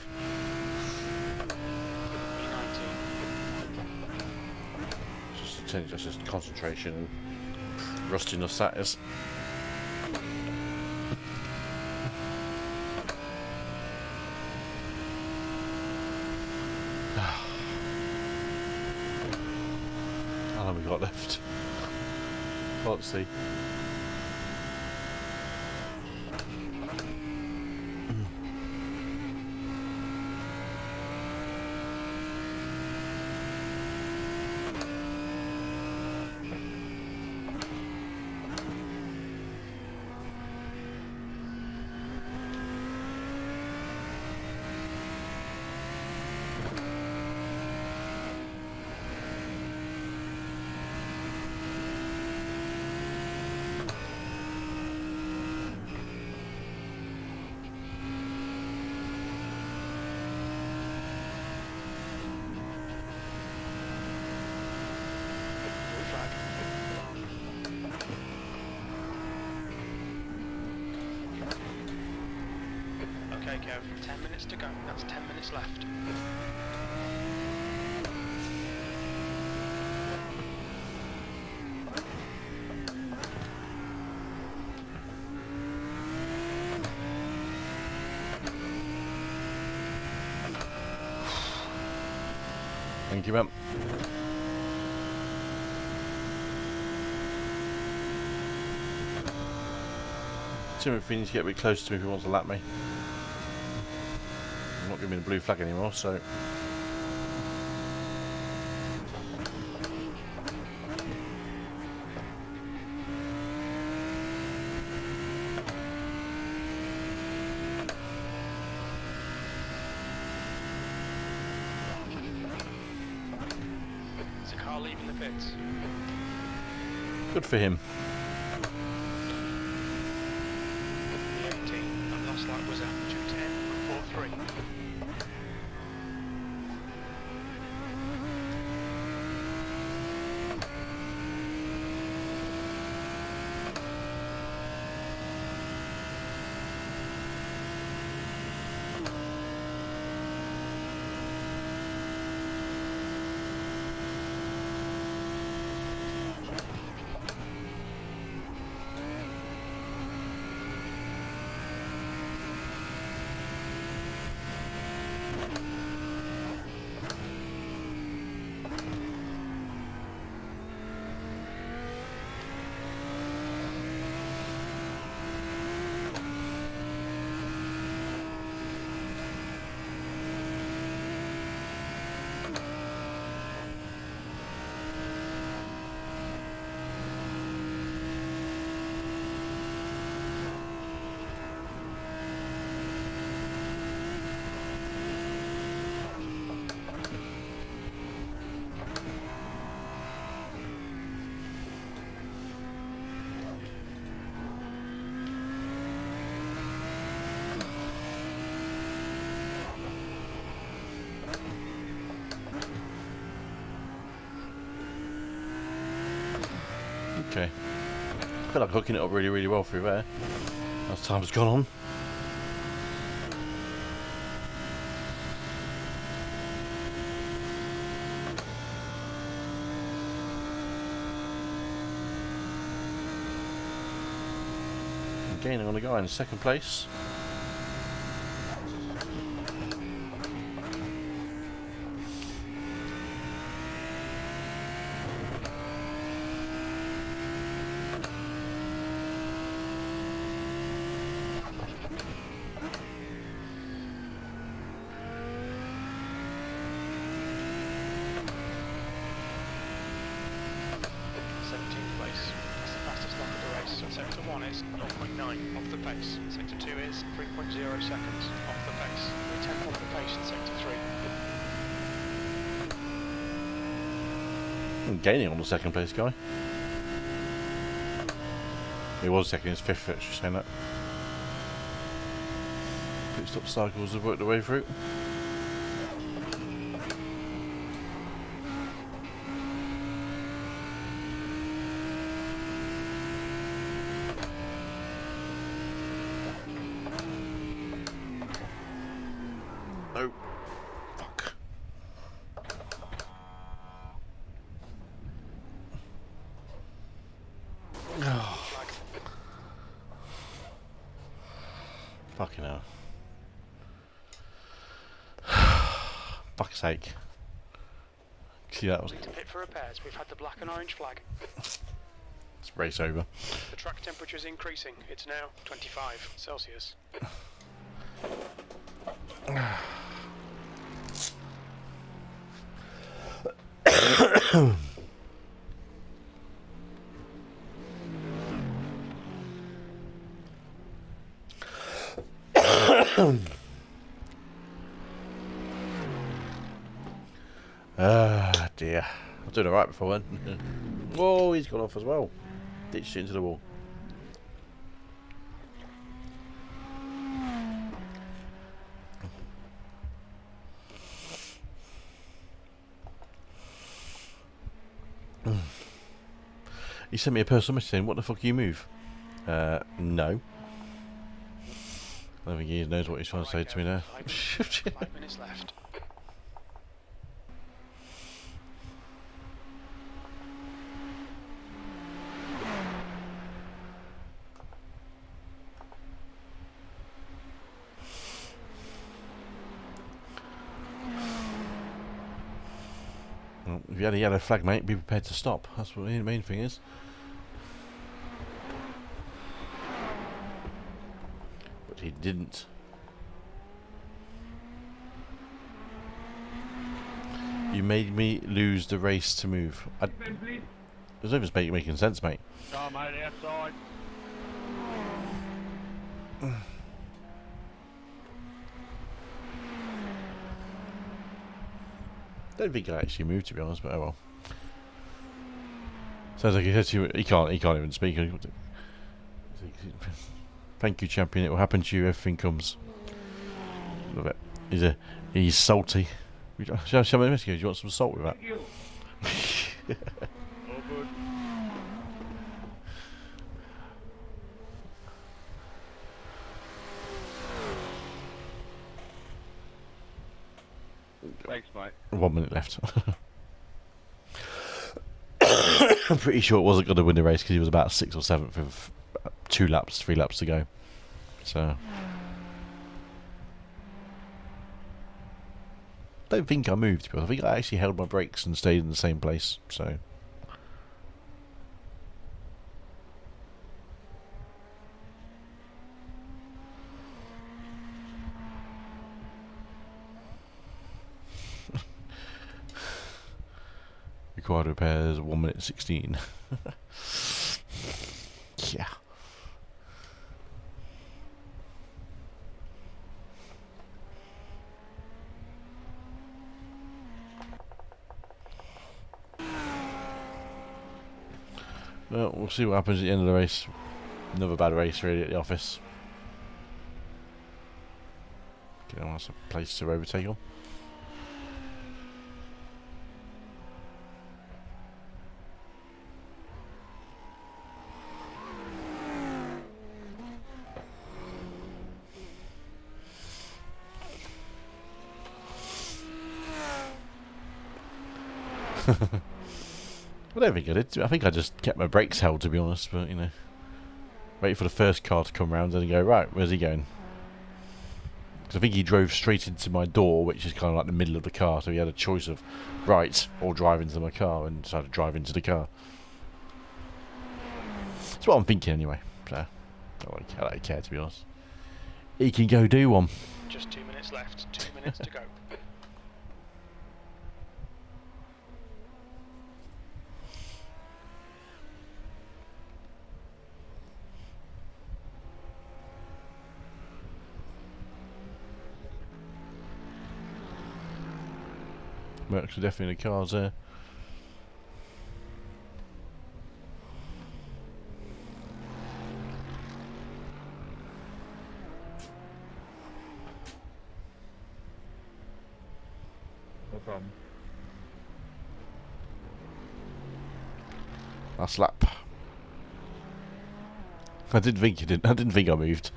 That's just concentration and rustiness, that is. How long have we got left? Let's see. There you go. 10 minutes to go. That's 10 minutes left. Thank you, man. Timothy needs to get a bit closer to me if he wants to lap me. I'm not giving me the blue flag anymore, so. There's a car leaving the pits. Good for him. The 18, and last lap was at 2:10.43. Okay. I feel like hooking it up really, really well through there as time's gone on. Again, I'm going to go in second place. Sector 1 is 0.9 off the pace. Sector 2 is 3.0 seconds off the pace. 3/10 off the pace in Sector 3. I'm gaining on the second place guy. He was second, he's fifth, actually saying that. Pit stop cycles have worked their way through. Oh, fuck. Oh. Fucking hell. Fuck's sake. See, that was. Need to pit for repairs. We've had the black and orange flag. It's race over. The track temperature is increasing. It's now 25 Celsius. Ah, dear. I was doing alright before then. Whoa, he's gone off as well. Ditched it into the wall. He sent me a personal message saying, "What the fuck you move?" No. I don't think he knows what he's trying to say to me now. 5 minutes left. Well, if you had a yellow flag, mate, be prepared to stop. That's what the main thing is. But he didn't. You made me lose the race to move. I don't know if it's making sense, mate. Oh, mate, outside. Don't think I actually moved, to be honest, but oh well. Sounds like he said to you, he can't even speak. Thank you, champion. It will happen to you. Everything comes. Love it. He's salty. Shall I message you? Do you want some salt with that? All good. Thanks, mate. 1 minute left. I'm pretty sure it wasn't going to win the race because he was about 6th or 7th with 3 laps to go. So, don't think I moved. I think I actually held my brakes and stayed in the same place. So. Required repairs 1 minute 16. Yeah. Well, we'll see what happens at the end of the race. Another bad race really at the office. Okay, that's a place to overtake on. I don't think I did. I think I just kept my brakes held, to be honest. But you know, wait for the first car to come round and go, right, where's he going? Because I think he drove straight into my door, which is kind of like the middle of the car. So he had a choice of right or drive into my car, and decided to drive into the car. That's what I'm thinking anyway. So I don't care, to be honest. He can go do one. Just 2 minutes left. 2 minutes to go. Mercs are definitely in the cars there. No problem. Last lap. I didn't think I moved.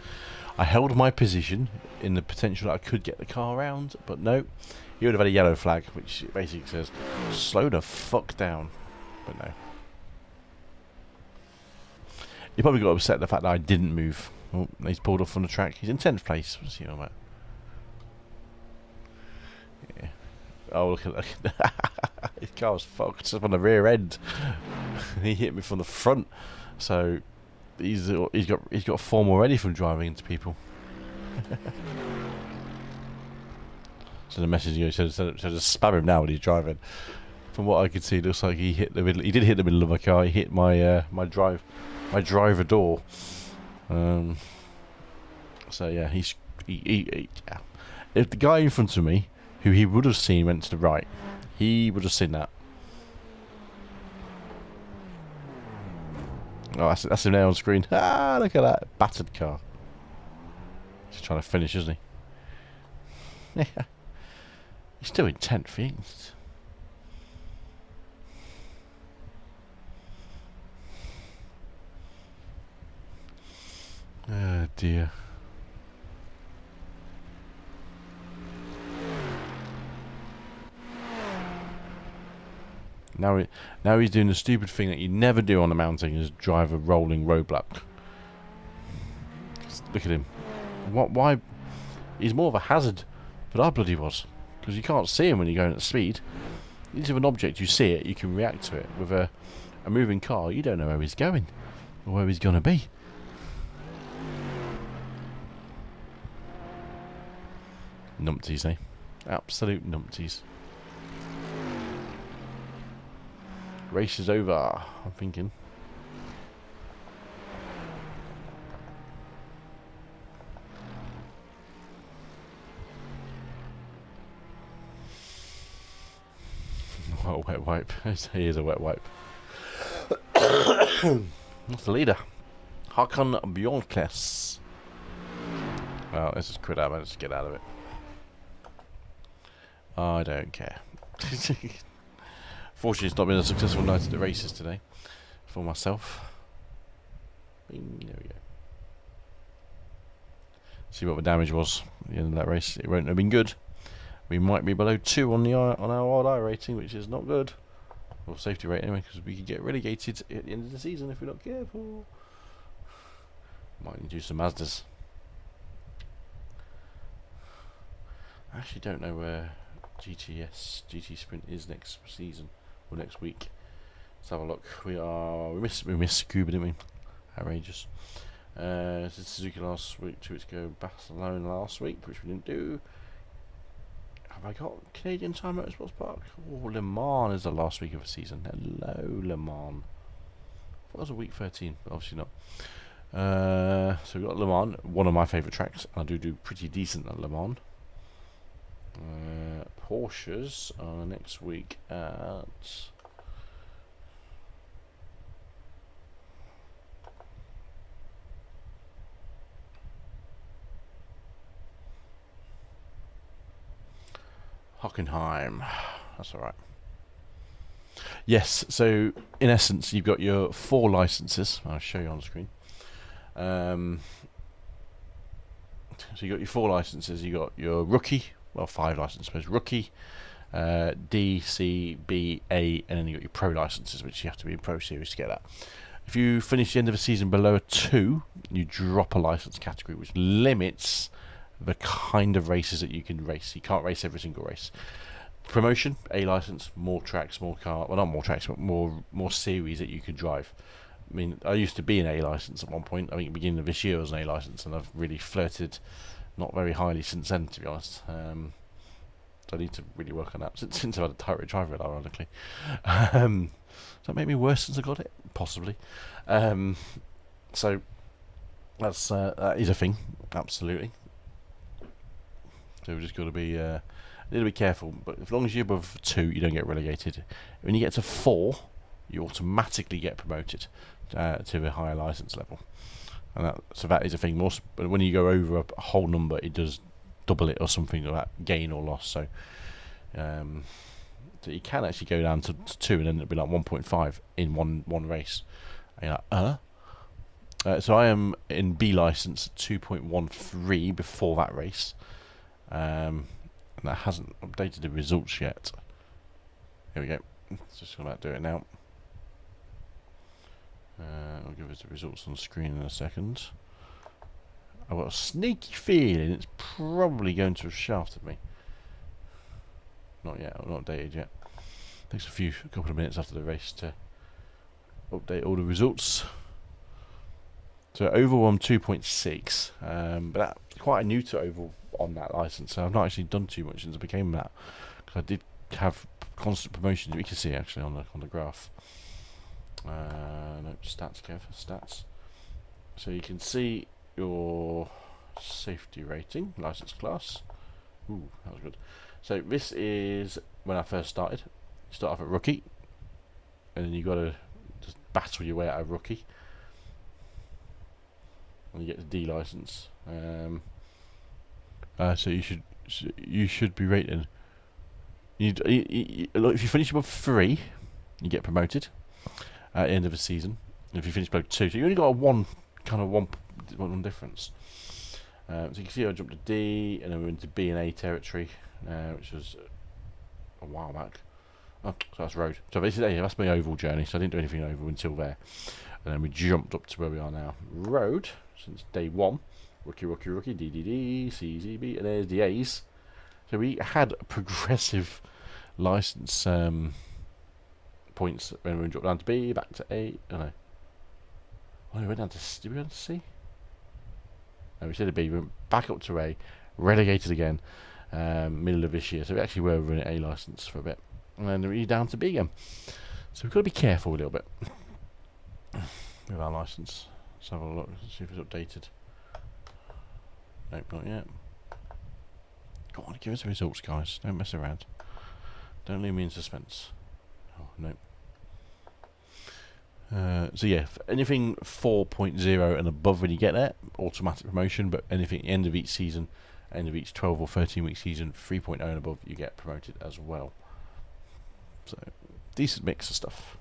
I held my position in the potential that I could get the car around, but no. You would have had a yellow flag, which basically says, slow the fuck down. But no. You probably got upset at the fact that I didn't move. Oh, he's pulled off on the track. He's in 10th place. What's he on about? Yeah. Oh, look at that. His car's fucked up on the rear end. He hit me from the front. So, he's got form already from driving into people. So the message says just spam him now when he's driving. From what I could see, it looks like he hit the middle. He did hit the middle of my car. He hit my my driver door. So yeah, yeah. If the guy in front of me, who he would have seen, went to the right, he would have seen that. Oh, that's him there on screen. Ah, look at that battered car. He's trying to finish, isn't he? Yeah. He's still in 10th, he ain't. Oh dear. Now he's doing the stupid thing that you never do on the mountain, is drive a rolling roadblock. Look at him. Why? He's more of a hazard than I bloody was, because you can't see him when you're going at speed. Each of an object, you see it, you can react to it. With a moving car, you don't know where he's going or where he's going to be. Numpties, eh? Absolute numpties. Race is over, I'm thinking. What a wet wipe. He is a wet wipe. What's the leader? Hakan Bjornkles. Well, let's just quit out, let's get out of it. I don't care. Fortunately, it's not been a successful night at the races today for myself. Bing, there we go. See what the damage was at the end of that race. It won't have been good. We might be below 2 on our odd I rating, which is not good. Or safety rate anyway, because we could get relegated at the end of the season if we're not careful. Might need to do some Mazdas. I actually don't know where GT Sprint is next season or next week. Let's have a look. We missed Scuba, didn't we? Outrageous. Suzuki last week, 2 weeks ago. Barcelona last week, which we didn't do. Have I got Canadian Time Motorsports Park? Oh, Le Mans is the last week of the season. Hello, Le Mans. I thought it was a week 13, but obviously not. So we've got Le Mans, one of my favourite tracks. I do pretty decent at Le Mans. Porsches are next week at Hockenheim. That's alright. Yes, so in essence you've got your 4 licenses. I'll show you on the screen. So you got your 4 licenses. You got your rookie, well 5 licenses, I suppose. Rookie, D, C, B, A, and then you got your pro licenses, which you have to be in Pro Series to get that. If you finish the end of the season below a 2, you drop a license category, which limits the kind of races that you can race. You can't race every single race. Promotion, A license, more tracks, more car. Well, not more tracks, but more series that you can drive. I mean, I used to be an A license at one point. I think at the beginning of this year I was an A license, and I've really flirted not very highly since then, to be honest. So I need to really work on that since I've had a tight rate driver, ironically. Does that make me worse since I got it? Possibly. So that is a thing, absolutely. So we've just got to be a little bit careful. But as long as you're above 2, you don't get relegated. When you get to 4, you automatically get promoted to a higher license level. And so that is a thing. But when you go over a whole number, it does double it or something like that, gain or loss. So you can actually go down to 2, and then it'll be like 1.5 in one race. And you're like, so I am in B license 2.13 before that race. And that hasn't updated the results yet. Here we go. Just about to do it now. I'll give us the results on the screen in a second. I've got a sneaky feeling it's probably going to have shafted me. Not yet, not updated yet. Takes a couple of minutes after the race to update all the results. So oval on 2.6, but that's quite new to oval on that license, so I've not actually done too much since I became that, because I did have constant promotions. We can see actually on the graph. No, stats, Kev, stats. So you can see your safety rating, license class. Ooh, that was good. So this is when I first started. You start off at rookie, and then you got to just battle your way out of rookie, and you get the D license. So you should be rated. Look, if you finish above 3, you get promoted at the end of the season. And if you finish below 2, so you only got a one difference. So you can see I jumped to D, and then we went to B and A territory, which was a while back. Oh, so that's road. So basically, yeah, that's my oval journey. So I didn't do anything oval until there, and then we jumped up to where we are now. Road since day one. Rookie, DDD, CZB, and there's the A's. So we had progressive license points when we dropped down to B, back to A. Oh no. Oh, we went down to C. Did we go to C? No, we said a B. We went back up to A, relegated again, middle of this year. So we actually were running A license for a bit, and then we're down to B again. So we've got to be careful a little bit with our license. Let's have a look. Let's see if it's updated. Nope, not yet. Go on, give us the results, guys. Don't mess around. Don't leave me in suspense. Oh, nope. So yeah, anything 4.0 and above when you get there, automatic promotion, but anything end of each season, end of each 12 or 13 week season, 3.0 and above, you get promoted as well. So, decent mix of stuff.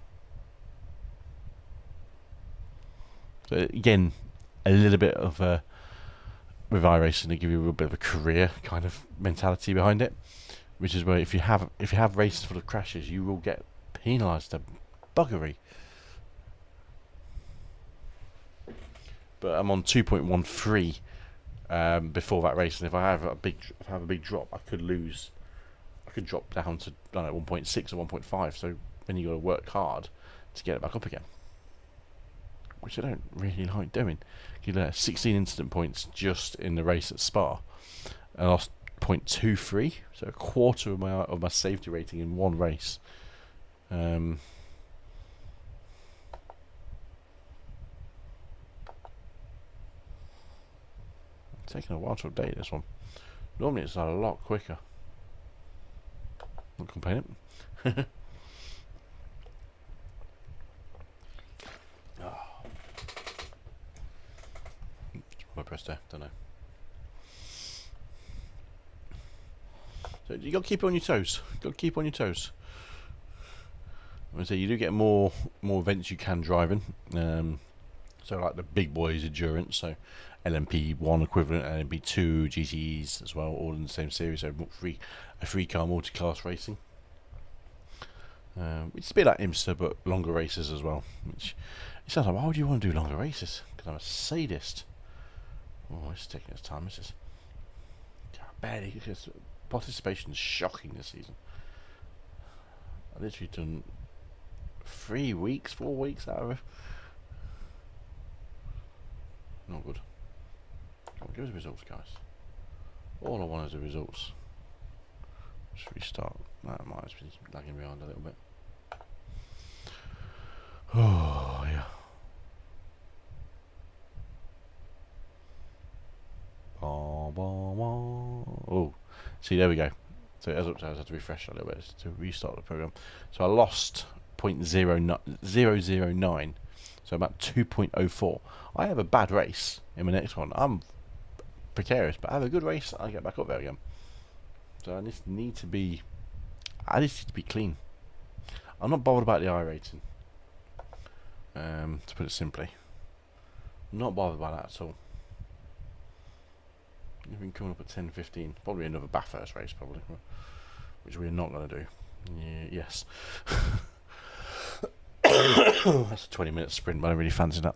So again, a little bit of with iRacing, they give you a little bit of a career kind of mentality behind it, which is where if you have races full of crashes, you will get penalised to buggery. But I'm on 2.13 before that race, and if I have a big drop, I could lose. I could drop down to 1.6 or 1.5. So then you got to work hard to get it back up again, which I don't really like doing. You know, 16 incident points just in the race at Spa. I lost 0.23, so a quarter of my safety rating in one race. Taking a while to update this one. Normally it's a lot quicker. Not complaining. I pressed there, don't know. So you got to keep on your toes. Got to keep on your toes. I'm gonna say you do get more events you can drive in. So like the big boys endurance, so LMP1 equivalent, LMP2, GTEs as well, all in the same series. So a free car multi-class racing. It's a bit like IMSA, but longer races as well. Which it sounds like, why would you want to do longer races? Because I'm a sadist. Oh, it's taking its time, this is. Barely, because participation is shocking this season. I literally done 4 weeks out of it. Not good. Come on, give us the results, guys. All I want is the results. Just restart. That might have been lagging behind a little bit. Oh, yeah. Oh, see, there we go. So as up to, I had to refresh a little bit to restart the program. So I lost 0.009, so about 2.04. I have a bad race in my next one. I'm precarious, but I have a good race. I get back up there again. So I just need to be clean. I'm not bothered about the iRacing. To put it simply, I'm not bothered by that at all. You've been coming up at 10:15. Probably another Bathurst race, probably, which we're not going to do. Yes. That's a 20-minute sprint, but I don't really fancy that.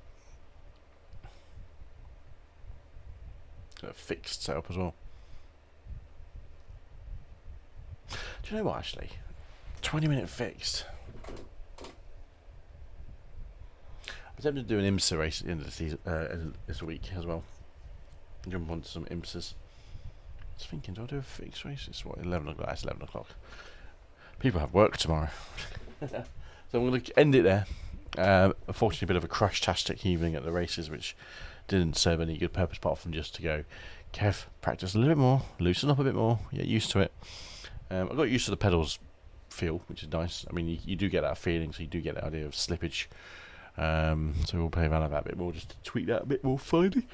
Got a fixed setup as well. Do you know what, actually? 20-minute fixed. I was able to do an IMSA race at the end of the season this week as well. Jump onto some IMSAs. I was thinking, do I do a fixed race? It's what, 11 o'clock? It's 11 o'clock. People have work tomorrow. So I'm going to end it there. Unfortunately, a bit of a crash-tastic evening at the races, which didn't serve any good purpose apart from just to go, Kev, practice a little bit more, loosen up a bit more, get used to it. I got used to the pedals feel, which is nice. I mean, you do get that feeling, so you do get the idea of slippage. So we'll play around with that a bit more, just to tweak that a bit more finely.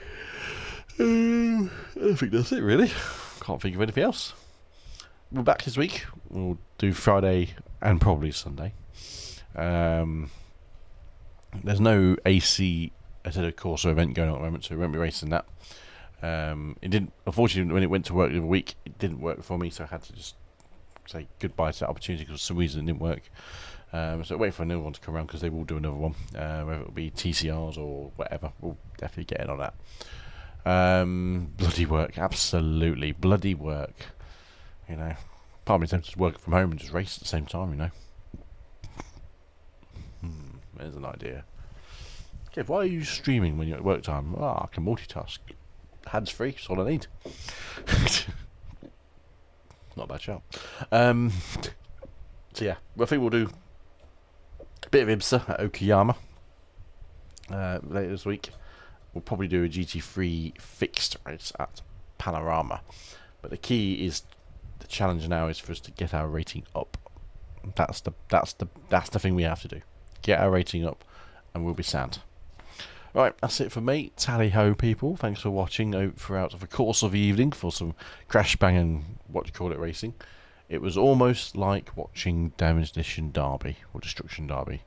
I think that's it, really. Can't think of anything else. We're back this week. We'll do Friday and probably Sunday. There's no AC corsair event going on at the moment, so we won't be racing that. It didn't. Unfortunately, when it went to work the other week, it didn't work for me, so I had to just say goodbye to that opportunity because for some reason it didn't work. So wait for another one to come around because they will do another one, whether it'll be TCRs or whatever. We'll definitely get in on that. Bloody work, absolutely bloody work. You know, part of me tempted to work from home and just race at the same time. You know, there's an idea. Okay, why are you streaming when you're at work time? Ah, I can multitask. Hands free, that's all I need. Not a bad shout. So yeah, I think we'll do a bit of IMSA at Okayama later this week. We'll probably do a GT3 fixed race at Panorama. But the key is, the challenge now is for us to get our rating up. That's the thing we have to do. Get our rating up, and we'll be sound. Right, that's it for me. Tally ho, people. Thanks for watching throughout the course of the evening for some crash bang and what do you call it racing. It was almost like watching Demolition Derby or Destruction Derby.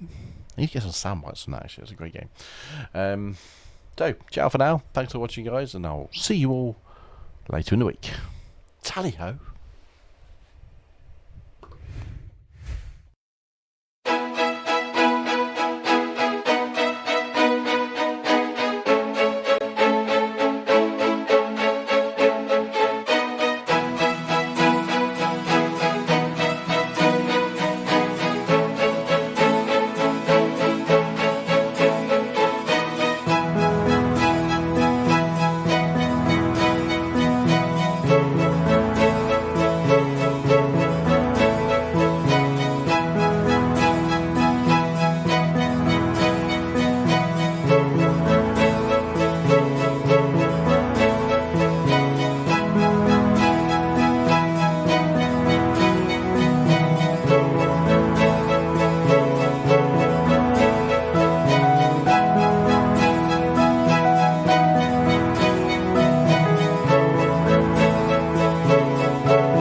I need to get some sound bites from that. Actually, it's a great game. So, ciao for now. Thanks for watching, guys, and I'll see you all later in the week. Tally ho.